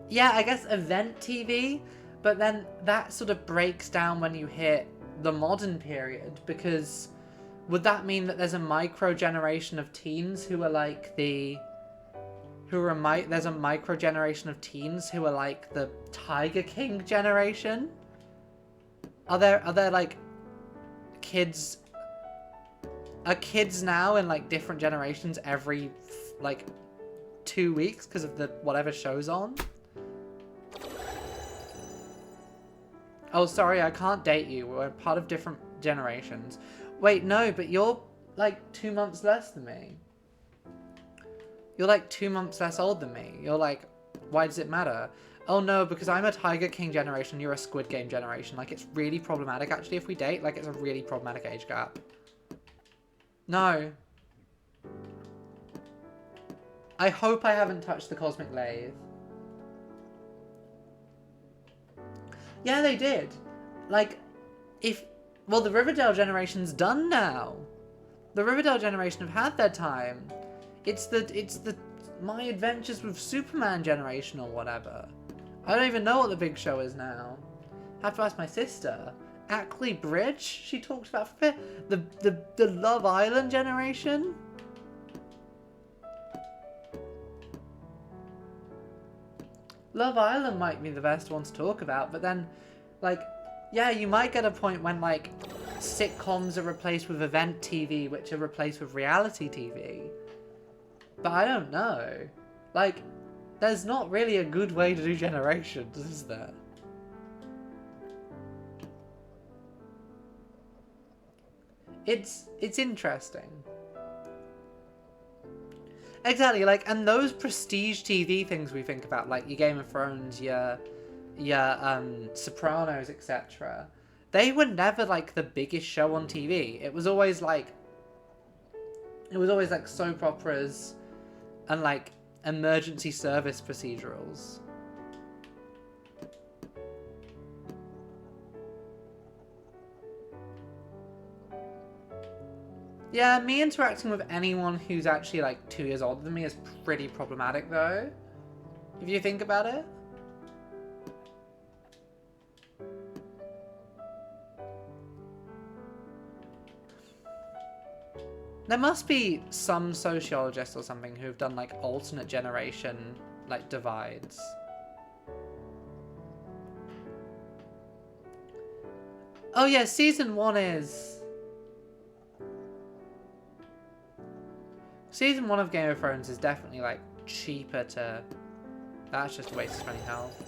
Yeah, I guess event TV, but then that sort of breaks down when you hit the modern period, because would that mean that there's a micro generation of teens who are like the... there's a micro generation of teens who are like the Tiger King generation? Are there like kids... Are kids now in like different generations every like 2 weeks because of the whatever show's on? Oh, sorry, I can't date you. We're part of different generations. Wait, no, but you're like 2 months less than me. You're like 2 months less old than me. You're like, why does it matter? Oh no, because I'm a Tiger King generation, you're a Squid Game generation. Like, it's really problematic, actually, if we date. Like, it's a really problematic age gap. No. I hope I haven't touched the Cosmic Lathe. Yeah, they did. Like, well, the Riverdale generation's done now. The Riverdale generation have had their time. It's the My Adventures with Superman generation or whatever. I don't even know what the big show is now. Have to ask my sister. Ackley Bridge, she talked about the Love Island generation. Love Island might be the best one to talk about, but then, like, yeah, you might get a point when, like, sitcoms are replaced with event TV, which are replaced with reality TV. But I don't know. Like, there's not really a good way to do generations, is there? It's interesting. Exactly, like, and those prestige TV things we think about, like your Game of Thrones, your Sopranos, etc. They were never like the biggest show on TV. It was always like soap operas and like emergency service procedurals. Yeah, me interacting with anyone who's actually like 2 years older than me is pretty problematic though, if you think about it. There must be some sociologists or something who've done like alternate generation like divides. Oh yeah, season 1 is... Season 1 of Game of Thrones is definitely like cheaper to... That's just a waste of 20 health.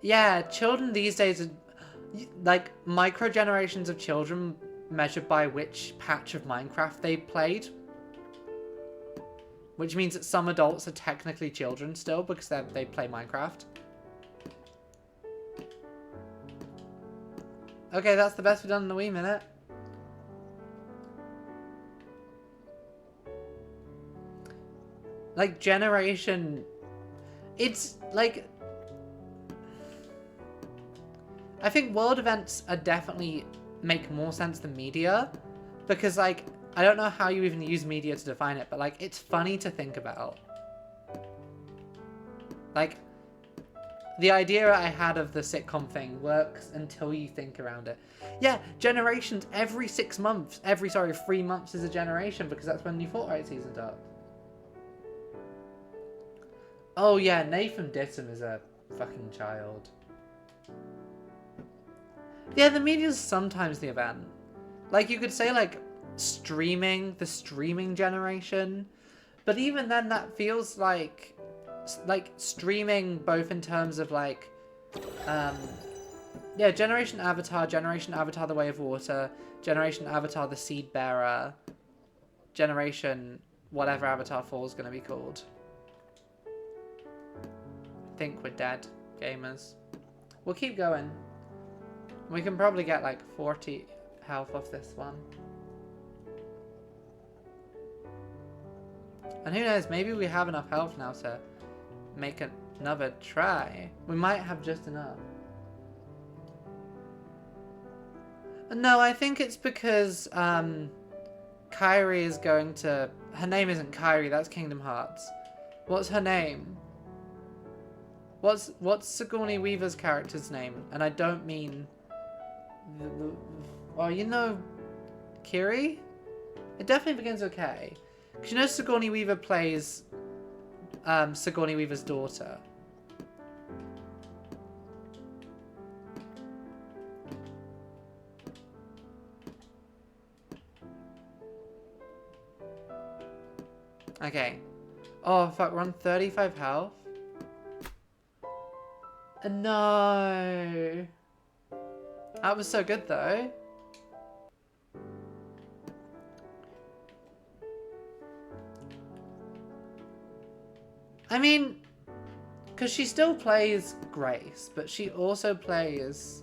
Yeah, children these days are like micro generations of children measured by which patch of Minecraft they played. Which means that some adults are technically children still because they play Minecraft. Okay, that's the best we've done in a wee minute. Like, generation... It's, like... I think world events are definitely make more sense than media. Because, like, I don't know how you even use media to define it, but, like, it's funny to think about. Like, the idea I had of the sitcom thing works until you think around it. Yeah, generations, every 6 months, 3 months is a generation because that's when New Fortnite season's up. Oh yeah, Nathan Dittum is a fucking child. Yeah, the media's sometimes the event. Like, you could say, like, streaming, the streaming generation. But even then, that feels like streaming both in terms of, like, yeah, Generation Avatar the Way of Water, Generation Avatar the Seed Bearer, Generation whatever Avatar 4 is going to be called. I think we're dead, gamers. We'll keep going. We can probably get like 40 health off this one. And who knows, maybe we have enough health now to make another try. We might have just enough. No, I think it's because Kairi is going to... Her name isn't Kairi, that's Kingdom Hearts. What's her name? What's Sigourney Weaver's character's name? And I don't mean... Well, you know... Kiri? It definitely begins with K. Because you know Sigourney Weaver plays Sigourney Weaver's daughter. Okay. Oh, fuck, we're on 35 health. No. That was so good, though. I mean, because she still plays Grace, but she also plays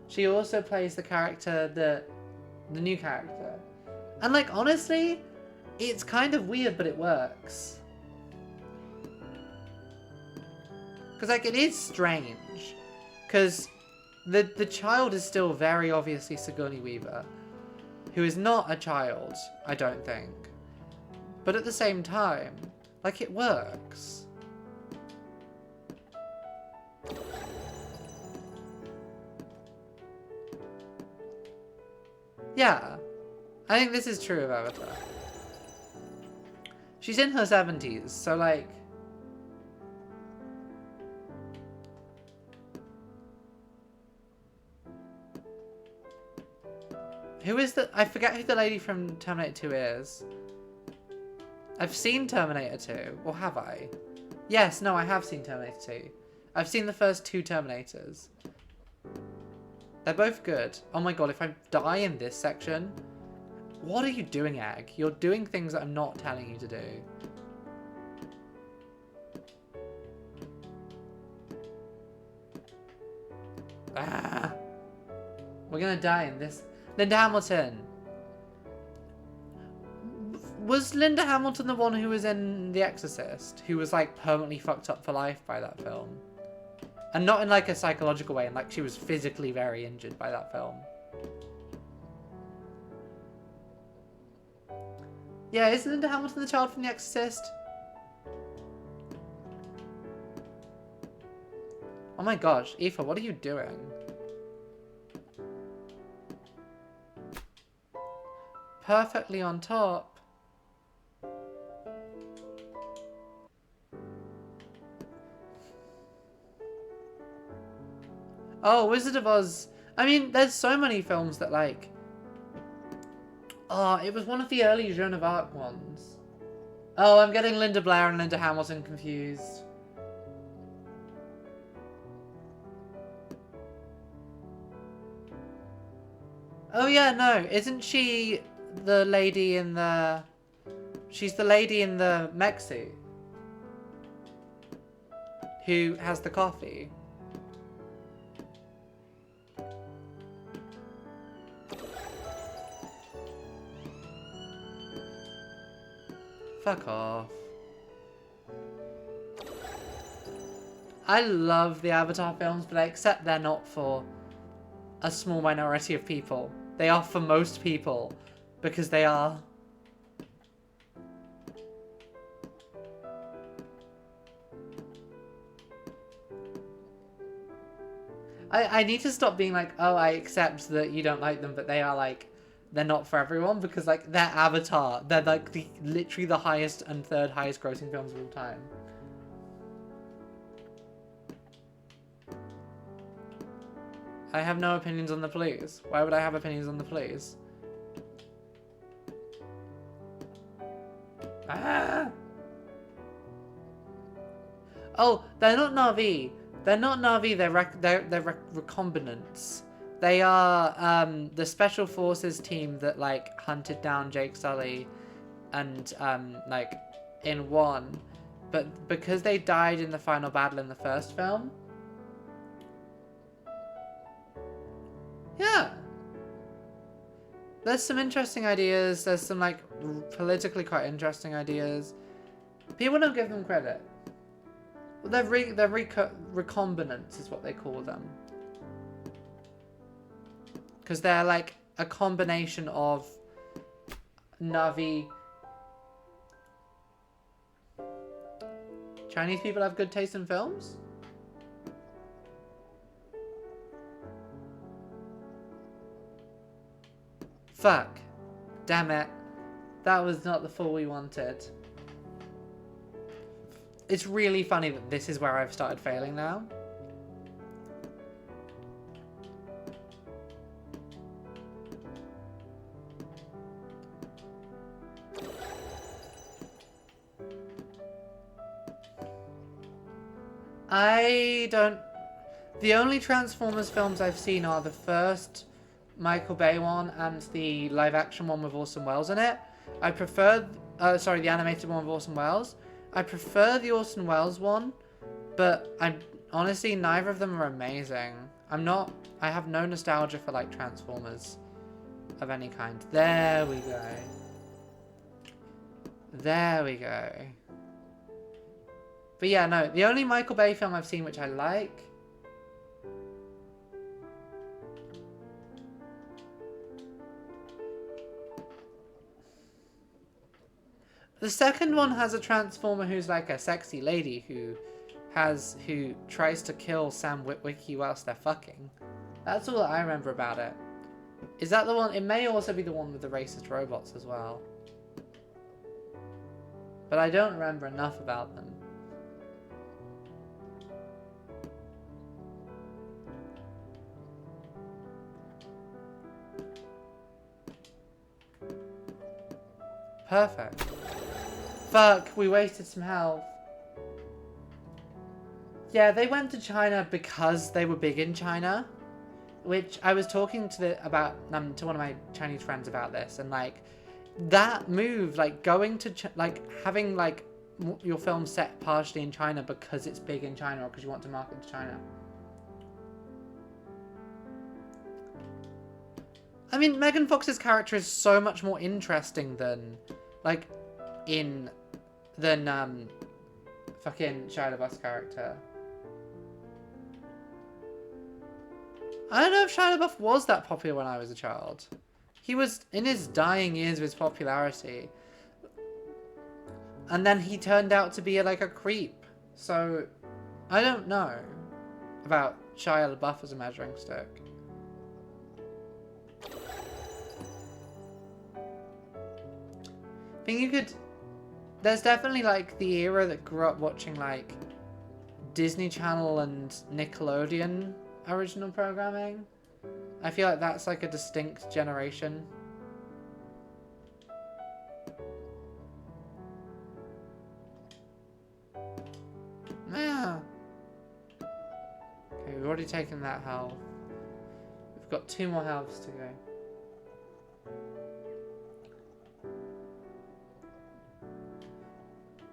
the character, the new character. And, like, honestly, it's kind of weird, but it works. Because, like, it is strange. Because the child is still very obviously Sigourney Weaver, who is not a child, I don't think. But at the same time, like, it works. Yeah. I think this is true of Avatar. She's in her 70s, so, like... Who is the... I forget who the lady from Terminator 2 is. I've seen Terminator 2. Or have I? Yes, no, I have seen Terminator 2. I've seen the first 2 Terminators. They're both good. Oh my god, if I die in this section... What are you doing, Egg? You're doing things that I'm not telling you to do. Ah. We're gonna die in this. Linda Hamilton. Was Linda Hamilton the one who was in The Exorcist? Who was like permanently fucked up for life by that film? And not in like a psychological way, and like she was physically very injured by that film. Yeah, is Linda Hamilton the child from The Exorcist? Oh my gosh, Aoife, what are you doing? Perfectly on top. Oh, Wizard of Oz. I mean, there's so many films that like... Oh, it was one of the early Joan of Arc ones. Oh, I'm getting Linda Blair and Linda Hamilton confused. Oh yeah, no. Isn't she the lady in the... She's the lady in the mech suit. Who has the coffee. Fuck off. I love the Avatar films, but I accept they're not for a small minority of people. They are for most people, because they are. I need to stop being like, oh, I accept that you don't like them, but they are like, they're not for everyone, because like, they're Avatar. They're like literally the highest and third highest grossing films of all time. I have no opinions on the police. Why would I have opinions on the police? Ah! Oh, they're not Na'vi. They're not Na'vi. They're recombinants. They are the special forces team that like hunted down Jake Sully, and like in one, but because they died in the final battle in the first film. Yeah. There's some interesting ideas. There's some like politically quite interesting ideas. People don't give them credit. They're recombinants is what they call them. Because they're like a combination of Na'vi. Chinese people have good taste in films? Fuck. Damn it. That was not the fool we wanted. It's really funny that this is where I've started failing now. I don't... The only Transformers films I've seen are the first Michael Bay one and the live-action one with Orson Welles in it. I prefer... sorry, the animated one with Orson Welles. I prefer the Orson Welles one, but honestly, neither of them are amazing. I have no nostalgia for, like, Transformers of any kind. There we go. There we go. But yeah, no, the only Michael Bay film I've seen which I like... The second one has a Transformer who's like a sexy lady who tries to kill Sam Witwicky whilst they're fucking. That's all that I remember about it. Is that the one? It may also be the one with the racist robots as well. But I don't remember enough about them. Perfect. Fuck, we wasted some health. Yeah, they went to China because they were big in China. Which I was talking to to one of my Chinese friends about this, and like that move, like going to having like your film set partially in China because it's big in China or because you want to market to China. I mean, Megan Fox's character is so much more interesting than, like, than fucking Shia LaBeouf's character. I don't know if Shia LaBeouf was that popular when I was a child. He was in his dying years of his popularity. And then he turned out to be like a creep. So, I don't know about Shia LaBeouf as a measuring stick. I think you could... There's definitely like the era that grew up watching like Disney Channel and Nickelodeon original programming. I feel like that's like a distinct generation. Yeah. Okay, we've already taken that health. We've got 2 more healths to go.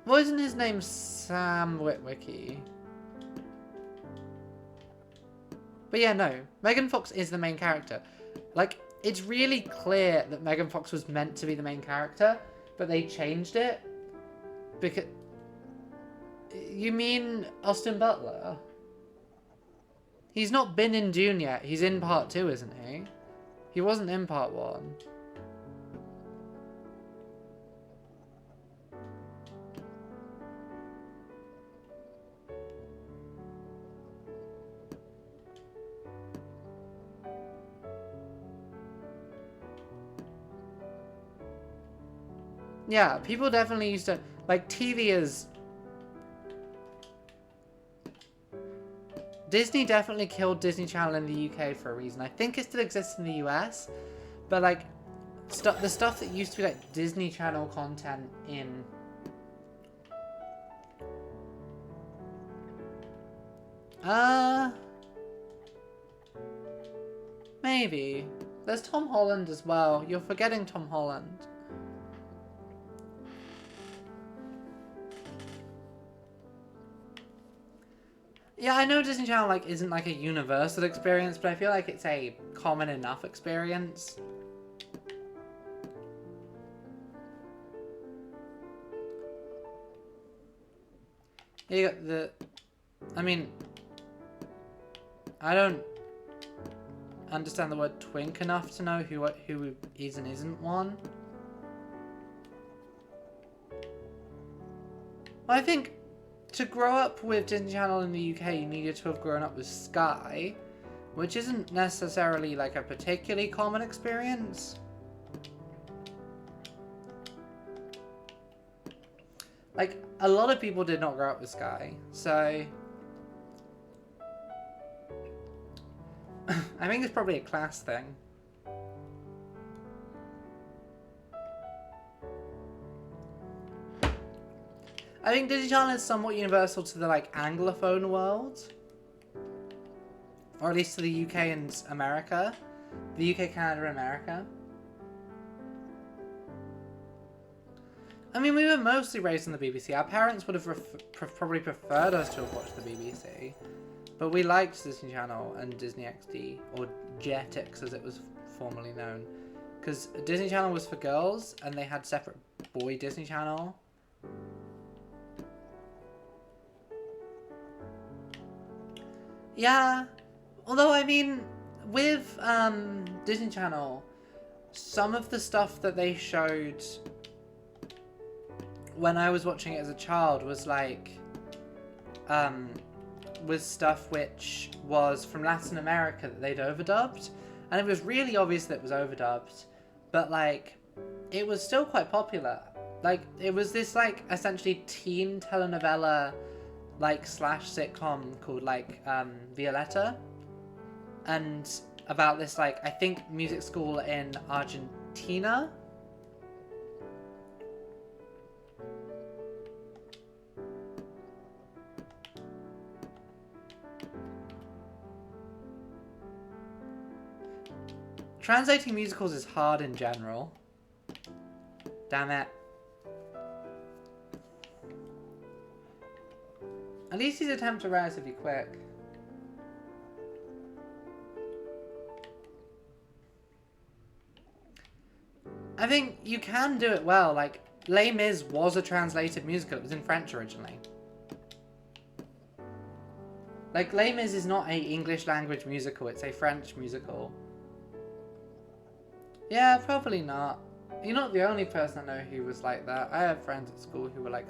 Wasn't his name Sam Witwicky? But yeah, no. Megan Fox is the main character. Like, it's really clear that Megan Fox was meant to be the main character, but they changed it. Because... You mean Austin Butler? He's not been in Dune yet. He's in part 2, isn't he? He wasn't in part 1. Yeah, people definitely used to... Like, TV is... Disney definitely killed Disney Channel in the UK for a reason. I think it still exists in the US. But, like, the stuff that used to be, like, Disney Channel content in... Maybe. There's Tom Holland as well. You're forgetting Tom Holland. Yeah, I know Disney Channel like isn't like a universal experience, but I feel like it's a common enough experience. You got the... I mean... I don't understand the word twink enough to know who is and isn't one. Well, I think... To grow up with Disney Channel in the UK, you needed to have grown up with Sky, which isn't necessarily like a particularly common experience. Like, a lot of people did not grow up with Sky, so... I think it's probably a class thing. I think Disney Channel is somewhat universal to the, like, Anglophone world. Or at least to the UK and America. The UK, Canada, and America. I mean, we were mostly raised on the BBC. Our parents would have probably preferred us to have watched the BBC. But we liked Disney Channel and Disney XD, or Jetix as it was formerly known. Because Disney Channel was for girls, and they had separate boy Disney Channel. Yeah, although I mean, with Disney Channel, some of the stuff that they showed when I was watching it as a child was like, was stuff which was from Latin America that they'd overdubbed, and it was really obvious that it was overdubbed, but like, it was still quite popular. Like, it was this like essentially teen telenovela like slash sitcom called like Violetta, and about this like I think music school in Argentina. Translating musicals is hard in general. Damn it. At least these attempts are relatively quick. I think you can do it well. Like, Les Mis was a translated musical. It was in French originally. Like, Les Mis is not a English language musical. It's a French musical. Yeah, probably not. You're not the only person I know who was like that. I have friends at school who were like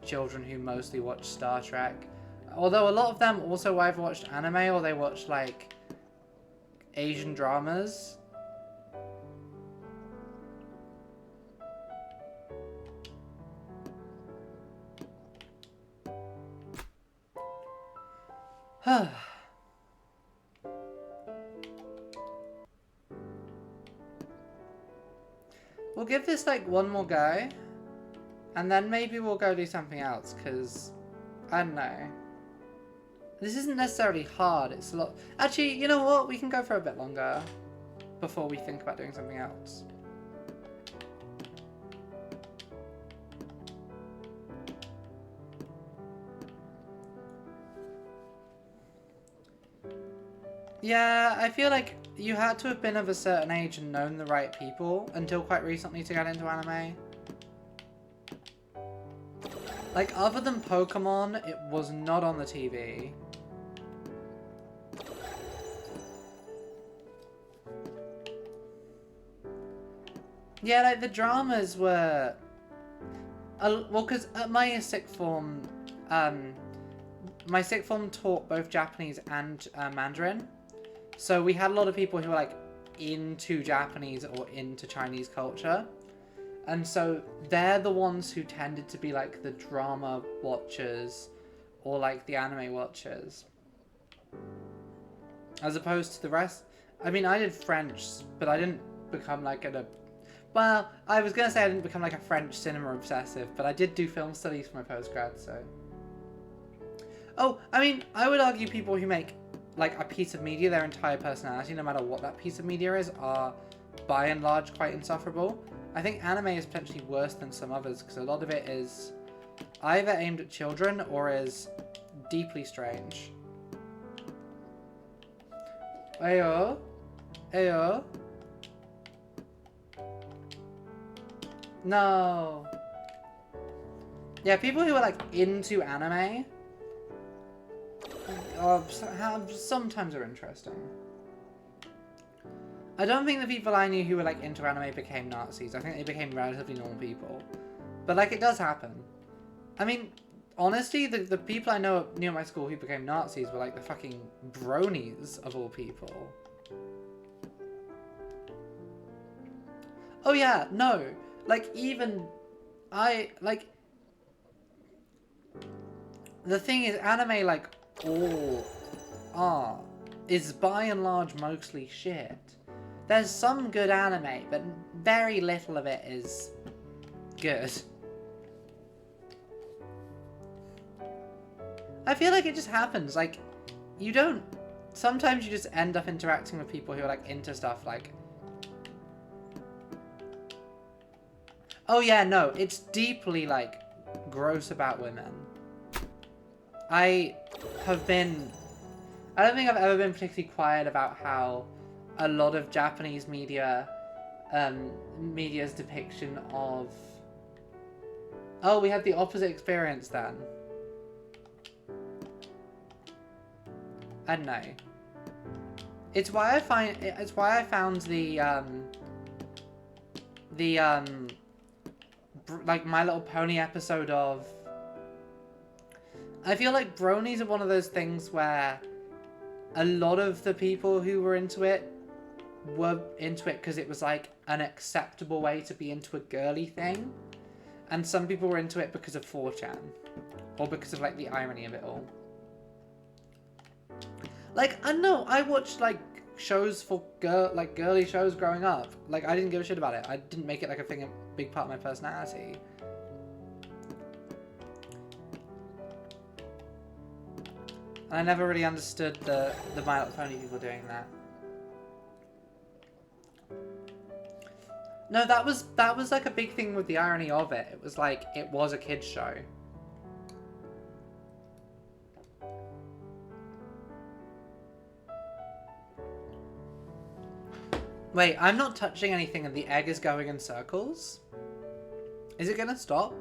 children who mostly watched Star Trek. Although a lot of them also either watched anime or they watched like Asian dramas. We'll give this like one more go. And then maybe we'll go do something else, because, I don't know. This isn't necessarily hard, it's a lot... Actually, you know what? We can go for a bit longer before we think about doing something else. Yeah, I feel like you had to have been of a certain age and known the right people until quite recently to get into anime. Like, other than Pokemon, it was not on the TV. Yeah, like, the dramas were... well, because at my sixth form taught both Japanese and Mandarin. So we had a lot of people who were, like, into Japanese or into Chinese culture. And so they're the ones who tended to be like the drama watchers or like the anime watchers. As opposed to the rest. I mean, I did French, but I didn't become like well, I was going to say I didn't become like a French cinema obsessive, but I did do film studies for my postgrad, so. Oh, I mean, I would argue people who make like a piece of media their entire personality, no matter what that piece of media is, are by and large quite insufferable. I think anime is potentially worse than some others because a lot of it is either aimed at children or is deeply strange. Ayo. Ayo. No. Yeah, people who are like into anime sometimes are interesting. I don't think the people I knew who were like into anime became Nazis. I think they became relatively normal people. But like, it does happen. I mean, honestly, the people I knew at my school who became Nazis were like the fucking bronies of all people. Oh yeah, no. Like, even the thing is, anime, like, all art is by and large mostly shit. There's some good anime, but very little of it is good. I feel like it just happens, like, you don't... Sometimes you just end up interacting with people who are, like, into stuff, like... Oh yeah, no, it's deeply, like, gross about women. I don't think I've ever been particularly quiet about how a lot of Japanese media, media's depiction of... Oh, we had the opposite experience then. I don't know. It's why I found like My Little Pony episode of... I feel like bronies are one of those things where a lot of the people who were into it were into it because it was like an acceptable way to be into a girly thing. And some people were into it because of 4chan. Or because of like the irony of it all. Like, I know, I watched like shows for girly shows growing up. Like, I didn't give a shit about it. I didn't make it like a big part of my personality. I never really understood the My Little Pony people doing that. No, that was like a big thing with the irony of it. It was like, it was a kid's show. Wait, I'm not touching anything and the egg is going in circles? Is it gonna stop?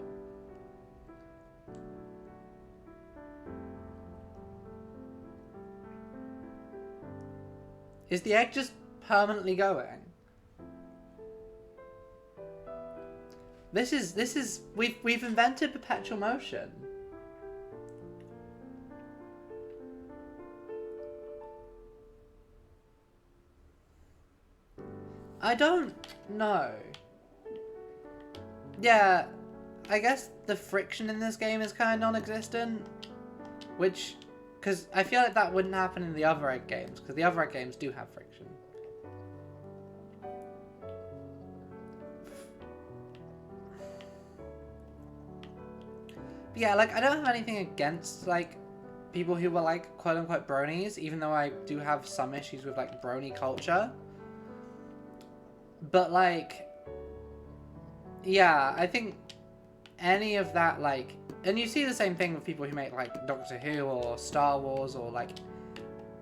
Is the egg just permanently going? This is we've invented perpetual motion. I don't know. Yeah, I guess the friction in this game is kind of non-existent, which, because I feel like that wouldn't happen in the other egg games, because the other egg games do have friction. But yeah, like, I don't have anything against, like, people who were, like, quote-unquote bronies, even though I do have some issues with, like, brony culture. But, like, yeah, I think any of that, like, and you see the same thing with people who make, like, Doctor Who or Star Wars or, like,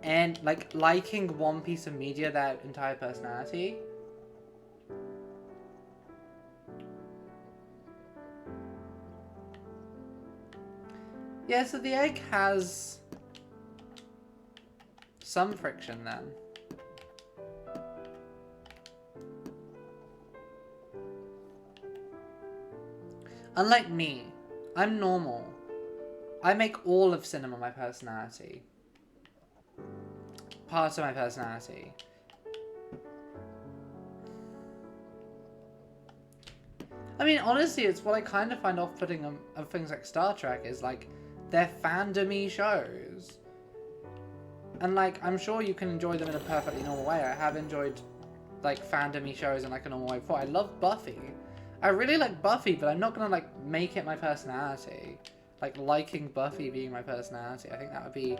and, like, liking one piece of media, their entire personality. Yeah, so the egg has some friction then. Unlike me, I'm normal. I make all of cinema my personality. Part of my personality. I mean, honestly, it's what I kind of find off-putting of things like Star Trek is, like, they're fandom-y shows. And, like, I'm sure you can enjoy them in a perfectly normal way. I have enjoyed, like, fandom-y shows in, like, a normal way before. I love Buffy. I really like Buffy, but I'm not gonna, like, make it my personality. Like, liking Buffy being my personality. I think that would be,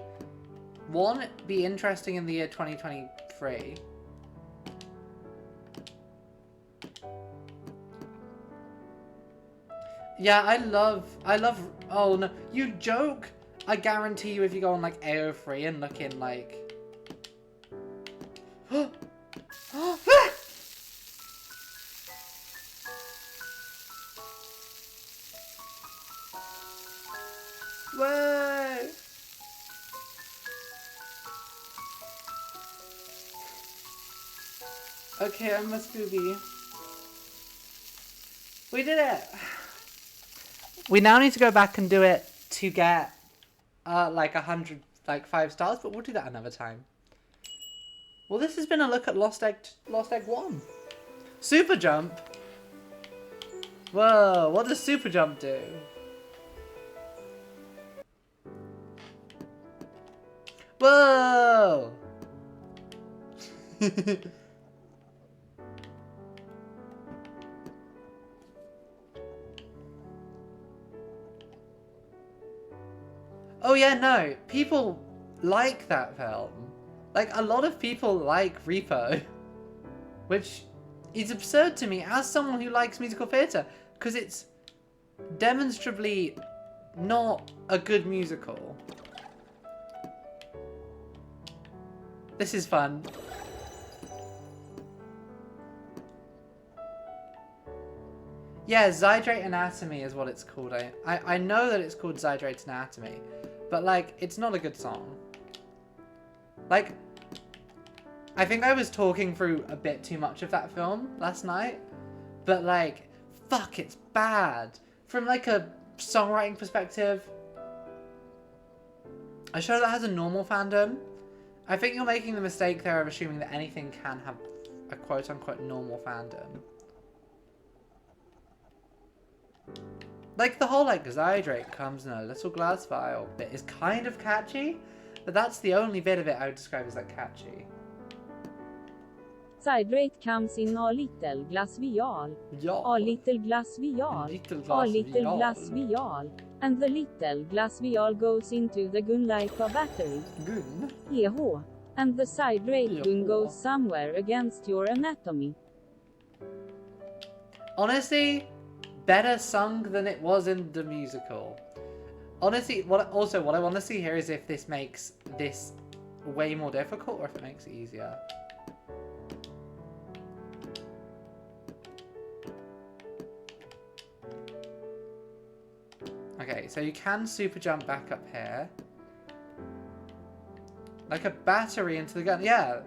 one, be interesting in the year 2023. Yeah, I love, oh no, you joke! I guarantee you if you go on, like, AO3 and look in, like... Whoa! Okay, I'm a Scooby. We did it! We now need to go back and do it to get, like 100, like 5 stars, but we'll do that another time. Well, this has been a look at Lost Egg 1. Super Jump? Whoa, what does Super Jump do? Whoa! Oh yeah, no. People like that film. Like, a lot of people like Repo. Which is absurd to me as someone who likes musical theatre. Because it's demonstrably not a good musical. This is fun. Yeah, Zydrate Anatomy is what it's called. I know that it's called Zydrate Anatomy. But, like, it's not a good song. Like, I think I was talking through a bit too much of that film last night. But, like, fuck, it's bad. From, like, a songwriting perspective, a show that has a normal fandom, I think you're making the mistake there of assuming that anything can have a quote-unquote normal fandom. Like, the whole, like, Zydrate comes in a little glass vial bit is kind of catchy, but that's the only bit of it I would describe as, like, catchy. Zydrate comes in a little glass vial. Ja. A little glass vial. A little glass vial. And the little glass vial goes into the gun like a battery. Gun? EH. And the Zydrate gun goes somewhere against your anatomy. Honestly, better sung than it was in the musical. Honestly, what I want to see here is if this makes this way more difficult or if it makes it easier. Okay, so you can super jump back up here. Like a battery into the gun. Yeah.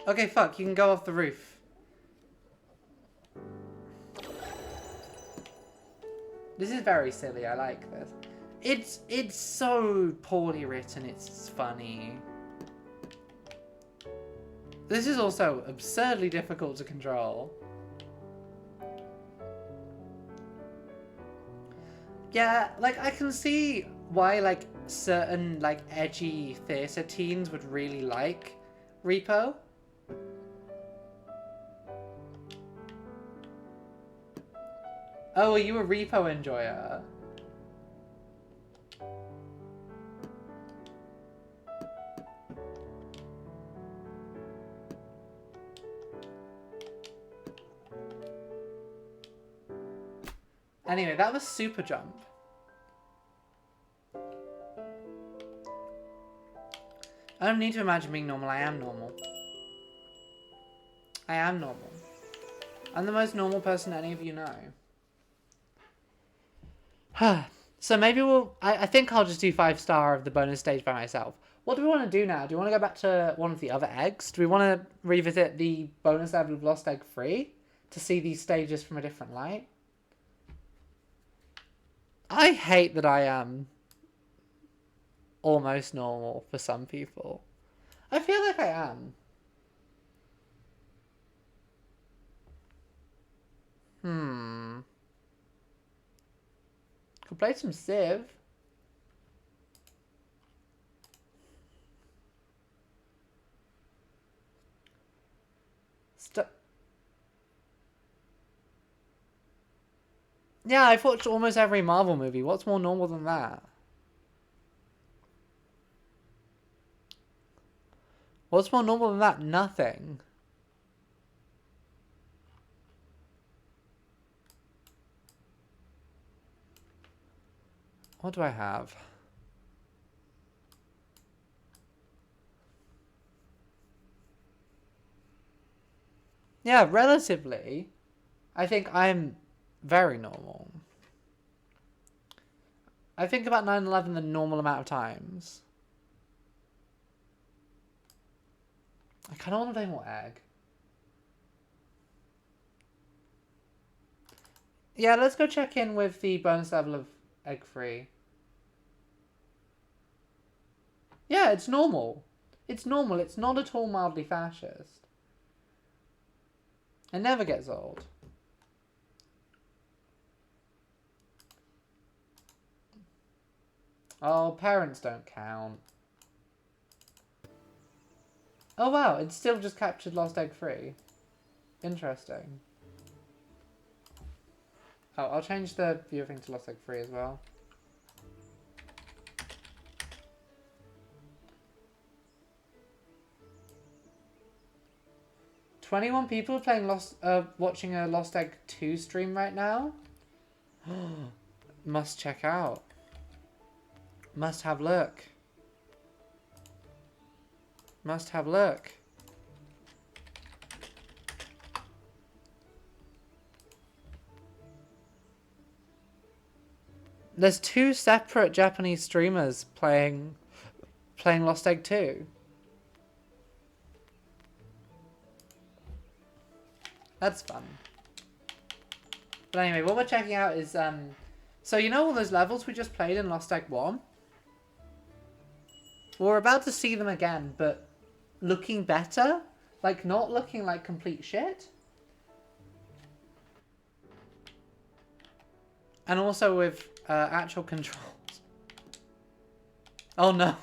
Okay, fuck, you can go off the roof. This is very silly, I like this. It's so poorly written, it's funny. This is also absurdly difficult to control. Yeah, like, I can see why, like, certain, like, edgy theatre teens would really like Repo. Oh, are you a Repo enjoyer? Anyway, that was super jump. I don't need to imagine being normal, I am normal. I am normal. I'm the most normal person any of you know. So maybe we'll... I think I'll just do 5-star of the bonus stage by myself. What do we want to do now? Do we want to go back to one of the other eggs? Do we want to revisit the bonus level of Lost Egg 3? To see these stages from a different light? I hate that I am almost normal for some people. I feel like I am. Could play some Civ. Yeah, I've watched almost every Marvel movie. What's more normal than that? What's more normal than that? Nothing. What do I have? Yeah, relatively, I think I'm very normal. I think about 9/11 the normal amount of times. I kind of want to play more Egg. Yeah, let's go check in with the bonus level of Egg 3. Yeah, it's normal. It's normal. It's not at all mildly fascist. It never gets old. Oh, parents don't count. Oh wow, it's still just captured Lost Egg 3. Interesting. Oh, I'll change the viewer thing to Lost Egg 3 as well. "21 people are playing watching a Lost Egg 2 stream right now? Must check out. Must have look. Must have look. There's 2 separate Japanese streamers playing Lost Egg 2. That's fun. But anyway, what we're checking out is so you know all those levels we just played in Lost Egg 1? We're about to see them again, but looking better? Like, not looking like complete shit? And also with actual controls. Oh no.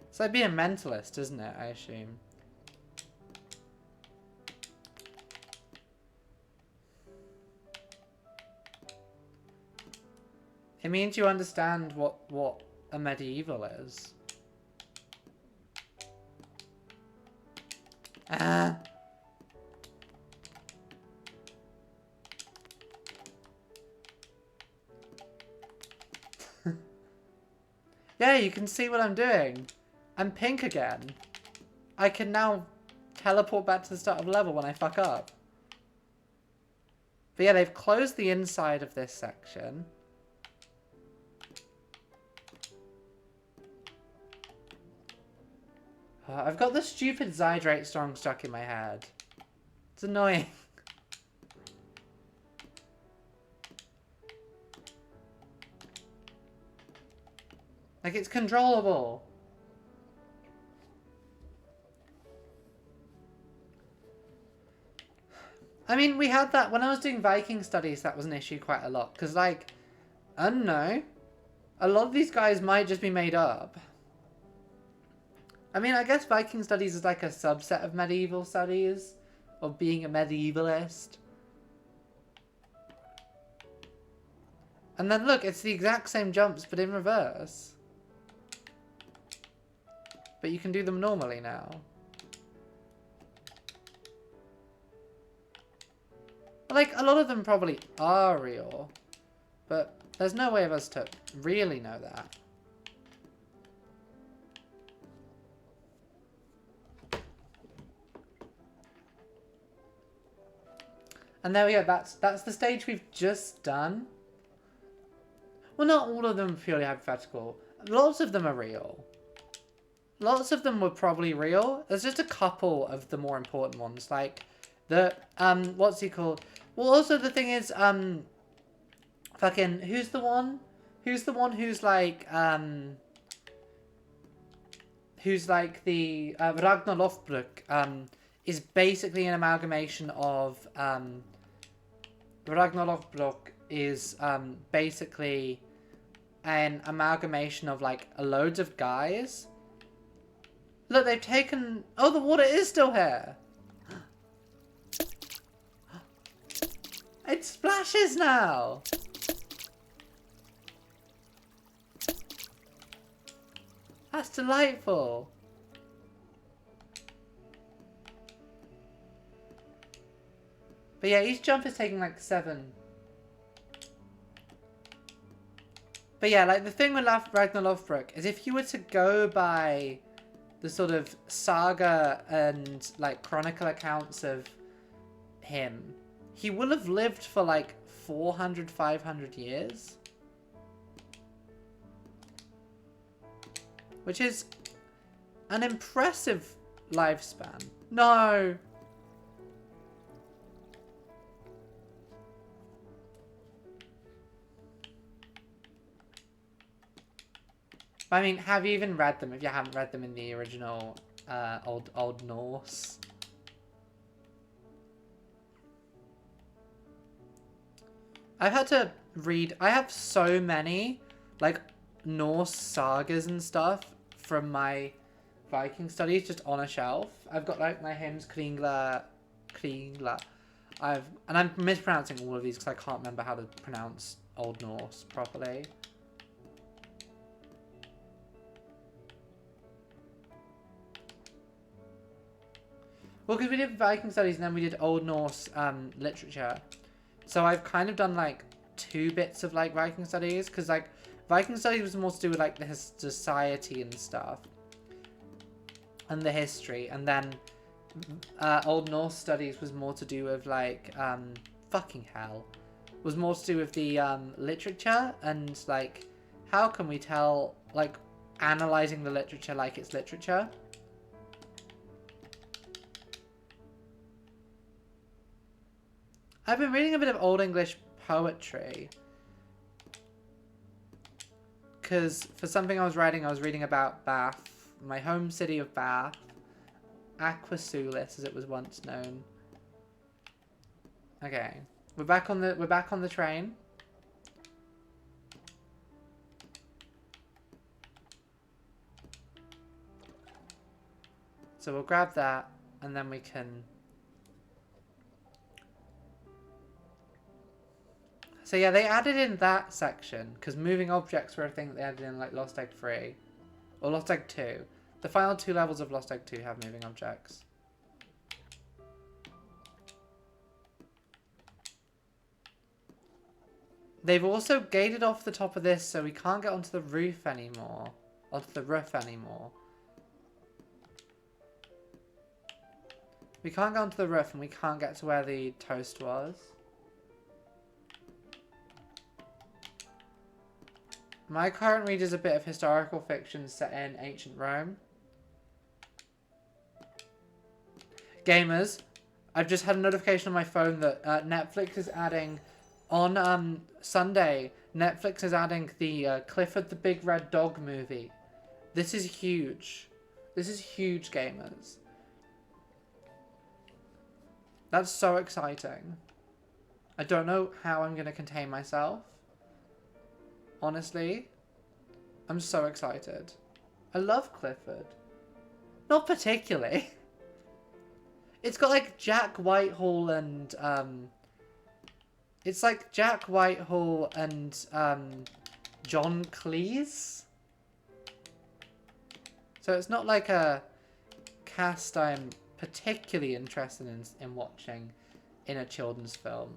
It's like being a mentalist, isn't it, I assume? It means you understand what a medieval is. Yeah, you can see what I'm doing. I'm pink again. I can now teleport back to the start of the level when I fuck up. But yeah, they've closed the inside of this section. I've got the stupid Zydrate song stuck in my head. It's annoying. Like, it's controllable. I mean, we had that when I was doing Viking studies, that was an issue quite a lot. Because, like, I don't know. A lot of these guys might just be made up. I mean, I guess Viking studies is like a subset of medieval studies. Or being a medievalist. And then look, it's the exact same jumps, but in reverse. But you can do them normally now. Like, a lot of them probably are real. But there's no way of us to really know that. And there we go, that's the stage we've just done. Well, not all of them are purely hypothetical. Lots of them are real. Lots of them were probably real. There's just a couple of the more important ones, like the what's he called? Well, also the thing is, fucking who's the one? Who's the one who's like the Ragnar Lothbrok is basically an amalgamation of Ragnar Lothbrok is basically an amalgamation of like loads of guys. Look, they've taken... Oh, the water is still here. It splashes now. That's delightful. But yeah, each jump is taking like 7. But yeah, like the thing with Ragnar Lothbrok is if you were to go by the sort of saga and like chronicle accounts of him, he will have lived for like 400, 500 years. Which is an impressive lifespan. No! I mean, have you even read them if you haven't read them in the original Old Norse? I've had to read... I have so many, like, Norse sagas and stuff from my Viking studies just on a shelf. I've got, like, my hymns, Kringla... And I'm mispronouncing all of these because I can't remember how to pronounce Old Norse properly. Well, because we did Viking studies and then we did Old Norse literature. So I've kind of done like 2 bits of like Viking studies. Because like Viking studies was more to do with like the society and stuff. And the history. And then Old Norse studies was more to do with like, fucking hell. Was more to do with the literature. And like, how can we tell, like, analysing the literature like it's literature. I've been reading a bit of Old English poetry. Because for something I was reading about Bath. My home city of Bath. Aquasulis, as it was once known. Okay. We're back on the train. So we'll grab that and then we can... So yeah, they added in that section, because moving objects were a thing that they added in like Lost Egg 3. Or Lost Egg 2. The final 2 levels of Lost Egg 2 have moving objects. They've also gated off the top of this so we can't get onto the roof anymore. onto the roof anymore. We can't go onto the roof and we can't get to where the toast was. My current read is a bit of historical fiction set in ancient Rome. Gamers, I've just had a notification on my phone that Netflix is adding, on Sunday, Netflix is adding the Clifford the Big Red Dog movie. This is huge. This is huge, gamers. That's so exciting. I don't know how I'm going to contain myself. Honestly, I'm so excited. I love Clifford. Not particularly. It's got like Jack Whitehall and it's like Jack Whitehall and John Cleese. So it's not like a cast I'm particularly interested in watching in a children's film.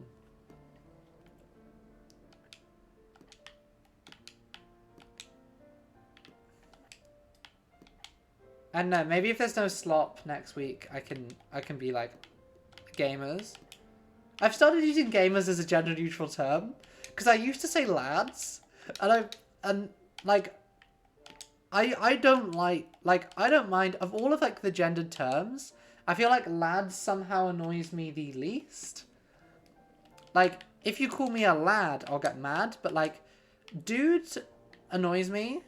I don't know, maybe if there's no slop next week, I can be like, gamers. I've started using gamers as a gender neutral term, because I used to say lads, and I don't I don't mind, of all of like the gendered terms, I feel like lads somehow annoys me the least. Like, if you call me a lad, I'll get mad, but like, dude annoys me.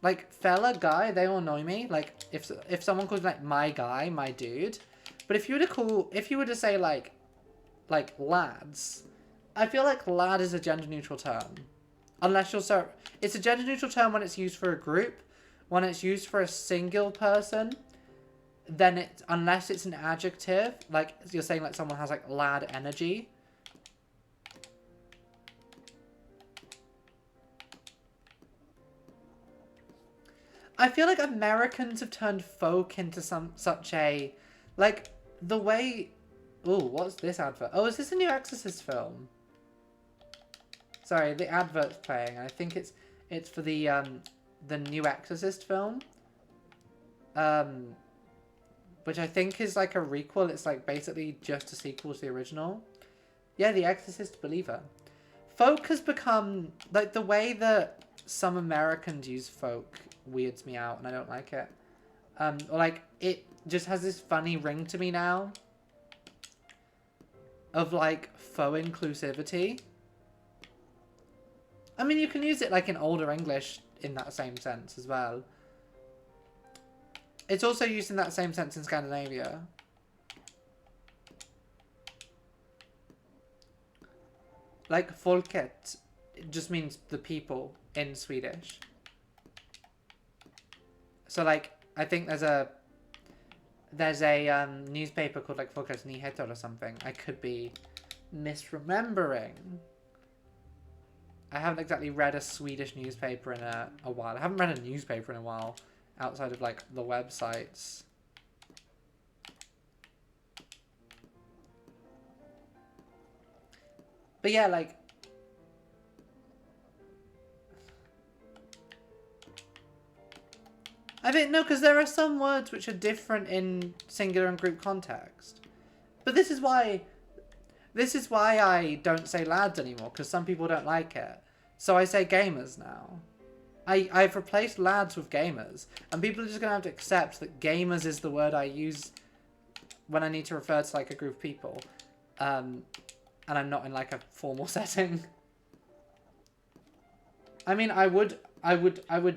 Like, fella, guy, they all annoy me. Like, if someone calls me, like, my guy, my dude. But if you were to say, like, lads, I feel like lad is a gender-neutral term. Unless you're it's a gender-neutral term when it's used for a group. When it's used for a single person, then unless it's an adjective, like, you're saying, like, someone has, like, lad energy. I feel like Americans have turned folk into such a, like, the way... Ooh, what's this advert? Oh, is this a new Exorcist film? Sorry, the advert's playing, and I think it's for the new Exorcist film. Which I think is like a requel. It's like basically just a sequel to the original. Yeah, The Exorcist Believer. Folk has become, like, the way that some Americans use folk weirds me out, and I don't like it. Or like, it just has this funny ring to me now of like faux inclusivity. I mean, you can use it like in older English in that same sense as well. It's also used in that same sense in Scandinavia. Like, folket, it just means the people in Swedish. So, like, I think there's a newspaper called, like, Folkets Nyheter or something. I could be misremembering. I haven't exactly read a Swedish newspaper in a while. I haven't read a newspaper in a while outside of, like, the websites. But yeah, like... I mean, no, because there are some words which are different in singular and group context. But this is why I don't say lads anymore, because some people don't like it. So I say gamers now. I've replaced lads with gamers, and people are just going to have to accept that gamers is the word I use when I need to refer to, like, a group of people. And I'm not in, like, a formal setting. I mean, I would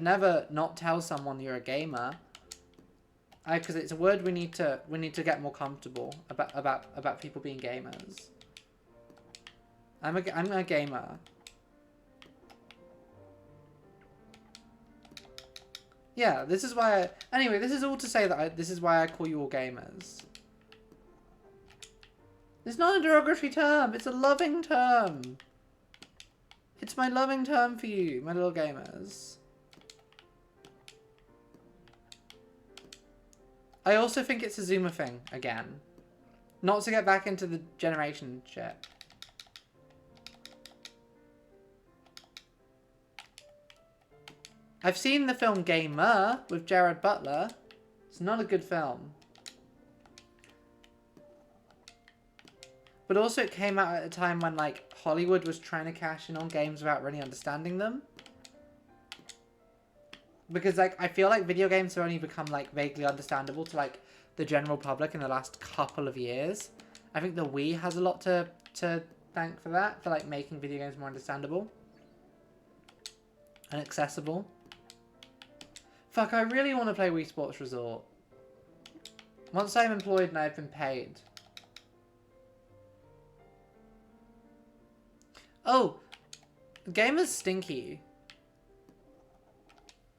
never not tell someone you're a gamer. Because it's a word we need to get more comfortable about people being gamers. I'm a gamer. Yeah, this is why anyway, this is all to say that this is why I call you all gamers. It's not a derogatory term, it's a loving term. It's my loving term for you, my little gamers. I also think it's a Zoomer thing, again. Not to get back into the generation shit. I've seen the film Gamer with Gerard Butler. It's not a good film. But also it came out at a time when, like, Hollywood was trying to cash in on games without really understanding them. Because, like, I feel like video games have only become, like, vaguely understandable to, like, the general public in the last couple of years. I think the Wii has a lot to thank for that, for, like, making video games more understandable and accessible. Fuck, I really want to play Wii Sports Resort. Once I'm employed and I've been paid. Oh, gamers stinky.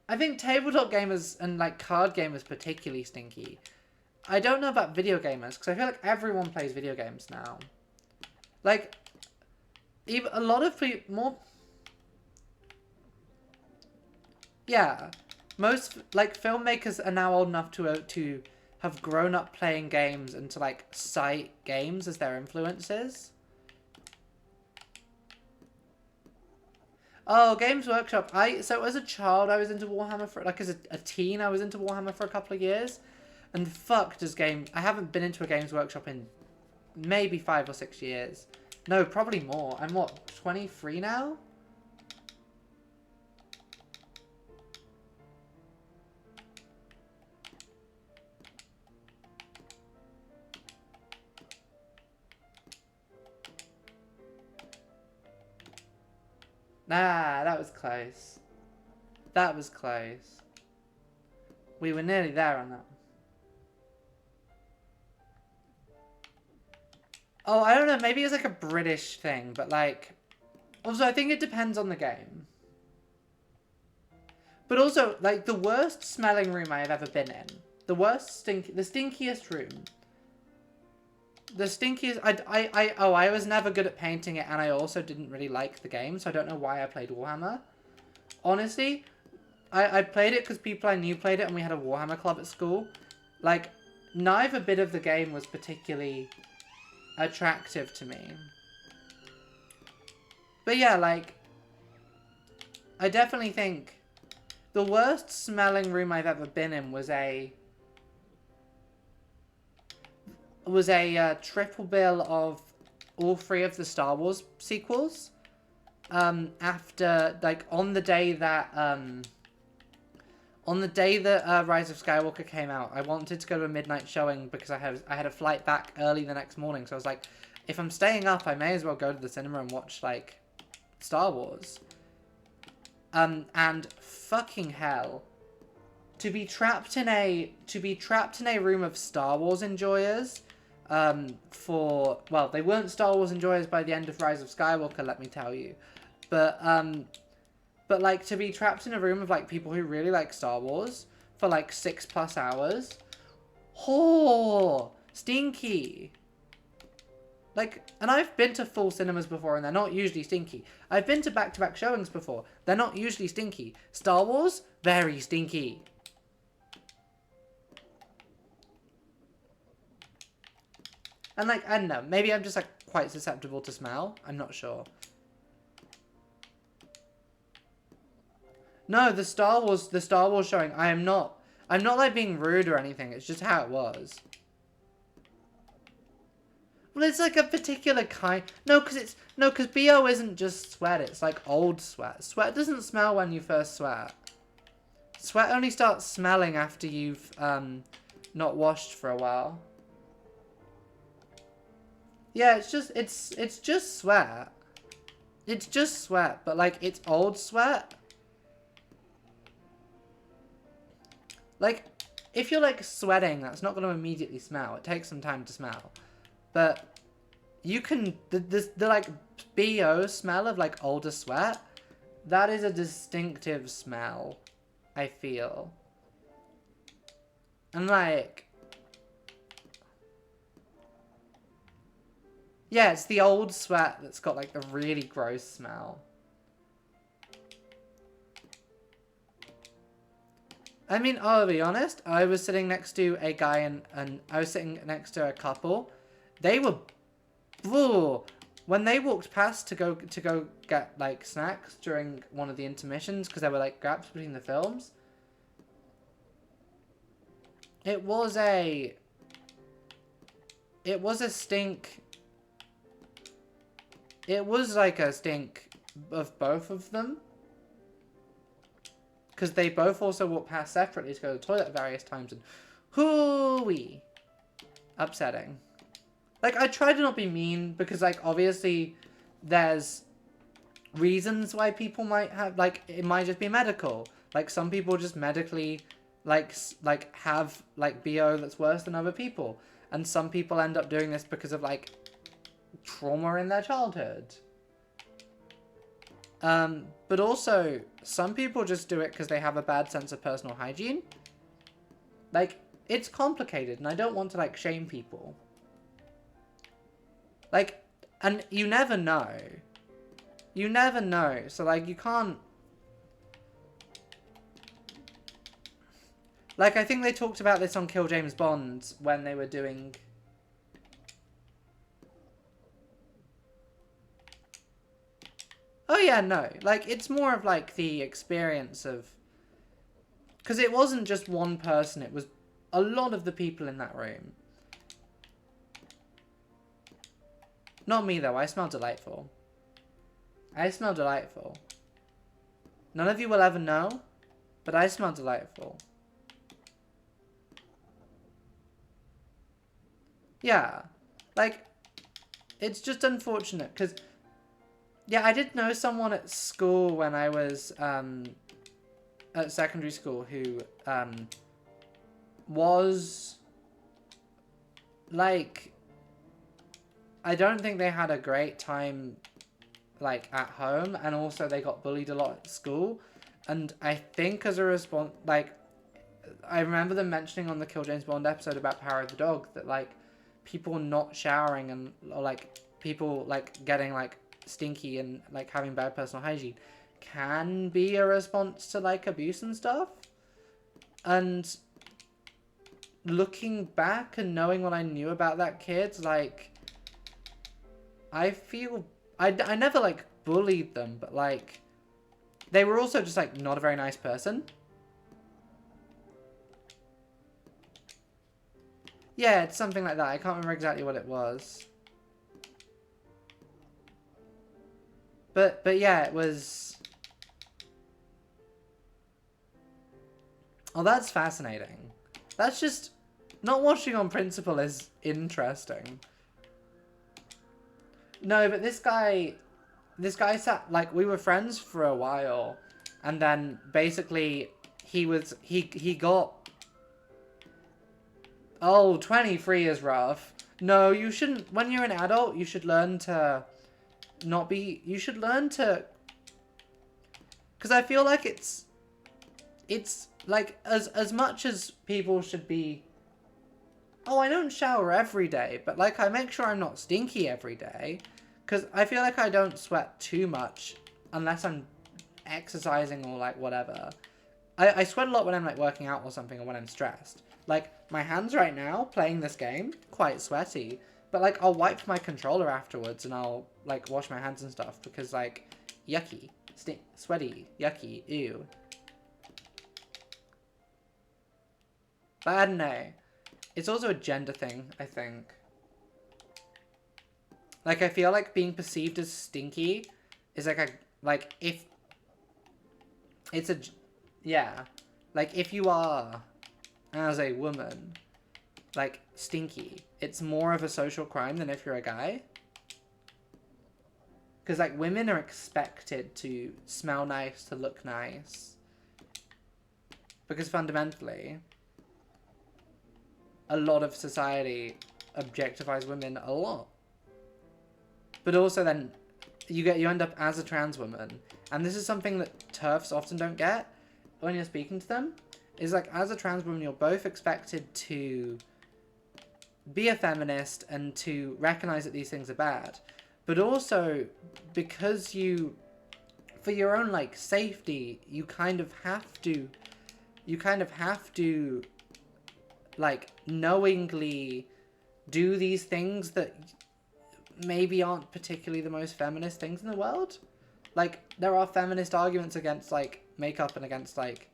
I think tabletop gamers and, like, card gamers particularly stinky. I don't know about video gamers, because I feel like everyone plays video games now. Like, even a lot of people, more... Yeah. Most, like, filmmakers are now old enough to have grown up playing games and to, like, cite games as their influences. Oh, Games Workshop. So as a child, I was into Warhammer for, like, as a teen, I was into Warhammer for a couple of years. And fuck does I haven't been into a Games Workshop in maybe 5 or 6 years. No, probably more. I'm what, 23 now? Nah, that was close. That was close. We were nearly there on that. Oh, I don't know. Maybe it's like a British thing, but like... Also, I think it depends on the game. But also, like, the worst smelling room I have ever been in. The stinkiest room. The stinkiest... I was never good at painting it, and I also didn't really like the game, so I don't know why I played Warhammer. Honestly, I played it because people I knew played it, and we had a Warhammer club at school. Like, neither bit of the game was particularly attractive to me. But yeah, like, I definitely think the worst smelling room I've ever been in was a triple bill of all 3 of the Star Wars sequels. After, like, on the day that Rise of Skywalker came out, I wanted to go to a midnight showing because I had a flight back early the next morning. So I was like, if I'm staying up, I may as well go to the cinema and watch, like, Star Wars. And fucking hell, to be trapped in a room of Star Wars enjoyers, well, they weren't Star Wars enjoyers by the end of Rise of Skywalker, let me tell you, but like, to be trapped in a room of, like, people who really like Star Wars for, like, 6+ hours, stinky. Like, and I've been to full cinemas before, and they're not usually stinky. I've been to back-to-back showings before. They're not usually stinky. Star Wars, very stinky. And, like, I don't know. Maybe I'm just, like, quite susceptible to smell. I'm not sure. No, the Star Wars showing, I'm not, like, being rude or anything. It's just how it was. Well, it's like a particular kind. No, because BO isn't just sweat. It's like old sweat. Sweat doesn't smell when you first sweat. Sweat only starts smelling after you've not washed for a while. Yeah, it's just sweat. It's just sweat, but like it's old sweat. Like, if you're like sweating, that's not going to immediately smell. It takes some time to smell. But you can, the like BO smell of like older sweat, that is a distinctive smell, I feel. And like, yeah, it's the old sweat that's got like the really gross smell. I mean, I'll be honest, I was sitting next to a guy and I was sitting next to a couple. They were, When they walked past to go get like snacks during one of the intermissions, because there were like gaps between the films, it was a stink. It was like a stink of both of them, because they both also walked past separately to go to the toilet at various times, and hoo-wee, upsetting. Like, I try to not be mean, because, like, obviously, there's reasons why people might have, like, it might just be medical. Like, some people just medically, like have, like, BO that's worse than other people. And some people end up doing this because of, like, trauma in their childhood. But also, some people just do it because they have a bad sense of personal hygiene. Like, it's complicated, and I don't want to, like, shame people. Like, and you never know. You never know. So, like, you can't... Like, I think they talked about this on Kill James Bond when they were doing... Oh, yeah, no. Like, it's more of, like, the experience of... Because it wasn't just one person. It was a lot of the people in that room. Not me, though. I smell delightful. I smell delightful. None of you will ever know, but I smell delightful. Yeah. Like, it's just unfortunate, because... Yeah, I did know someone at school when I was, at secondary school who, was... Like... I don't think they had a great time, like, at home, and also they got bullied a lot at school, and I think as a response, like, I remember them mentioning on the Kill James Bond episode about Power of the Dog that, like, people not showering and, or, like, people, like, getting, like, stinky and, like, having bad personal hygiene can be a response to, like, abuse and stuff, and looking back and knowing what I knew about that kid, like... I feel... I never, like, bullied them, but, like... They were also just, like, not a very nice person. Yeah, it's something like that. I can't remember exactly what it was. But yeah, it was... Oh, that's fascinating. That's just... Not watching on principle is interesting. No, but this guy sat, like, we were friends for a while, and then basically he got, oh, 23 is rough. No, you shouldn't, when you're an adult, you should learn to not be, you should learn to, because I feel like it's like, as much as people should be, oh, I don't shower every day, but, like, I make sure I'm not stinky every day. Because I feel like I don't sweat too much unless I'm exercising or, like, whatever. I sweat a lot when I'm, like, working out or something, or when I'm stressed. Like, my hands right now, playing this game, quite sweaty. But, like, I'll wipe my controller afterwards and I'll, like, wash my hands and stuff. Because, like, yucky. Sweaty. Yucky. Ew. But I don't know. It's also a gender thing, I think. Like, I feel like being perceived as stinky is like, if... It's a... Yeah. Like, if you are, as a woman, like, stinky, it's more of a social crime than if you're a guy. Because, like, women are expected to smell nice, to look nice. Because fundamentally, a lot of society objectifies women a lot. But also then, you end up as a trans woman. And this is something that TERFs often don't get when you're speaking to them. Is like, as a trans woman, you're both expected to be a feminist and to recognize that these things are bad. But also, because you, for your own, like, safety, you kind of have to, like, knowingly do these things that... maybe aren't particularly the most feminist things in the world. Like, there are feminist arguments against, like, makeup and against, like...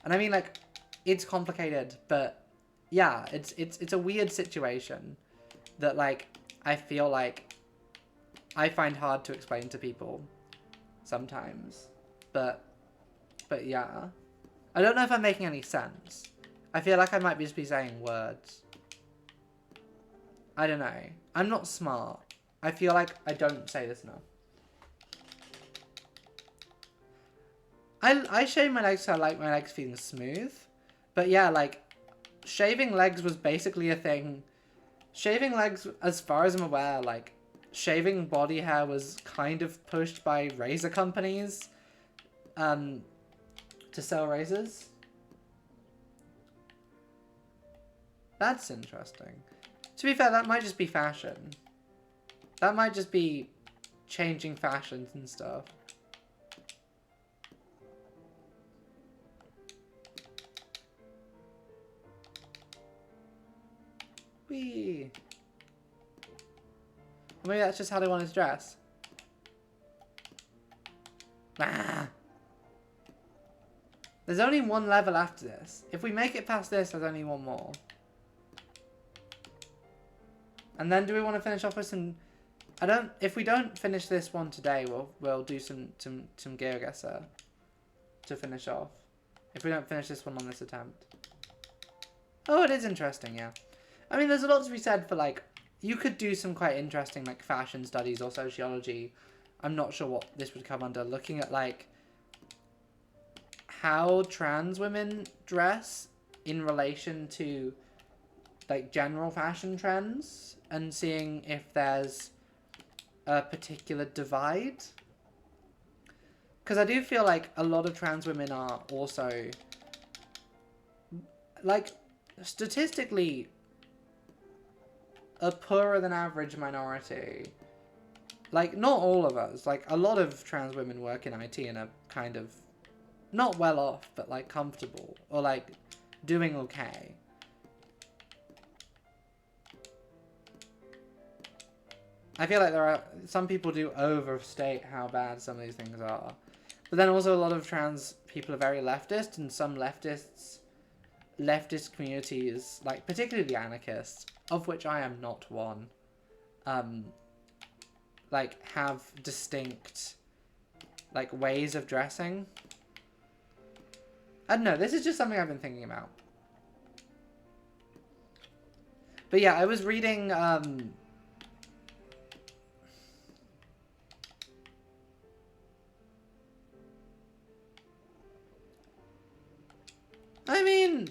And I mean, like, it's complicated, but yeah, it's a weird situation that, like, I feel like I find hard to explain to people sometimes. But yeah. I don't know if I'm making any sense. I feel like I might just be saying words. I don't know. I'm not smart. I feel like I don't say this enough. I shave my legs so I like my legs feeling smooth. But yeah, like, shaving legs was basically a thing. Shaving legs, as far as I'm aware, like, shaving body hair was kind of pushed by razor companies to sell razors. That's interesting. To be fair, that might just be fashion. That might just be changing fashions and stuff. Whee! Maybe that's just how they wanted to dress. Ah! There's only one level after this. If we make it past this, there's only one more. And then do we want to finish off with some... If we don't finish this one today, we'll do some GeoGuessr to finish off. If we don't finish this one on this attempt. Oh, it is interesting, yeah. I mean, there's a lot to be said for, like, you could do some quite interesting, like, fashion studies or sociology. I'm not sure what this would come under. Looking at, like, how trans women dress in relation to, like, general fashion trends and seeing if there's a particular divide. Because I do feel like a lot of trans women are also, like, statistically a poorer than average minority. Like, not all of us. Like, a lot of trans women work in IT and are kind of not well off, but, like, comfortable. Or, like, doing okay. I feel like some people do overstate how bad some of these things are. But then also a lot of trans people are very leftist, and some leftist communities, like particularly the anarchists, of which I am not one, like have distinct, like, ways of dressing. I don't know, this is just something I've been thinking about. But yeah, I was reading, I mean,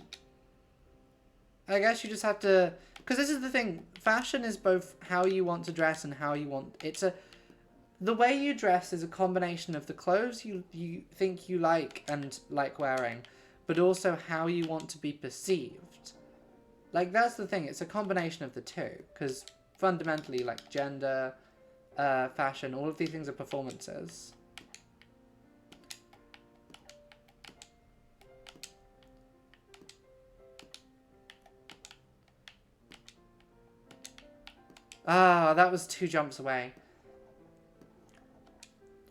I guess you just have to, because this is the thing, fashion is both how you want to dress and how you want, the way you dress is a combination of the clothes you think you like and like wearing, but also how you want to be perceived. Like, that's the thing, it's a combination of the two, because fundamentally, like, gender, fashion, all of these things are performances. Ah, that was 2 jumps away.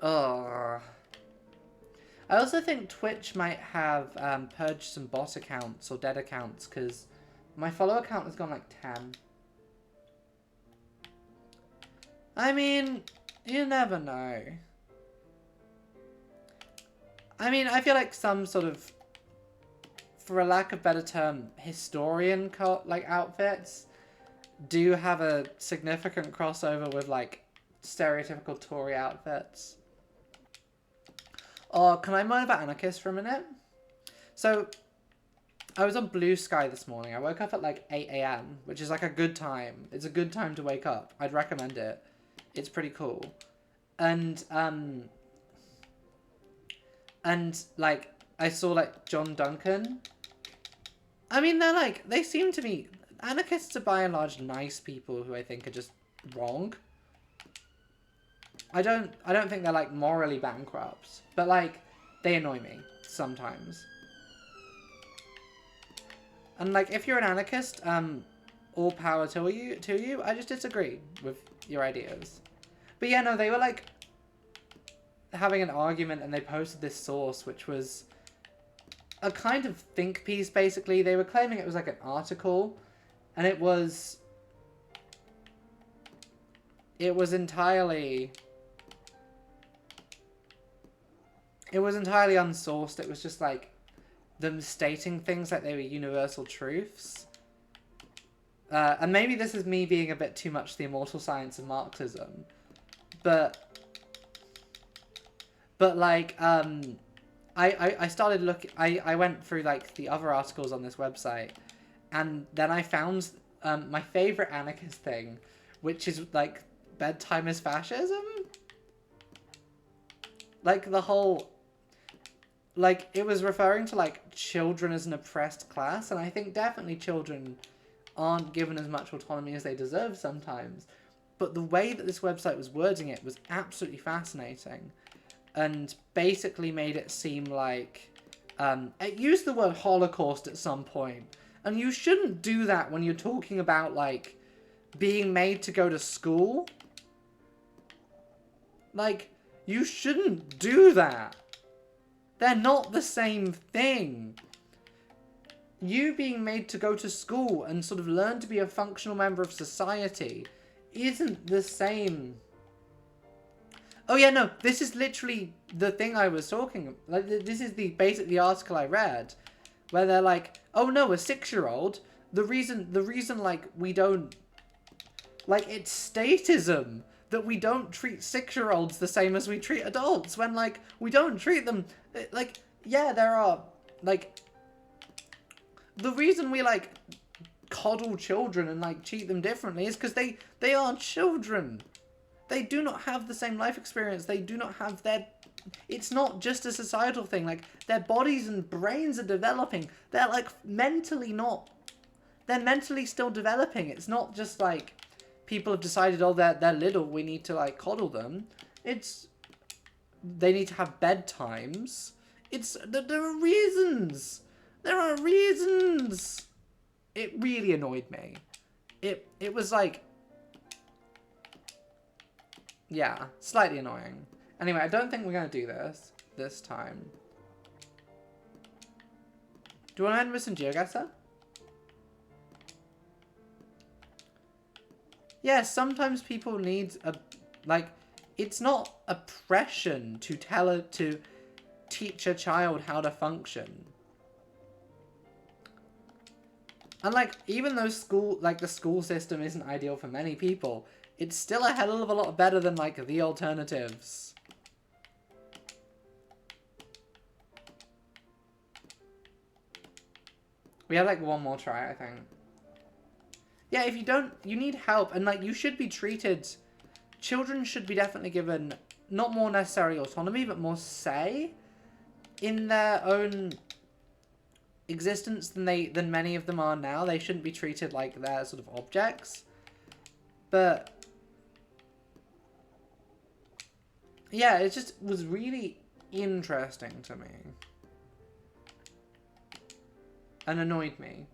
Oh. I also think Twitch might have purged some bot accounts or dead accounts, because my follow account has gone like 10. I mean, you never know. I mean, I feel like some sort of, for a lack of better term, historian like outfits do have a significant crossover with, like, stereotypical Tory outfits. Oh, can I moan about anarchists for a minute? So, I was on Blue Sky this morning. I woke up at, like, 8 AM, which is, like, a good time. It's a good time to wake up. I'd recommend it. It's pretty cool. And, like, I saw, like, John Duncan. I mean, they're, like, they seem to be... Anarchists are by and large nice people who I think are just wrong. I don't think they're, like, morally bankrupt, but, like, they annoy me sometimes. And, like, if you're an anarchist, all power to you. I just disagree with your ideas. But yeah, no, they were like having an argument and they posted this source which was a kind of think piece, basically. They were claiming it was like an article, and it was entirely unsourced. It was just like them stating things like they were universal truths. And maybe this is me being a bit too much the immortal science of Marxism, but like, I started looking, I went through like the other articles on this website, and then I found my favorite anarchist thing, which is like bedtime is fascism. Like the whole, like it was referring to like children as an oppressed class, and I think definitely children aren't given as much autonomy as they deserve sometimes. But the way that this website was wording it was absolutely fascinating, and basically made it seem like it used the word Holocaust at some point, and you shouldn't do that when you're talking about like being made to go to school. Like, you shouldn't do that. They're not the same thing. You being made to go to school and sort of learn to be a functional member of society isn't the same. Oh yeah, no, this is literally the thing I was talking, like, this is basically the article I read, where they're like, oh no, a 6-year-old, the reason, like, we don't, like, it's statism that we don't treat 6-year-olds the same as we treat adults, when, like, we don't treat them, like, yeah, there are, like, the reason we, like, coddle children and, like, treat them differently is because they are children. They do not have the same life experience. They do not have their... It's not just a societal thing. Like, their bodies and brains are developing. They're, like, mentally not... They're mentally still developing. It's not just, like, people have decided, oh, they're little, we need to, like, coddle them. It's... They need to have bedtimes. It's... There are reasons. There are reasons. It really annoyed me. It was, like... Yeah, slightly annoying. Anyway, I don't think we're going to do this time. Do you want to end with some GeoGuessr? Yeah, sometimes people need a, like, it's not oppression to teach a child how to function. And, like, even though the school system isn't ideal for many people, it's still a hell of a lot better than, like, the alternatives. We have, like, one more try, I think. Yeah, if you don't... You need help, and, like, you should be treated... Children should be definitely given, not more necessarily autonomy, but more say in their own existence than many of them are now. They shouldn't be treated like they're sort of objects. But... yeah, it just was really interesting to me. And annoyed me.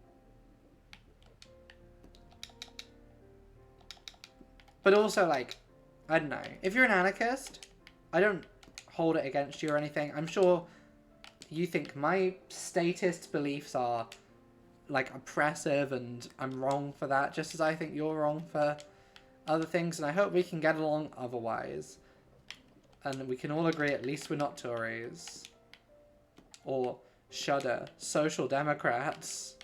But also, like, I don't know. If you're an anarchist, I don't hold it against you or anything. I'm sure you think my statist beliefs are, like, oppressive and I'm wrong for that, just as I think you're wrong for other things. And I hope we can get along otherwise. And we can all agree at least we're not Tories. Or, shudder, Social Democrats.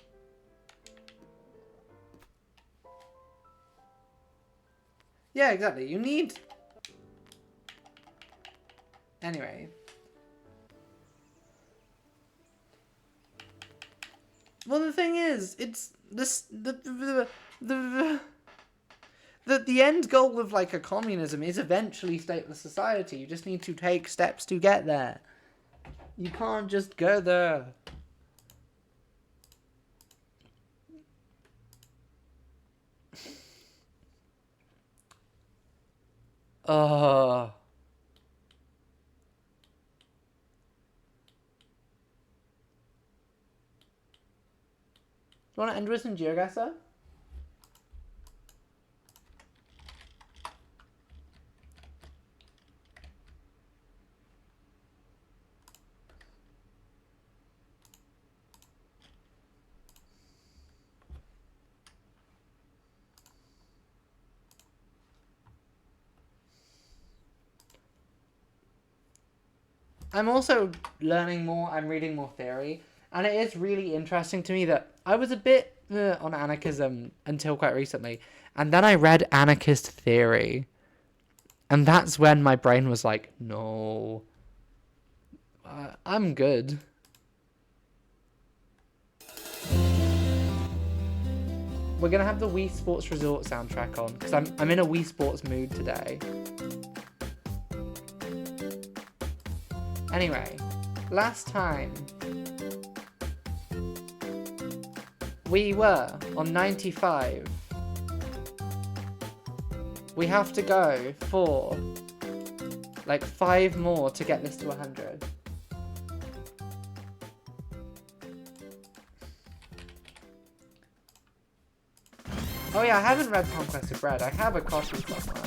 Yeah, exactly. You need... Anyway. Well, the thing is, it's... The end goal of, like, a communism is eventually stateless society. You just need to take steps to get there. You can't just go there. Oh. Do you want to end with some GeoGuessr? I'm also learning more. I'm reading more theory. And it is really interesting to me that I was a bit on anarchism until quite recently. And then I read anarchist theory. And that's when my brain was like, no, I'm good. We're going to have the Wii Sports Resort soundtrack on. Because I'm in a Wii Sports mood today. Anyway, last time we were on 95. We have to go for like 5 more to get this to 100. Oh yeah, I haven't read Conquest of Bread. I have a copy somewhere.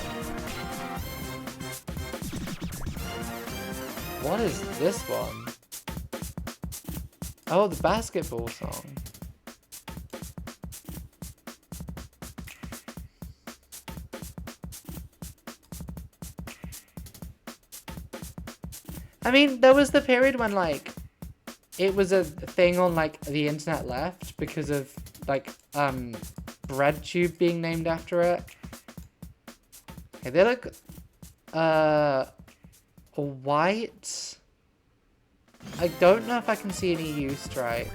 What is this one? Oh, the basketball song. I mean, there was the period when, like, it was a thing on, like, the internet left because of, like, BreadTube being named after it. Okay, they look, white. I don't know if I can see any U-stripe.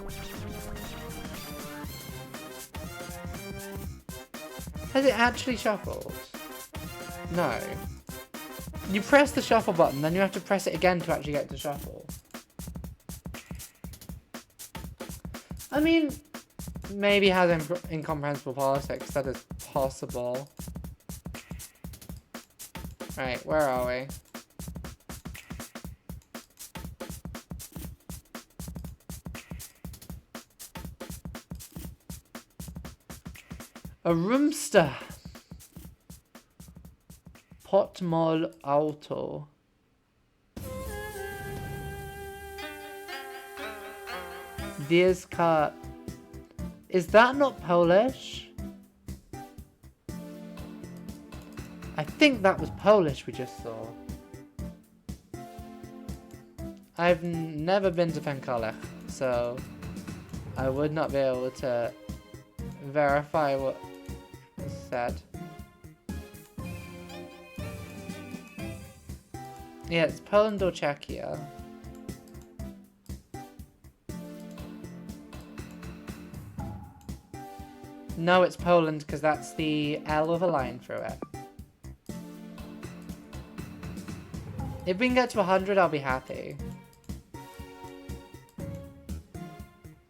Has it actually shuffled? No. You press the shuffle button, then you have to press it again to actually get to shuffle. I mean, maybe it has incomprehensible politics. That is possible. Right, where are we? A roomster. Potmol Auto. This car. Is that not Polish? I think that was Polish we just saw. I've never been to Penkalech, so I would not be able to verify what was said. Yeah, it's Poland or Czechia. No, it's Poland because that's the L with a line through it. If we can get to 100, I'll be happy.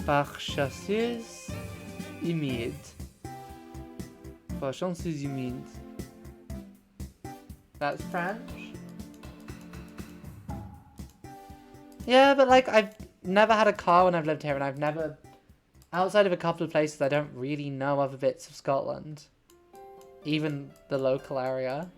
Par chasseuse humide. Par chanceuse humide. That's French? Yeah, but like, I've never had a car when I've lived here, and I've never... Outside of a couple of places, I don't really know other bits of Scotland. Even the local area.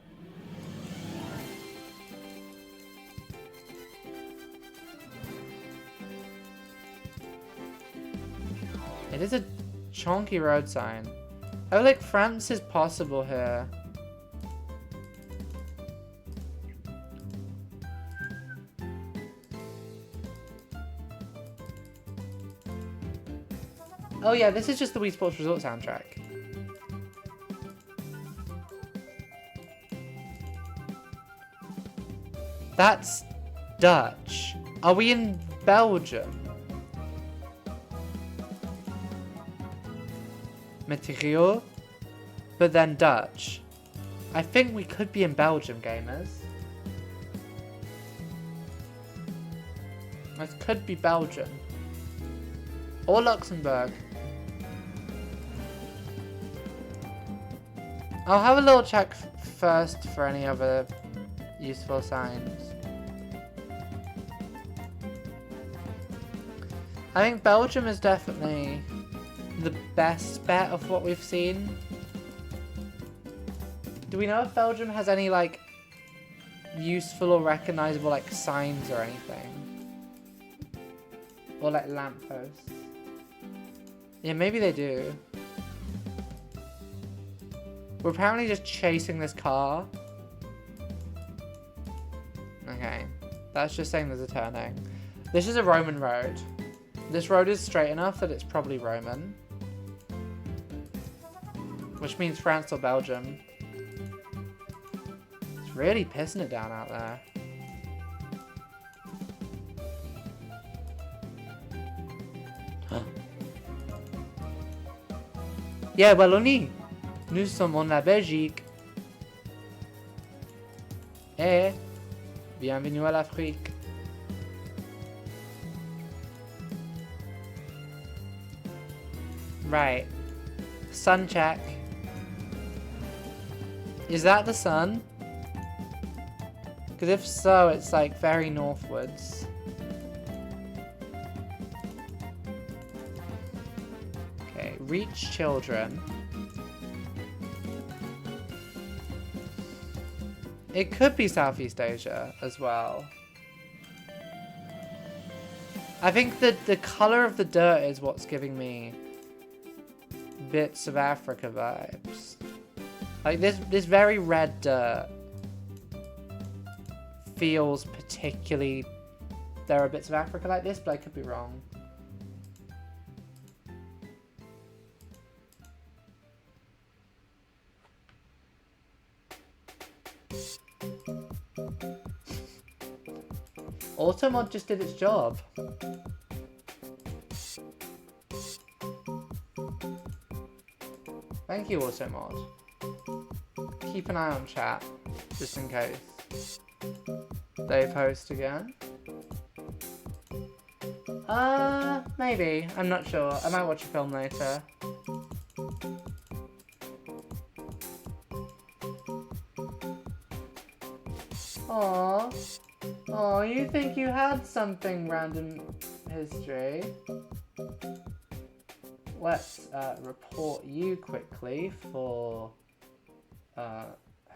It is a chonky road sign. Oh, like, France is possible here. Oh yeah, this is just the Wii Sports Resort soundtrack. That's Dutch. Are we in Belgium? Material, but then Dutch. I think we could be in Belgium, gamers. This could be Belgium. Or Luxembourg. I'll have a little check first for any other useful signs. I think Belgium is definitely the best bet of what we've seen. Do we know if Belgium has any, like, useful or recognizable, like, signs or anything? Or, like, lampposts? Yeah, maybe they do. We're apparently just chasing this car. Okay. That's just saying there's a turning. This is a Roman road. This road is straight enough that it's probably Roman. Which means France or Belgium. It's really pissing it down out there. Yeah, Wallonie. Nous sommes en la Belgique. Et bienvenue à l'Afrique. Right. Sun check. Is that the sun? Because if so, it's like very northwards. Okay, reach children. It could be Southeast Asia as well. I think that the color of the dirt is what's giving me bits of Africa vibes. Like this very red dirt feels particularly... There are bits of Africa like this, but I could be wrong. Automod just did its job. Thank you, Automod. Keep an eye on chat, just in case they post again. Maybe. I'm not sure. I might watch a film later. Aww. Oh, you think you had something random history? Let's report you quickly for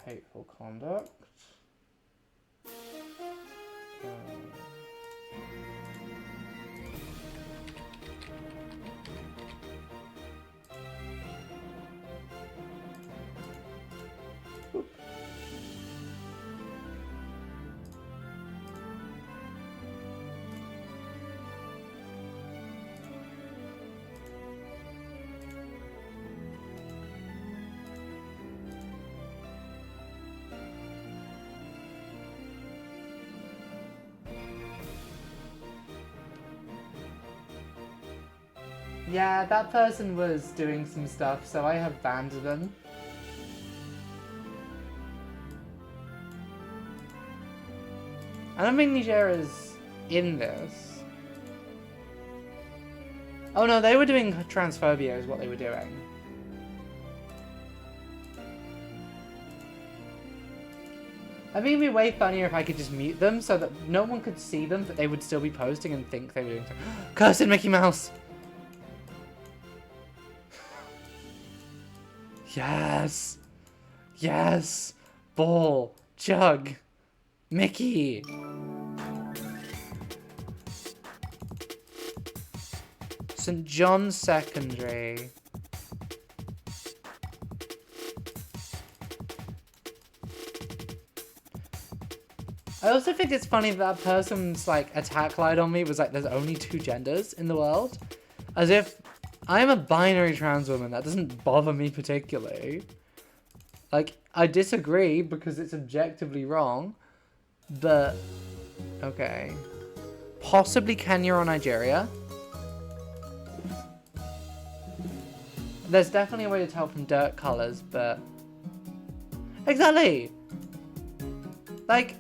hateful conduct. Yeah, that person was doing some stuff, so I have banned them. I don't think Niger is in this. Oh no, they were doing transphobia is what they were doing. I think it'd be way funnier if I could just mute them so that no one could see them, but they would still be posting and think they were doing something. Cursed Mickey Mouse! Yes! Yes! Ball! Jug! Mickey! St. John's Secondary. I also think it's funny that person's like attack line on me was like there's only 2 genders in the world. As if I'm a binary trans woman, that doesn't bother me particularly. Like, I disagree because it's objectively wrong, but okay. Possibly Kenya or Nigeria. There's definitely a way to tell from dirt colours, but... Exactly! Like,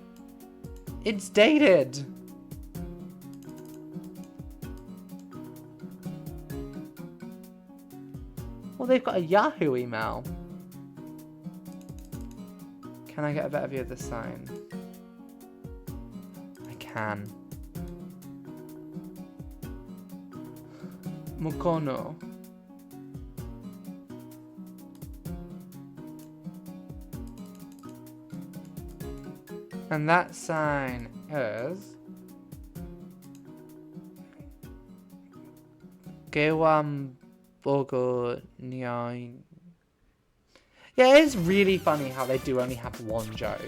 it's dated! Well, they've got a Yahoo email. Can I get a better view of this sign? I can. Mukono. And that sign is Gewambogo Nyai. Yeah, it's really funny how they do only have one joke.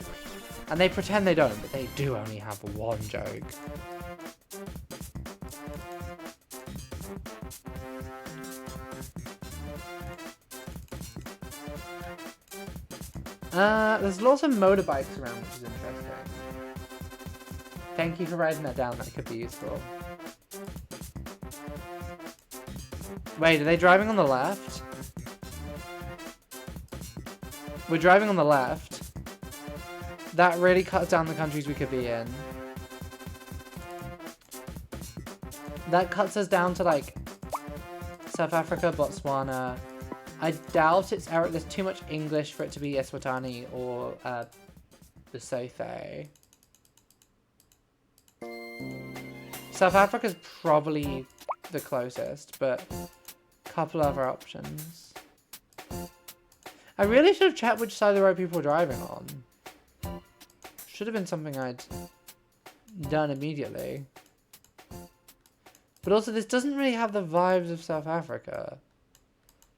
And they pretend they don't, but they do only have one joke. There's lots of motorbikes around, which is interesting. Thank you for writing that down, that could be useful. Wait, are they driving on the left? We're driving on the left. That really cuts down the countries we could be in. That cuts us down to like South Africa, Botswana. I doubt it's there's too much English for it to be Eswatini or Lesotho. South Africa's probably the closest, but a couple other options. I really should have checked which side of the road people were driving on. Should have been something I'd done immediately. But also, this doesn't really have the vibes of South Africa.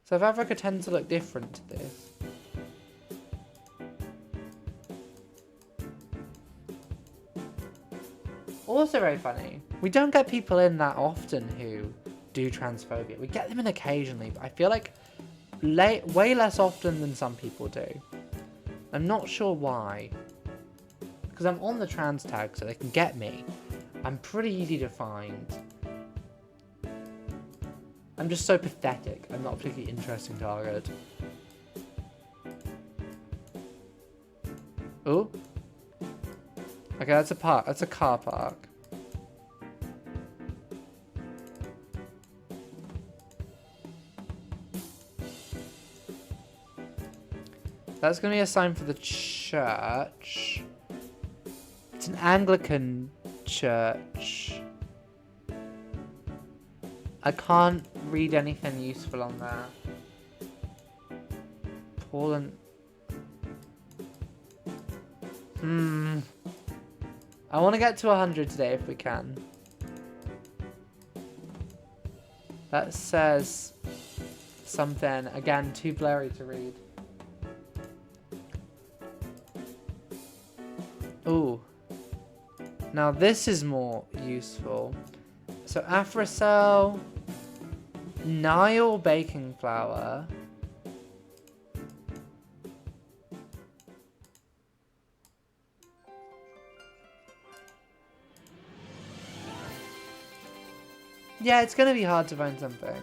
South Africa tends to look different to this. Also very funny, we don't get people in that often who do transphobia. We get them in occasionally, but I feel like way less often than some people do. I'm not sure why. Because I'm on the trans tag, so they can get me. I'm pretty easy to find. I'm just so pathetic. I'm not a particularly interesting target. Ooh. Okay, that's a park. That's a car park. That's going to be a sign for the church. It's an Anglican church. I can't read anything useful on there. Paul and... I want to get to 100 today if we can. That says something. Again, too blurry to read. Ooh. Now this is more useful. So Afrocell, Nile baking flour. Yeah, it's gonna be hard to find something.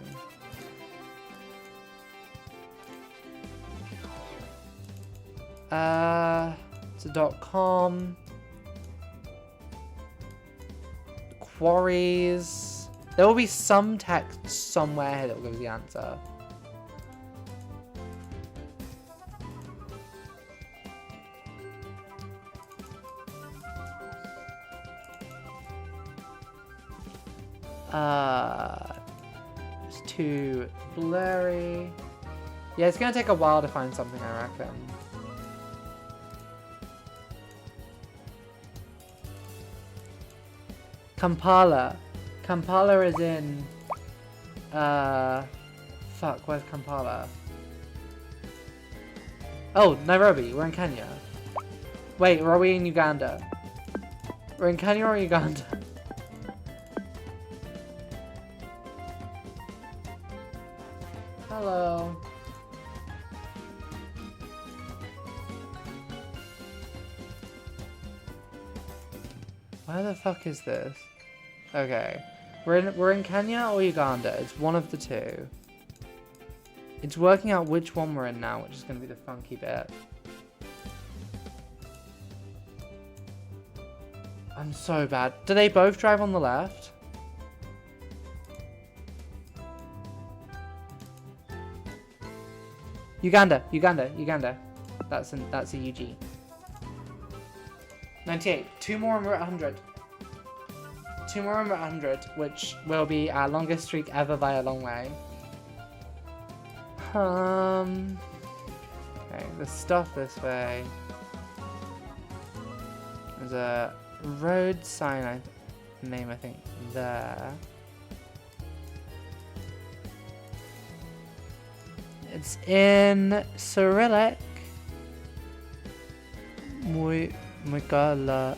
It's a .com. Quarries. There will be some text somewhere here that will give the answer. It's too blurry. Yeah, it's gonna take a while to find something, I reckon. Kampala. Kampala is in... Fuck, where's Kampala? Oh, Nairobi. We're in Kenya. Wait, are we in Uganda? We're in Kenya or Uganda? Hello. Where the fuck is this? Okay. We're in Kenya or Uganda. It's one of the two. It's working out which one we're in now, which is going to be the funky bit. I'm so bad. Do they both drive on the left? Uganda. That's a UG. 98. Two more and we're at 100. Two more and we're at 100, which will be our longest streak ever by a long way. Okay, there's stuff this way. There's a road sign name, I think, there. It's in Cyrillic. Mykala,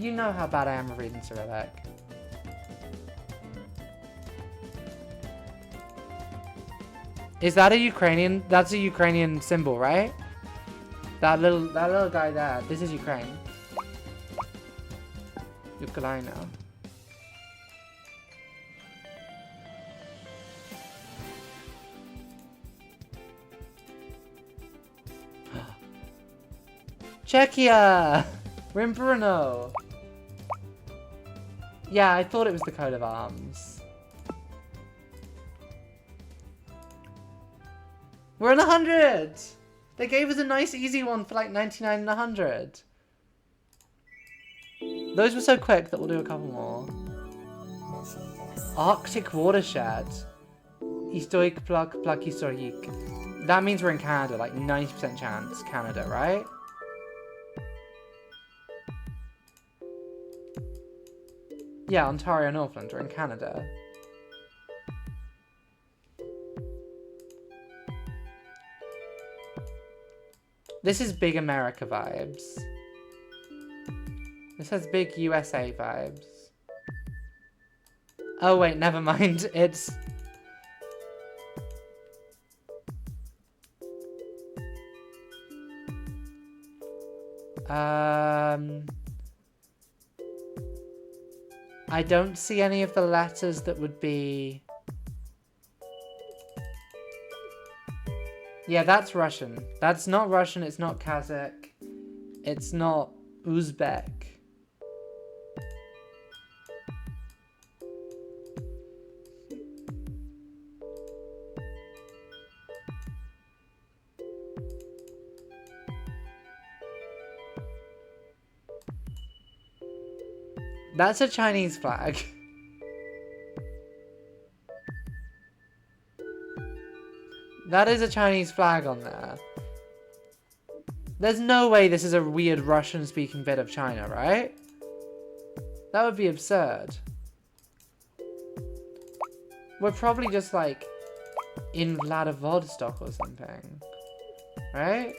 you know how bad I am at reading Cyrillic. Is that a Ukrainian? That's a Ukrainian symbol, right? That little guy there. This is Ukraine. Ukraina. Czechia! We're in Brno. Yeah, I thought it was the coat of arms. We're in 100! They gave us a nice easy one for like 99 and 100. Those were so quick that we'll do a couple more. Arctic watershed. Historique plaque historique. That means we're in Canada, like 90% chance Canada, right? Yeah, Ontario, Northland, we're in Canada. This is big America vibes. This has big USA vibes. Oh wait, never mind. It's... I don't see any of the letters that would be... Yeah, that's Russian. That's not Russian, it's not Kazakh. It's not Uzbek. That's a Chinese flag. That is a Chinese flag on there. There's no way this is a weird Russian-speaking bit of China, right? That would be absurd. We're probably just, like, in Vladivostok or something. Right?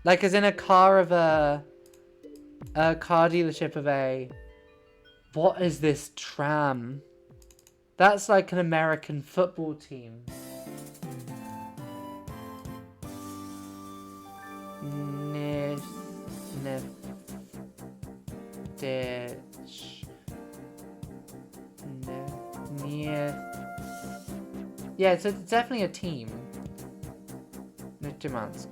Like, as in a car of a car dealership of a... What is this tram? That's like an American football team. Yeah, it's definitely a team. Nizhnemansk.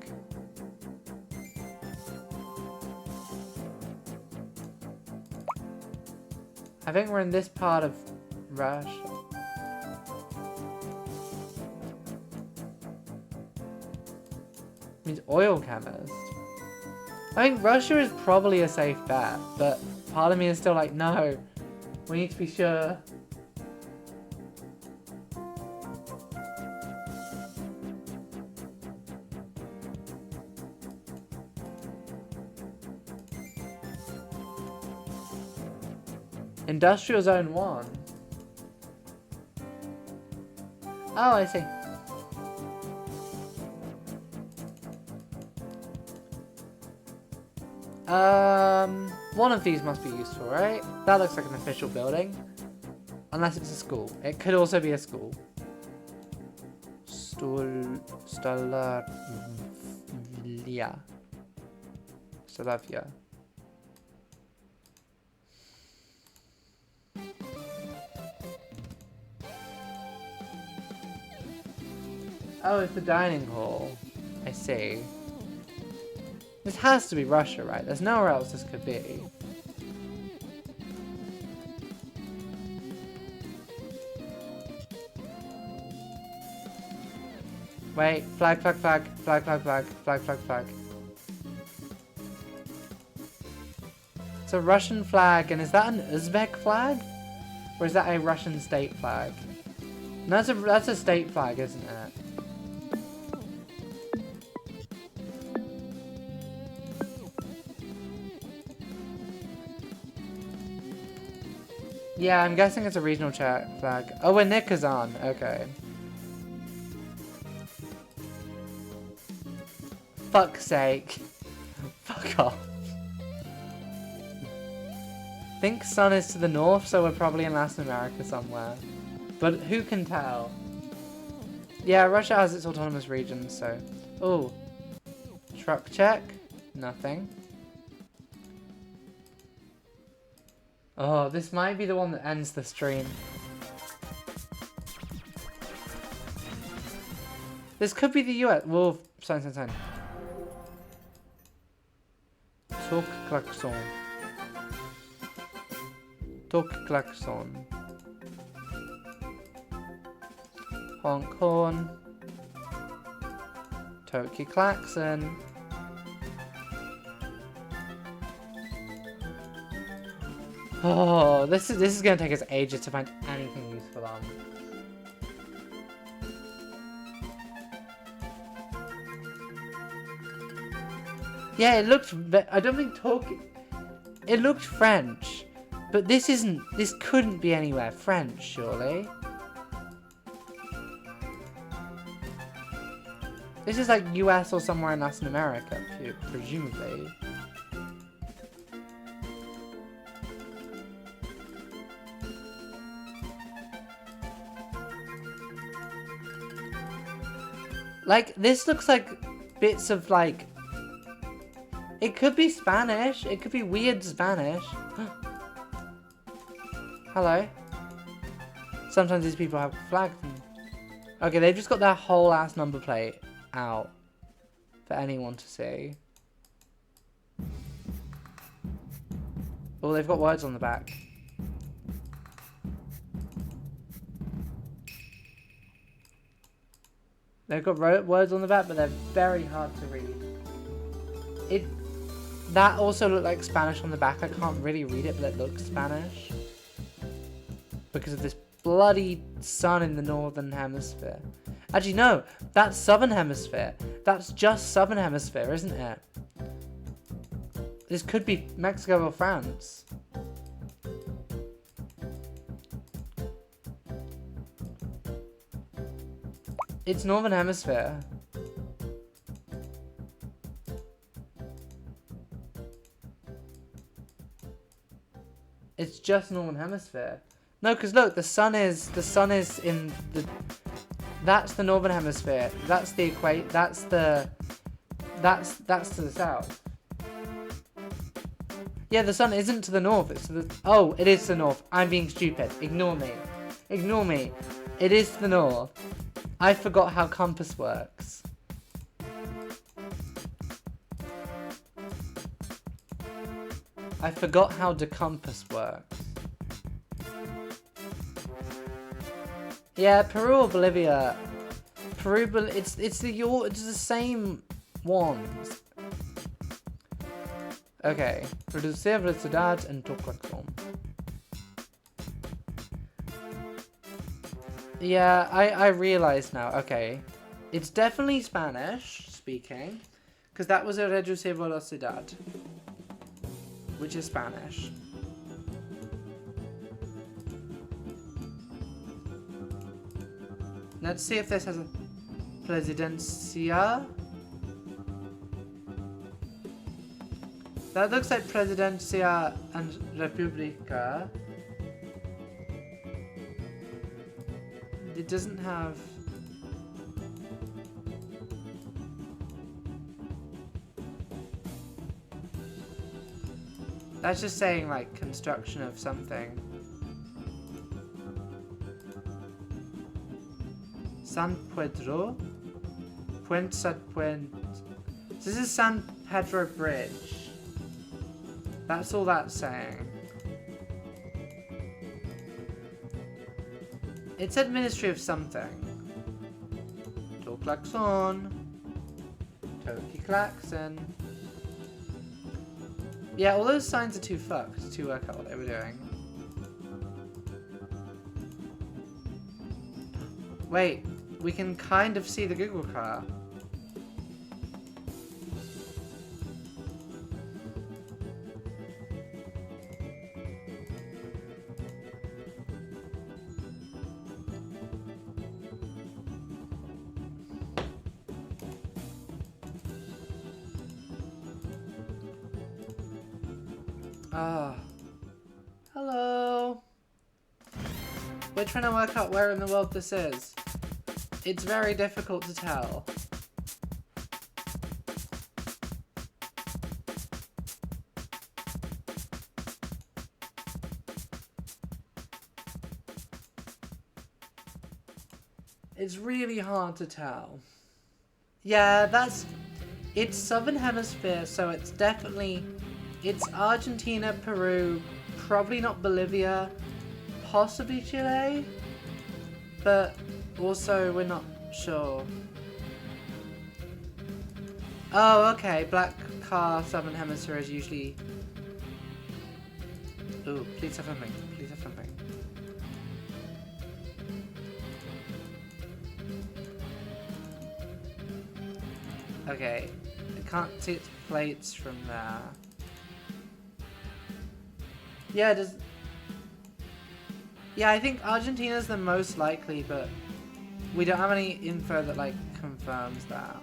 I think we're in this part of Russia. Means oil chemist. I think Russia is probably a safe bet, but part of me is still like, no, we need to be sure. Industrial Zone 1. Oh, I see. One of these must be useful, right? That looks like an official building. Unless it's a school. It could also be a school. Stolavia. Oh, it's the dining hall. I see. This has to be Russia, right? There's nowhere else this could be. Wait, flag, flag, flag, flag, flag, flag, flag, flag, flag. It's a Russian flag, and is that an Uzbek flag? Or is that a Russian state flag? No, that's a state flag, isn't it? Yeah, I'm guessing it's a regional flag. Oh, we're near Kazan. Okay. Fuck's sake. Fuck off. I think sun is to the north, so we're probably in Latin America somewhere. But who can tell? Yeah, Russia has its autonomous regions, so... Oh. Truck check. Nothing. Oh, this might be the one that ends the stream. This could be the US. Whoa, sign. Talk klaxon. Talk klaxon. Honk horn. Tokyo klaxon. Oh, this is gonna take us ages to find anything useful on. Yeah, it looked. I don't think it looked French, but this isn't. This couldn't be anywhere French, surely. This is like US or somewhere in Latin America, presumably. Like, this looks like bits of, like... It could be Spanish. It could be weird Spanish. Hello. Sometimes these people have flags. Okay, they've just got their whole ass number plate out for anyone to see. Oh, they've got words on the back. They've got words on the back, but they're very hard to read. That also looked like Spanish on the back. I can't really read it, but it looks Spanish. Because of this bloody sun in the northern hemisphere. Actually, no. That's southern hemisphere. That's just southern hemisphere, isn't it? This could be Mexico or France. It's northern hemisphere. It's just northern hemisphere. No, because look, the sun is in the. That's the northern hemisphere. That's the equate. That's to the south. Yeah, the sun isn't to the north. It's to the. Oh, it is to the north. I'm being stupid. Ignore me. Ignore me. It is to the north. I forgot how compass works. I forgot how the compass works. Yeah, Peru or Bolivia. It's the same ones. Okay. Reducir velocidad en tu claxon. Yeah, I realize now. Okay. It's definitely Spanish speaking. Because that was a reducir velocidad. Which is Spanish. Let's see if this has a Presidencia. That looks like Presidencia and República. It doesn't have... That's just saying, like, construction of something. San Pedro? Puente San Puente. This is San Pedro Bridge. That's all that's saying. It said Ministry of something. To klaxon. Toki klaxon. Yeah, all those signs are too fucked to work out what they were doing. Wait, we can kind of see the Google car. Ah. Hello. We're trying to work out where in the world this is. It's very difficult to tell. It's really hard to tell. Yeah, it's Southern Hemisphere, so it's definitely, it's Argentina, Peru, probably not Bolivia, possibly Chile, but also we're not sure. Oh, okay, black car, Southern Hemisphere is usually... Ooh, please have something, please have something. Okay, I can't see its plates from there. Yeah, does... Yeah, I think Argentina's the most likely, but we don't have any info that, like, confirms that.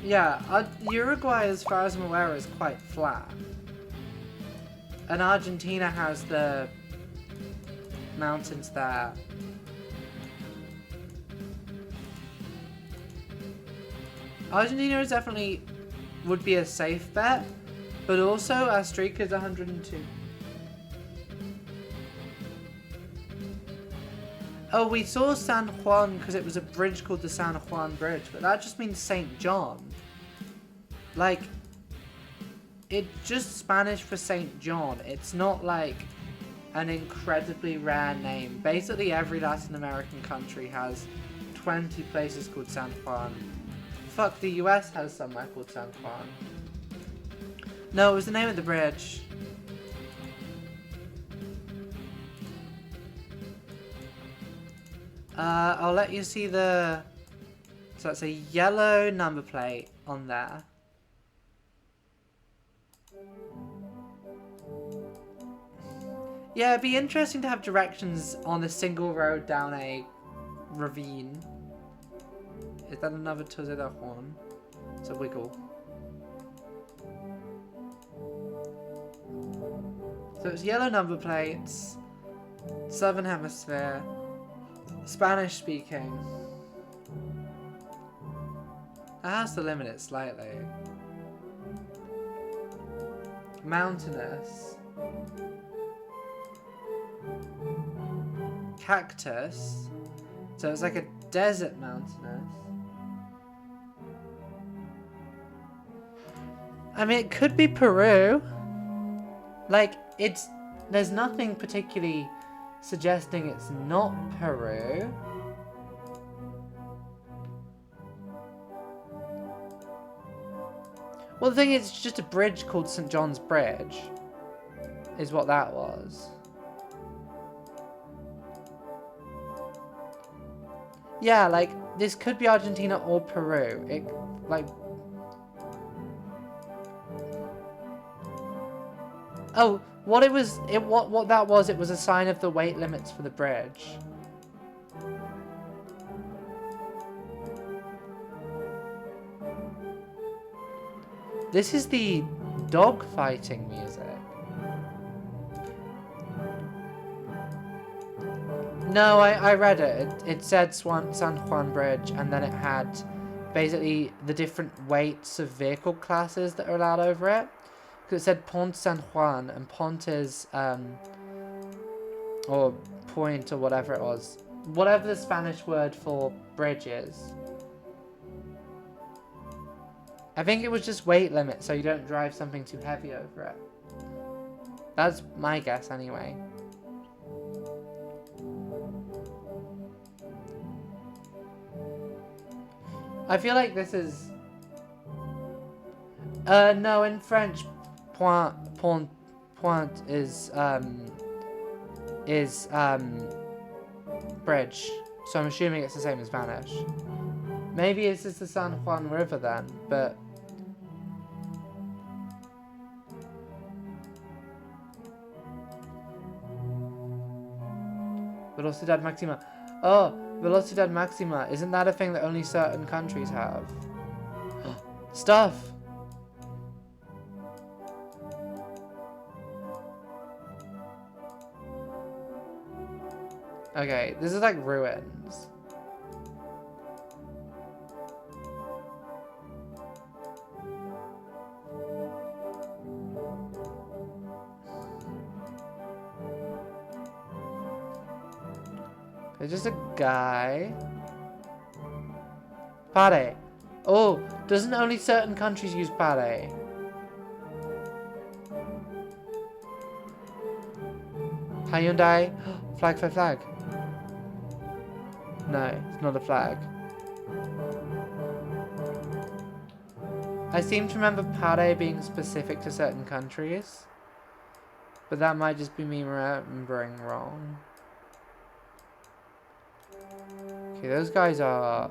Yeah, Uruguay, as far as I'm aware, is quite flat. And Argentina has the mountains there. Argentina is definitely would be a safe bet, but also our streak is 102. Oh, we saw San Juan because it was a bridge called the San Juan Bridge, but that just means St. John. Like, it's just Spanish for St. John. It's not like an incredibly rare name. Basically every Latin American country has 20 places called San Juan. Fuck, the US has somewhere called San Juan. No, it was the name of the bridge. I'll let you see the... So it's a yellow number plate on there. Yeah, it'd be interesting to have directions on a single road down a ravine. Is that another Tercera Juan? It's a wiggle. So it's yellow number plates, Southern Hemisphere, Spanish speaking. That has to limit it slightly. Mountainous. Cactus. So it's like a desert mountainous. I mean, it could be Peru. Like, there's nothing particularly suggesting it's not Peru. Well, the thing is, it's just a bridge called St. John's Bridge, is what that was. Yeah, like, this could be Argentina or Peru. It, like... Oh, what it was, what that was, it was a sign of the weight limits for the bridge. This is the dog fighting music. No, I read it. It said San Juan Bridge, and then it had basically the different weights of vehicle classes that are allowed over it. Because it said Pont San Juan, and Pont is, or point, or whatever it was. Whatever the Spanish word for bridge is. I think it was just weight limit, so you don't drive something too heavy over it. That's my guess, anyway. I feel like this is... no, in French, point is bridge. So I'm assuming it's the same as Spanish. Maybe it's just the San Juan River then, but... Velocidad Maxima. Oh, Velocidad Maxima. Isn't that a thing that only certain countries have? Stuff! Okay, this is like ruins. There's just a guy. Pare. Oh, doesn't only certain countries use pare? Hyundai. Flag, flag, flag. No, it's not a flag. I seem to remember pare being specific to certain countries. But that might just be me remembering wrong. Okay, those guys are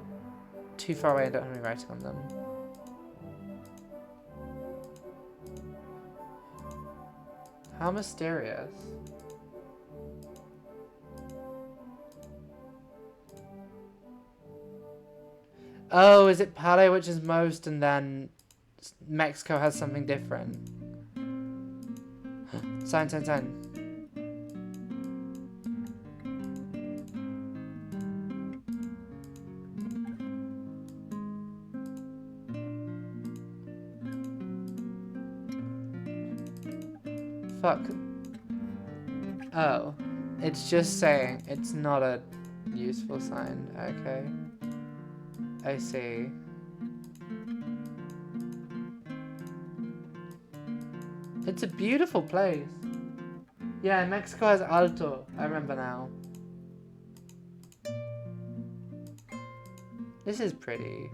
too far away and don't have any writing on them. How mysterious. Oh, is it pare which is most and then Mexico has something different? Sign, sign, sign. Fuck. Oh. It's just saying it's not a useful sign. Okay. I see. It's a beautiful place. Yeah, Mexico has Alto. I remember now. This is pretty.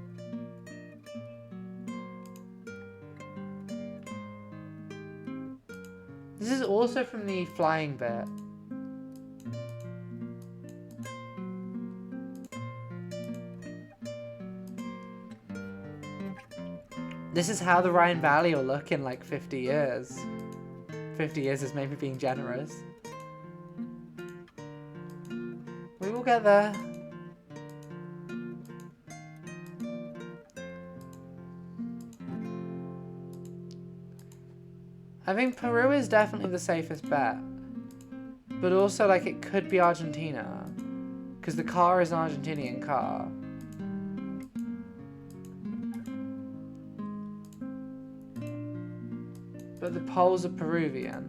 This is also from the flying bit. This is how the Rhine Valley will look in like 50 years. 50 years is maybe being generous. We will get there. I think Peru is definitely the safest bet. But also, like, it could be Argentina. Because the car is an Argentinian car. But the poles are Peruvian.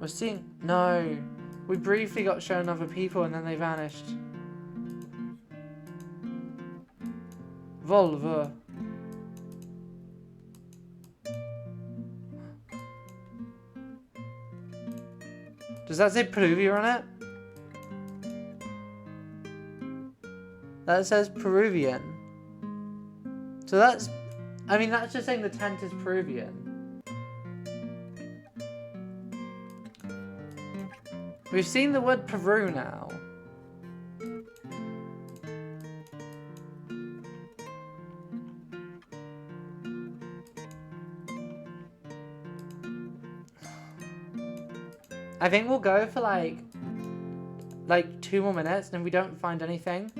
We're seeing... No. We briefly got shown other people and then they vanished. Volvo. Does that say Peruvian on it? That says Peruvian. So that's... I mean, that's just saying the tent is Peruvian. We've seen the word Peru now. I think we'll go for like 2 more minutes, and if we don't find anything,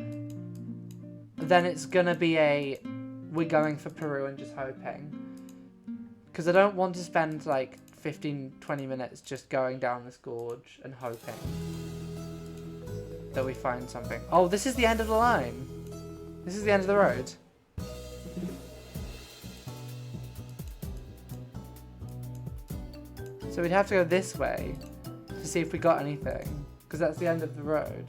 then it's gonna be we're going for Peru and just hoping. Because I don't want to spend like 15-20 minutes just going down this gorge and hoping that we find something. Oh, this is the end of the line. This is the end of the road. So we'd have to go this way to see if we got anything, because that's the end of the road.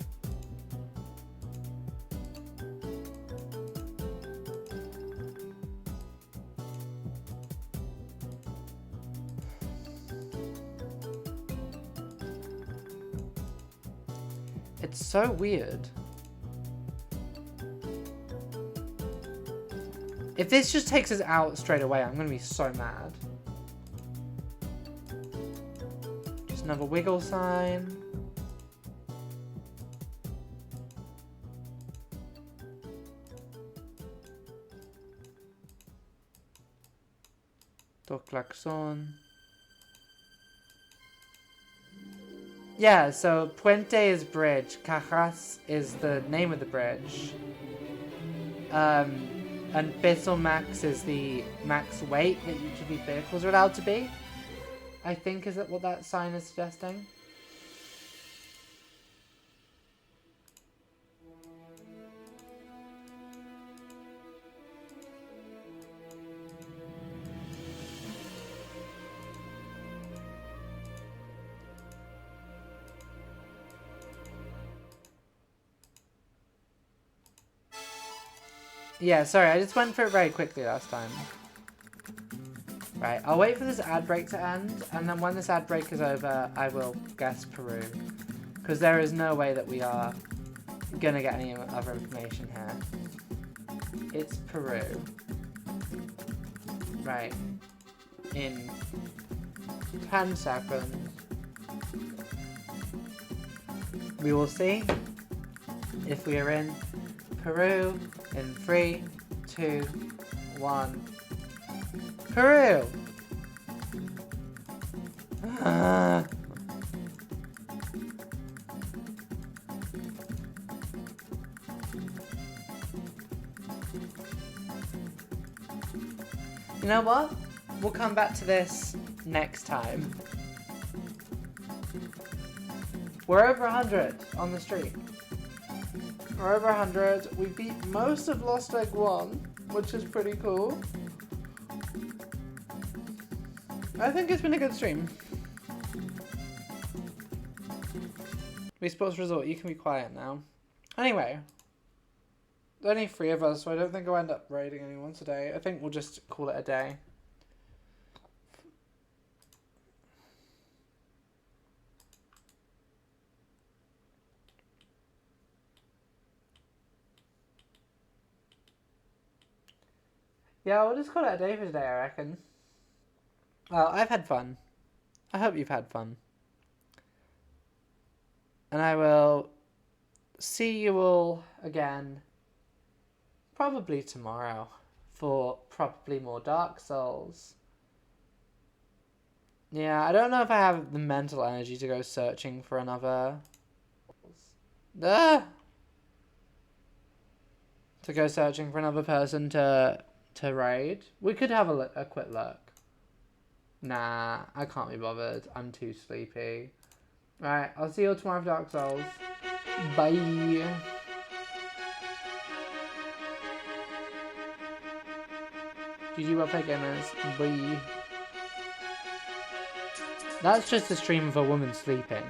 It's so weird. If this just takes us out straight away, I'm gonna be so mad. Just another wiggle sign. Claxon. Yeah, so Puente is bridge. Cajas is the name of the bridge. And Bissell Max is the max weight that each of these vehicles are allowed to be. I think is that what that sign is suggesting. Yeah, sorry, I just went through it very quickly last time. Right, I'll wait for this ad break to end, and then when this ad break is over, I will guess Peru. Because there is no way that we are gonna get any other information here. It's Peru. Right. In 10 seconds. We will see if we are in Peru in 3, 2, 1. Peru! You know what? We'll come back to this next time. We're over 100 on the streak. We're over 100. We beat most of Lost Egg 1, which is pretty cool. I think it's been a good stream. Wii Sports Resort, you can be quiet now. Anyway, there are only 3 of us, so I don't think I'll end up raiding anyone today. I think we'll just call it a day. Yeah, we'll just call it a day for today, I reckon. Well, I've had fun. I hope you've had fun. And I will see you all again probably tomorrow for probably more Dark Souls. Yeah, I don't know if I have the mental energy to go searching for another... To go searching for another person to raid. We could have a quick look. Nah, I can't be bothered. I'm too sleepy. Right, I'll see you all tomorrow for Dark Souls. Bye. GG, well played, gamers. Bye. That's just a stream of a woman sleeping.